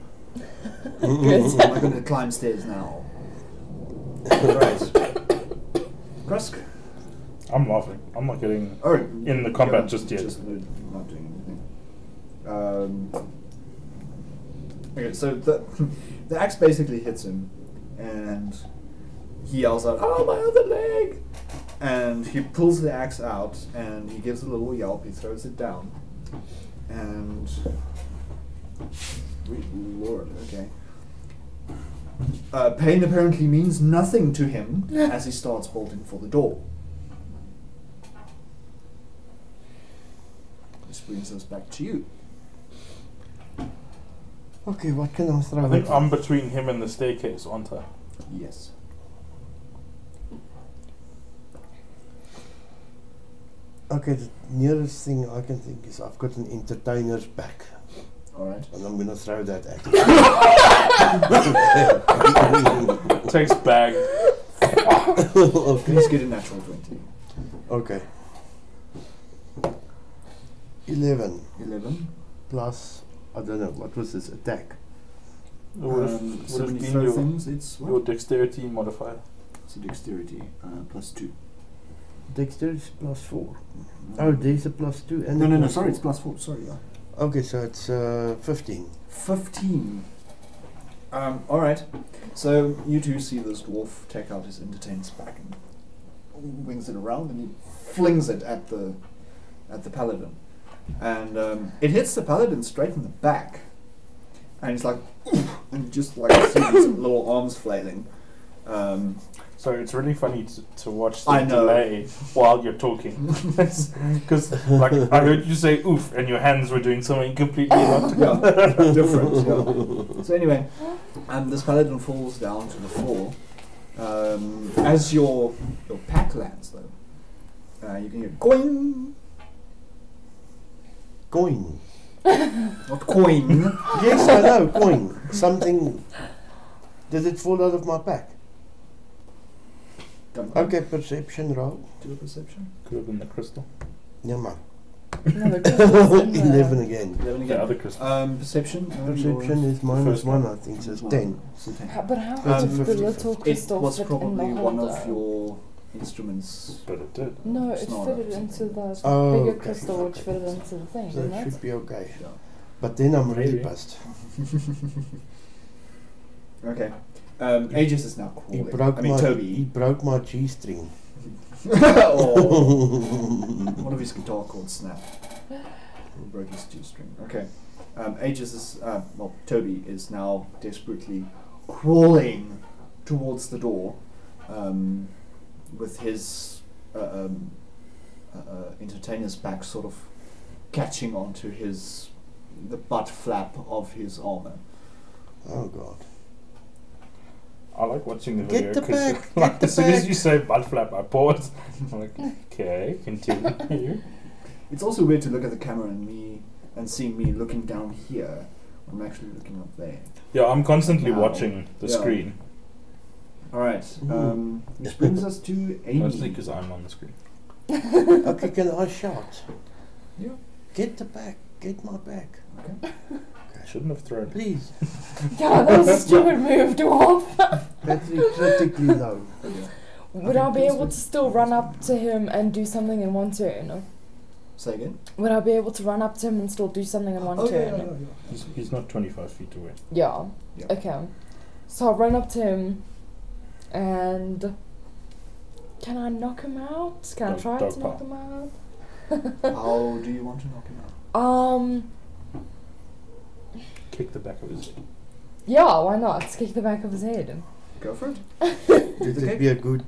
Good. I'm going to climb stairs now. Right. Grusk. I'm laughing. I'm not getting Oh, in the combat just yet. Just not doing anything. Okay, so the axe basically hits him, and he yells out, "Oh, my other leg!" And he pulls the axe out, and he gives a little yelp. He throws it down, and sweet Lord, okay. Pain apparently means nothing to him as he starts bolting for the door. This brings us back to you. Okay, what can I throw? I think I'm between him and the staircase, aren't I? Yes. Okay, the nearest thing I can think is I've got an entertainer's back, Alright. and I'm gonna throw that at him. Takes bag. Please get a natural 20. Okay. 11 11. plus, I don't know, what was this attack? It would So have when you been throw your, things, it's your what? dexterity modifier. So dexterity, plus 2. Dexterity plus 4. Oh, there's a plus 2 and a No, plus sorry, 4. it's plus 4, sorry. Okay, so it's 15. 15. Alright. So you two see this dwarf take out his entertainer's back and wings it around, and he flings it at the paladin. And it hits the paladin straight in the back. And he's like, "Oof," and just like see his little arms flailing. So it's really funny to watch the I know. delay while you're talking. Because like I heard you say oof and your hands were doing something completely not Different. Yeah. So anyway, this paladin falls down to the floor. As your pack lands though, you can hear going, Coin. not coin. Yes, I know, coin. Something. Did it fall out of my pack? Don't know. Okay, perception roll. Do a perception. Could have been the crystal. No, man. No, the crystal's in there. 11 again. 11 The again. other crystal. Perception. Perception is minus first 1, one. I think, so it's One. 10. So 10. But how That's a did the 50. little It crystal was fit in the probably one holder? of your instruments. But it did. No, It's it not fitted a- into the Oh, bigger okay, crystal, which okay. fitted into the thing, So didn't that it? should be okay. Yeah. But then I'm really Maybe. pissed. Okay. Aegis is now He crawling. broke I mean, my he Toby. broke my G-string. Oh. One of his guitar chords snapped. He broke his G-string. Okay. Aegis is, Toby is now desperately crawling towards the door, with his entertainer's back sort of catching onto the butt flap of his armor. Oh god. I like watching the Get video the 'cause, back, like, get the as soon as back. you say butt flap, I pause. I'm like, okay, continue. It's also weird to look at the camera and see me looking down here. I'm actually looking up there. Yeah, I'm constantly Now. watching the Yeah. screen, All right. Which brings us to Amy. mostly because I'm on the screen. Okay, can I shout? Yeah. Get the back. Get my back. Okay. I shouldn't have thrown it. Please. Yeah, that was a stupid move, dwarf. Battery critically low. Okay. Would I be able to still run up to him and do something in one turn? Say again. Would I be able to run up to him and still do something in one Oh, yeah, turn? He's not 25 feet away. Yeah. Yeah. Okay. So I'll run up to him and can I knock him out? Can I Dog- try dog to knock pile. him out? How do you want to knock him out? Kick the back of his head. Yeah, why not? Let's kick the back of his head. Go for it. Would Okay. it be a good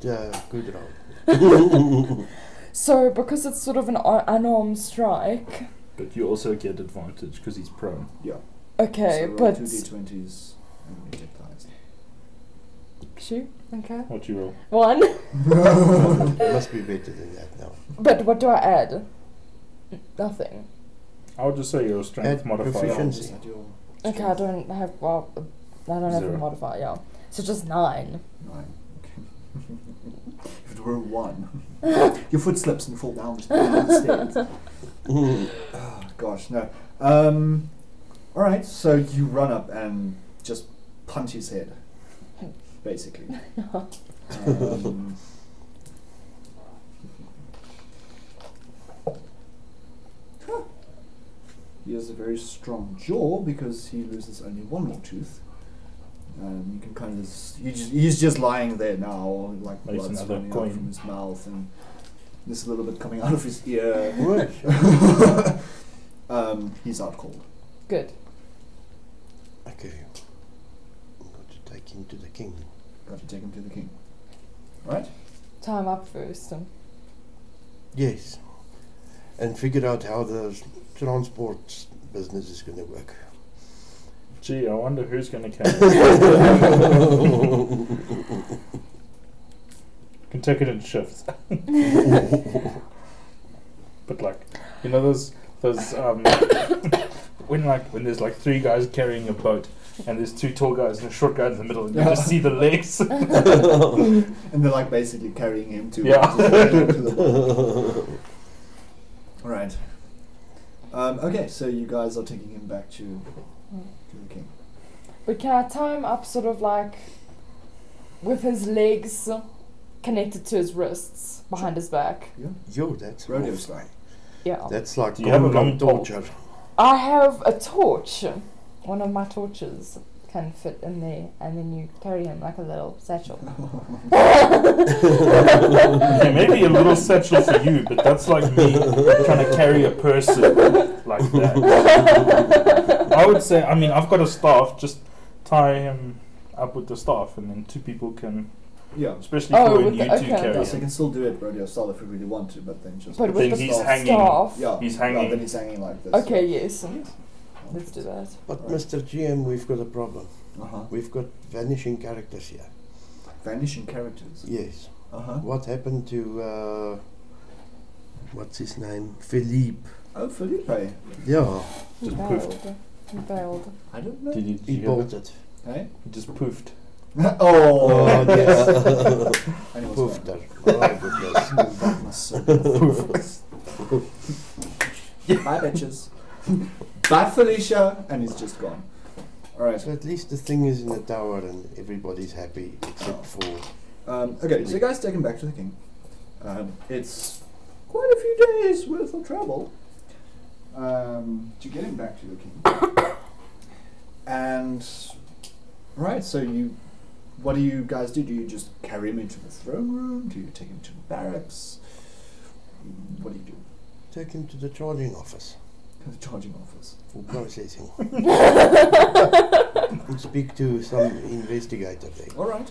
roll? So because it's sort of an unarmed strike. But you also get advantage because he's prone. Yeah. Okay, so roll but 2d20s and we take the highest. shoot. Okay. What you roll? 1. Must be better than that now. But what do I add? Nothing. I would just say your strength Add modifier. proficiency. Just add your Okay, I don't have I don't have a 0. modifier. Yeah. So just 9. 9. Okay. If it were 1, your foot slips and you fall down the stairs. Oh, gosh, no. All right, so you run up and just punch his head, basically. Um, huh. He has a very strong jaw because he loses only one more tooth. You can kind of he's just lying there now, like Makes blood's another running out coin. from his mouth and there's a little bit coming out of his ear. He's out cold. Good. Okay. I'm going to take him to the king. Got to take him to the king. Right? Time up first. Yes. And figure out how the transport business is going to work. Gee, I wonder who's going to carry it. Can take it in shifts. But like, you know those when there's like 3 guys carrying a boat and there's 2 tall guys and a short guy in the middle and you just see the legs. And they're like basically carrying him to, Yeah. to the boat. Alright. Okay, so you guys are taking him back to the king. But can I tie him up sort of like with his legs connected to his wrists behind his back? Yeah. Yo, that's Rodeo awful. style. Yeah. That's like Do you have a Congo long pole? torture. I have a torch. One of my torches can fit in there, and then you carry him like a little satchel. Yeah, maybe a little satchel for you, but that's like me trying to carry a person like that. I would say, I mean, I've got a staff, just tie him up with the staff and then 2 people can, Yeah. especially Oh, for when with you the- 2 okay. carry Yeah, so you him. can still do it rodeo style if you really want to, but then just But Then with the he's hanging. staff. yeah, He's yeah, hanging. then he's hanging like this. Okay, yes. Let's do that. But Right. Mr. GM, we've got a problem. Uh-huh. We've got vanishing characters here. Vanishing characters. Yes. Uh-huh. What happened to, what's his name? Philippe. Oh, Felipe. Yeah, Just He poofed. bailed. He bailed. I don't know. Did you he hear that? bolted. Hey? He just poofed. Oh, yes. And it was Poofed gone. her. Oh, goodness. That must so Bye, bitches. Bye, Felicia. And he's just gone. Alright. So at least the thing is in the tower and everybody's happy except for... Okay, so you guys take him back to the king. It's quite a few days worth of travel to get him back to the king. And right, so what do you guys do? Do you just carry him into the throne room? Do you take him to the barracks? What do you do? Take him to the charging office The charging office. for processing. And speak to some investigator there. All right.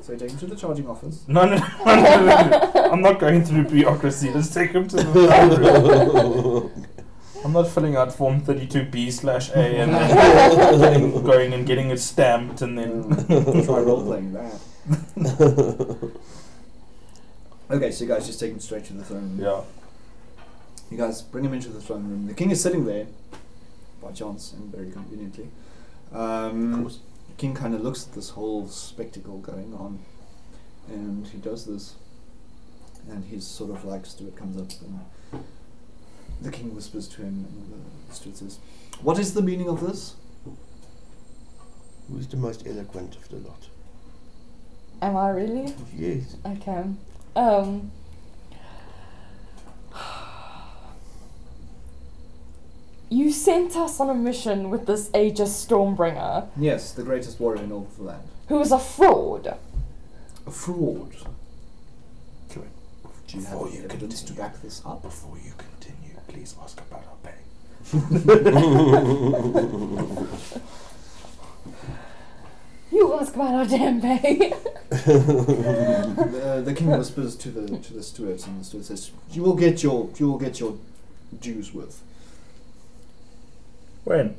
So you take him to the charging office. No. I'm not going through bureaucracy. Let's take him to the throne room. I'm not filling out form 32B/A and then going and getting it stamped and then. Try role playing that. Okay, so you guys just take him straight to the throne room. Yeah. You guys bring him into the throne room. The king is sitting there, by chance and very conveniently. Of course. The king kind of looks at this whole spectacle going on, and he does this, and he's sort of like, Stuart comes up, and the king whispers to him, and Stuart says, "What is the meaning of this?" Who's the most eloquent of the lot? Am I really? Yes. Okay. You sent us on a mission with this Aegis Stormbringer, Yes, the greatest warrior in all of the land. who is a fraud. A fraud. Can we- Do you have Before any you evidence to continue. back this up? Before you continue, please ask about our pay. You ask about our damn pay. The king whispers to the stewards, and the steward says, "You will get your dues worth." When?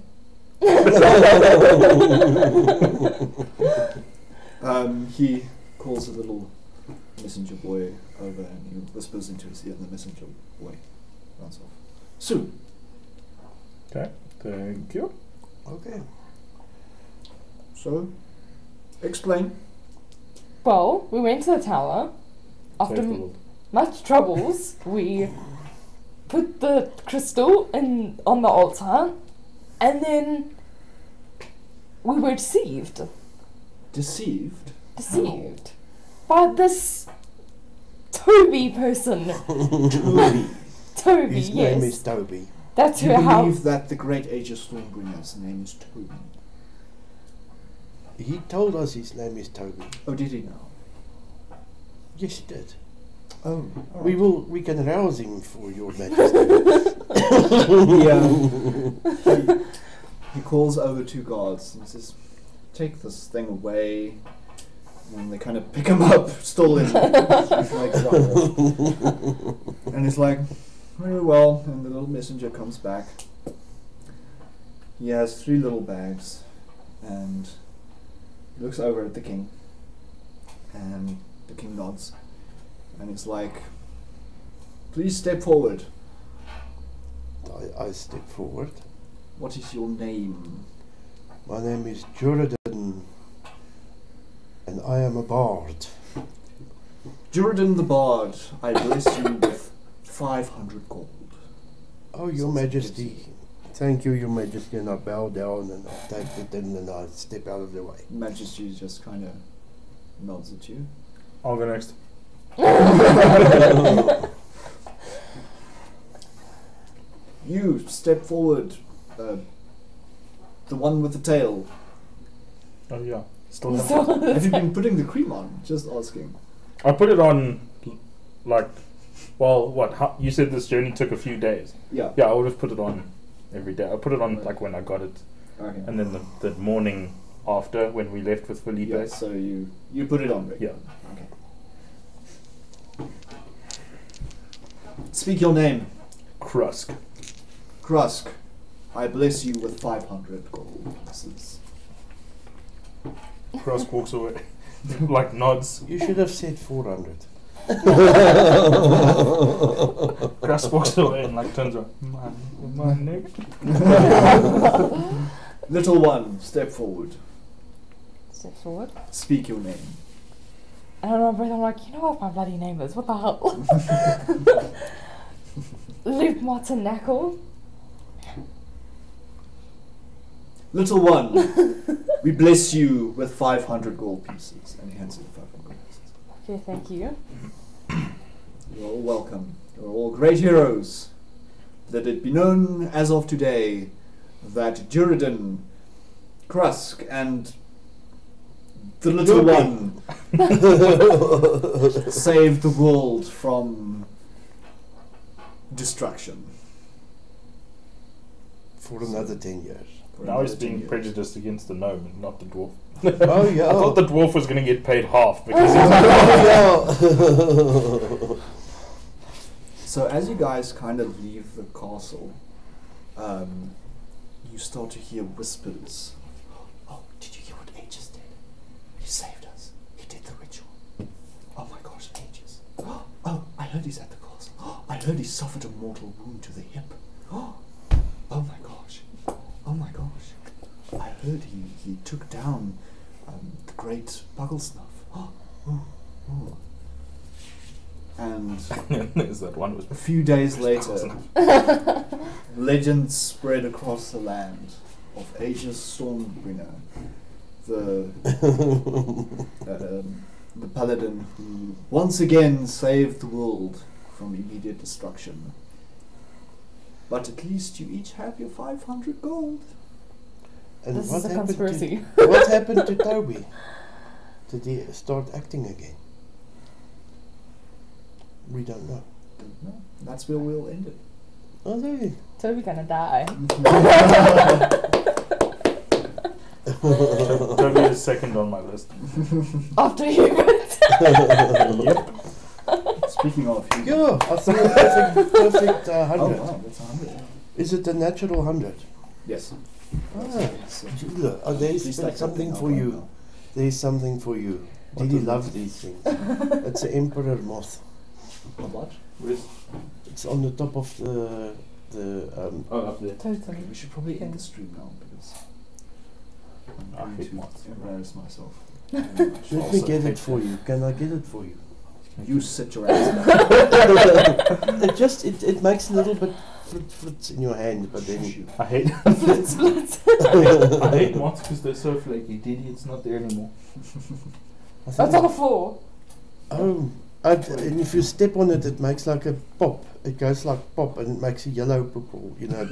He calls a little messenger boy over, and he whispers into his ear, and the messenger boy runs off. Soon. Okay, thank you. Okay. So, explain. Well, we went to the tower. After Save the world. much troubles, we put the crystal on the altar, and then we were deceived. Deceived. Deceived by this Toby person. Toby. Toby, His yes. name is Toby. That's You who how. believe that the great Aegis Stormbringer's name is Toby? He told us his name is Toby. Oh, did he now? Yes, he did. Oh, all We can rouse him for your majesty. He calls over two guards and says, "Take this thing away." And they kind of pick him up, still in like rubble. And he's like, "Very well." And the little messenger comes back. He has 3 little bags, and he looks over at the king, and the king nods, and he's like, "Please step forward. I step forward. What is your name?" My name is Juridan, and I am a bard. "Juridan the Bard, I bless you with 500 gold." Oh, your majesty. Thank you, your majesty, and I bow down and I take it in and I step out of the way. Majesty just kind of nods at you. I'll go next. You step forward, the one with the tail. Oh yeah, still So- have. Have you been putting the cream on? Just asking. I put it on, like, well, what? How, you said this journey took a few days. Yeah. Yeah, I would have put it on every day. I put it on like when I got it, Okay. and then the morning after when we left with Felipe. Yeah, so you put it on regularly. Yeah. Okay. Speak your name. Krusk. Krusk, I bless you with 500 gold pieces. Krusk walks away, like nods. You should have said 400. Krusk walks away and like turns around. My name. Little one, step forward. Step forward. Speak your name. And I'm breath, I'm like, you know what my bloody name is? What the hell? Luke Martin Knackle. Little one, we bless you with 500 gold pieces. And he hands you 500 gold pieces. Okay, thank you. You're all welcome. You're all great heroes. Let it be known as of today that Juridan, Krusk, and the little one saved the world from destruction. For another 10 years. For Now he's another 10 being years. prejudiced against the gnome and not the dwarf. Oh, yeah. I thought the dwarf was going to get paid half because Oh, So as you guys kind of leave the castle, you start to hear whispers. Oh, did you hear what Aegis did? He saved us. He did the ritual. Oh my gosh, Aegis. Oh, I heard he's at the castle. I heard he suffered a mortal wound to the hip. Oh my gosh. Oh my gosh. I heard he took down the great Bugglesnuff. And There's that one with a few days later, legends spread across the land of Aegis Stormbringer, the Paladin who once again saved the world from immediate destruction. But at least you each have your 500 gold. And This what is a happened conspiracy. To, what happened to Toby? Did he start acting again? We don't know. Don't know. That's where we'll end it. Oh, no. Toby gonna die. Toby is second on my list. After Hubert. Yep. Speaking of, Yeah, I think a perfect 100. oh wow, that's 100. Is it a natural 100? Yes. Ah, Look, there's Please take something something for out you. right now. There's something for you. What Did you is love it? these things? It's an emperor moth. A what? It's on the top of the Oh, up there. Totally. We should probably end the stream now because I I'm hate going moths. to embarrass myself. Let me Also get hate it for you. Can I get it for you? You sit your ass down. It makes a little bit flits in your hand, but then I hate Flits, flits. I hate moths because they're so flaky. Didi, it's not there anymore. I think That's on the floor. oh, and if you step on it, it makes like a pop. It goes like pop, and it makes a yellow purple. You know.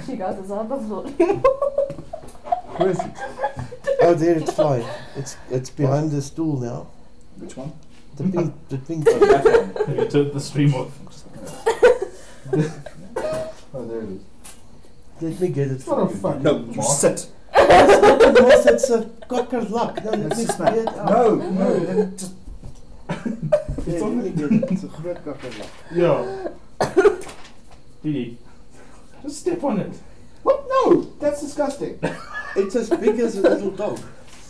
You guys, it's on the floor. Where is it? Oh, there it's flying. It's behind the stool now. Which one? The pink. Oh, that one. Have you turned the stream off? Oh, there it is. Let me get it It's not for a you. fucking No, you moth. sit. It's not a moth, it's a cocker luck. No, let Let's me just get it out. no, let it just. It's on me get it. It's a groot cocker luck. Yeah. Didi, just step on it. What? No, that's disgusting. It's as big as a little dog.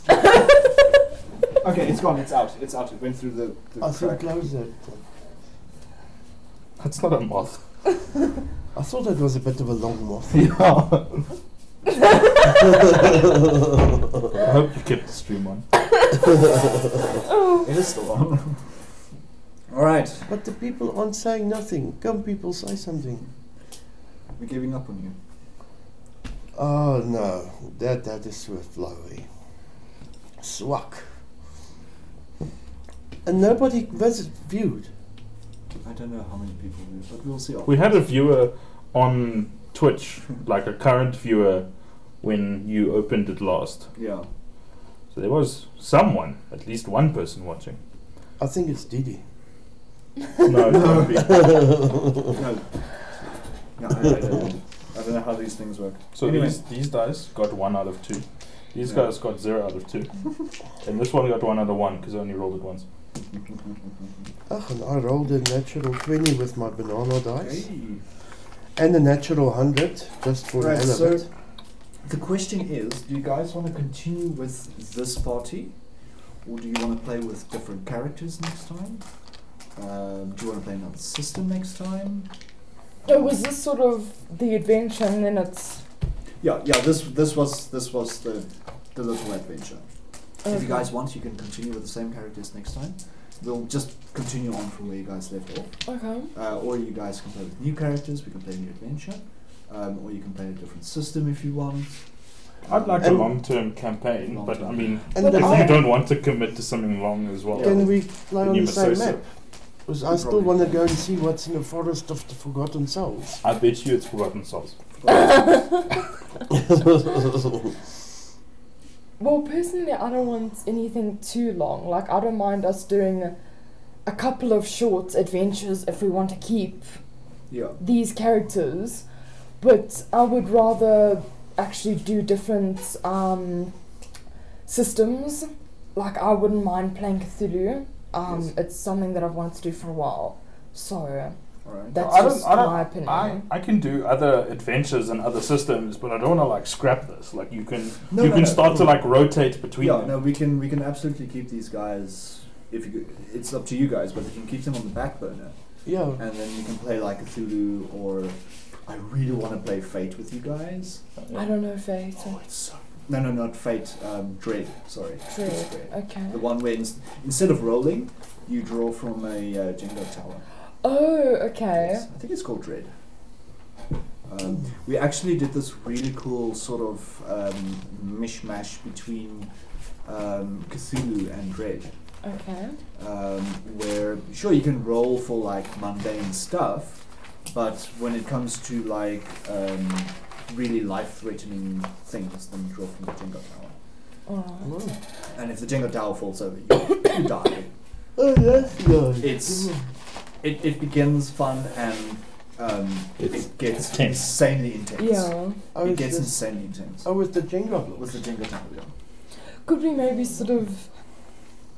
Okay, it's gone. It's out. It's out. It went through the I think crack. close that. That's not a moth. I thought it was a bit of a long moth. Yeah. I hope you kept the stream on. It is still on. All right, But the people aren't saying nothing. Come, people, say something. we're giving up on you. Oh no, that is swift flowy. Swak. And nobody viewed. I don't know how many people do, but we'll see. We had a viewer on Twitch, like a current viewer, when you opened it last. Yeah. So there was someone, at least one person watching. I think it's Didi. No, it can't be. No. Yeah, I don't know how these things work. So Anyway. these guys got 1 out of 2. These Yeah. guys got 0 out of 2. And this one got 1 out of 1 because I only rolled it once. Ugh, and I rolled a natural 20 with my banana dice. Hey. And a natural 100, just for the Right, hell of so it. the question is, do you guys want to continue with this party? Or do you want to play with different characters next time? Do you want to play another system next time? Oh, was this sort of the adventure and then it's... Yeah, this was the little adventure. If you guys want, you can continue with the same characters next time. We'll just continue on from where you guys left off. Okay. Or you guys can play with new characters, we can play new adventure. Or you can play a different system if you want. I'd like a And- long-term campaign, but I Long-term. mean, And But if the you don't want to commit to something long as well, Can we play then on you the must same say map? so. Because I still want to go and see what's in the forest of the Forgotten Souls. I bet you it's Forgotten Souls. Well, personally, I don't want anything too long. Like, I don't mind us doing a couple of short adventures if we want to keep Yeah. these characters, but I would rather actually do different systems. Like, I wouldn't mind playing Cthulhu Yes. It's something that I've wanted to do for a while. So Alright. that's I don't- just I don't- my opinion. I can do other adventures and other systems, but I don't want to like scrap this. Like you can No, you no, can no. start to like rotate between Yeah, them. no, we can absolutely keep these guys. If you, it's up to you guys, but you can keep them on the back burner, Yeah. and then you can play like Cthulhu, or I really want to play Fate with you guys. I don't know Fate. Oh, it's so no, not Fate. Dread. Sorry. Dread. It's Dread. Okay. The one where instead of rolling, you draw from a Jenga tower. Oh, okay. Yes, I think it's called Dread. We actually did this really cool sort of mishmash between Cthulhu and Dread, Okay. where sure you can roll for like mundane stuff, but when it comes to like really life-threatening things, then you draw from the Jenga tower. Alright. And if the Jenga tower falls over, you die. Oh, that's nice. It begins fun and it gets tense. insanely intense. Yeah. It gets insanely intense. Oh, with the Jenga blocks. With the Jenga tower, yeah. Could we maybe sort of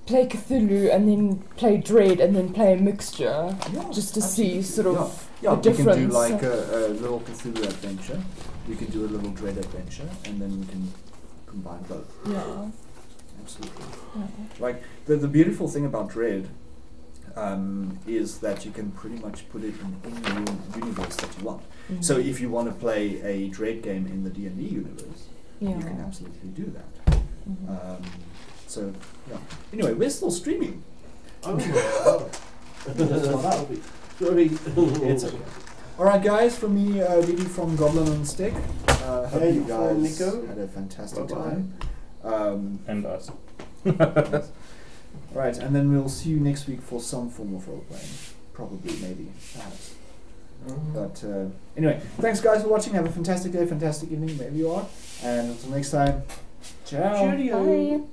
play Cthulhu and then play Dread and then play a mixture? Yeah, Just to see sort of yeah, the we can do difference. like a little Cthulhu adventure. We can do a little Dread adventure, and then we can combine both. Yeah. Absolutely. Yeah. Like the beautiful thing about Dread is that you can pretty much put it in any universe that you want. Mhm. So if you want to play a Dread game in the D&D universe, Yeah. you can absolutely do that. Mhm. So yeah. Anyway, we're still streaming. Oh, Sorry. It's okay. Alright guys, from me, Didi from Goblin on Stick. Hope Hey, you from guys Nico. had a fantastic Bye-bye. time. And us. Right, and then we'll see you next week for some form of role playing. Probably, maybe, perhaps. But anyway, thanks guys for watching. Have a fantastic day, fantastic evening, wherever you are. And until next time, ciao. Cheerio. Bye.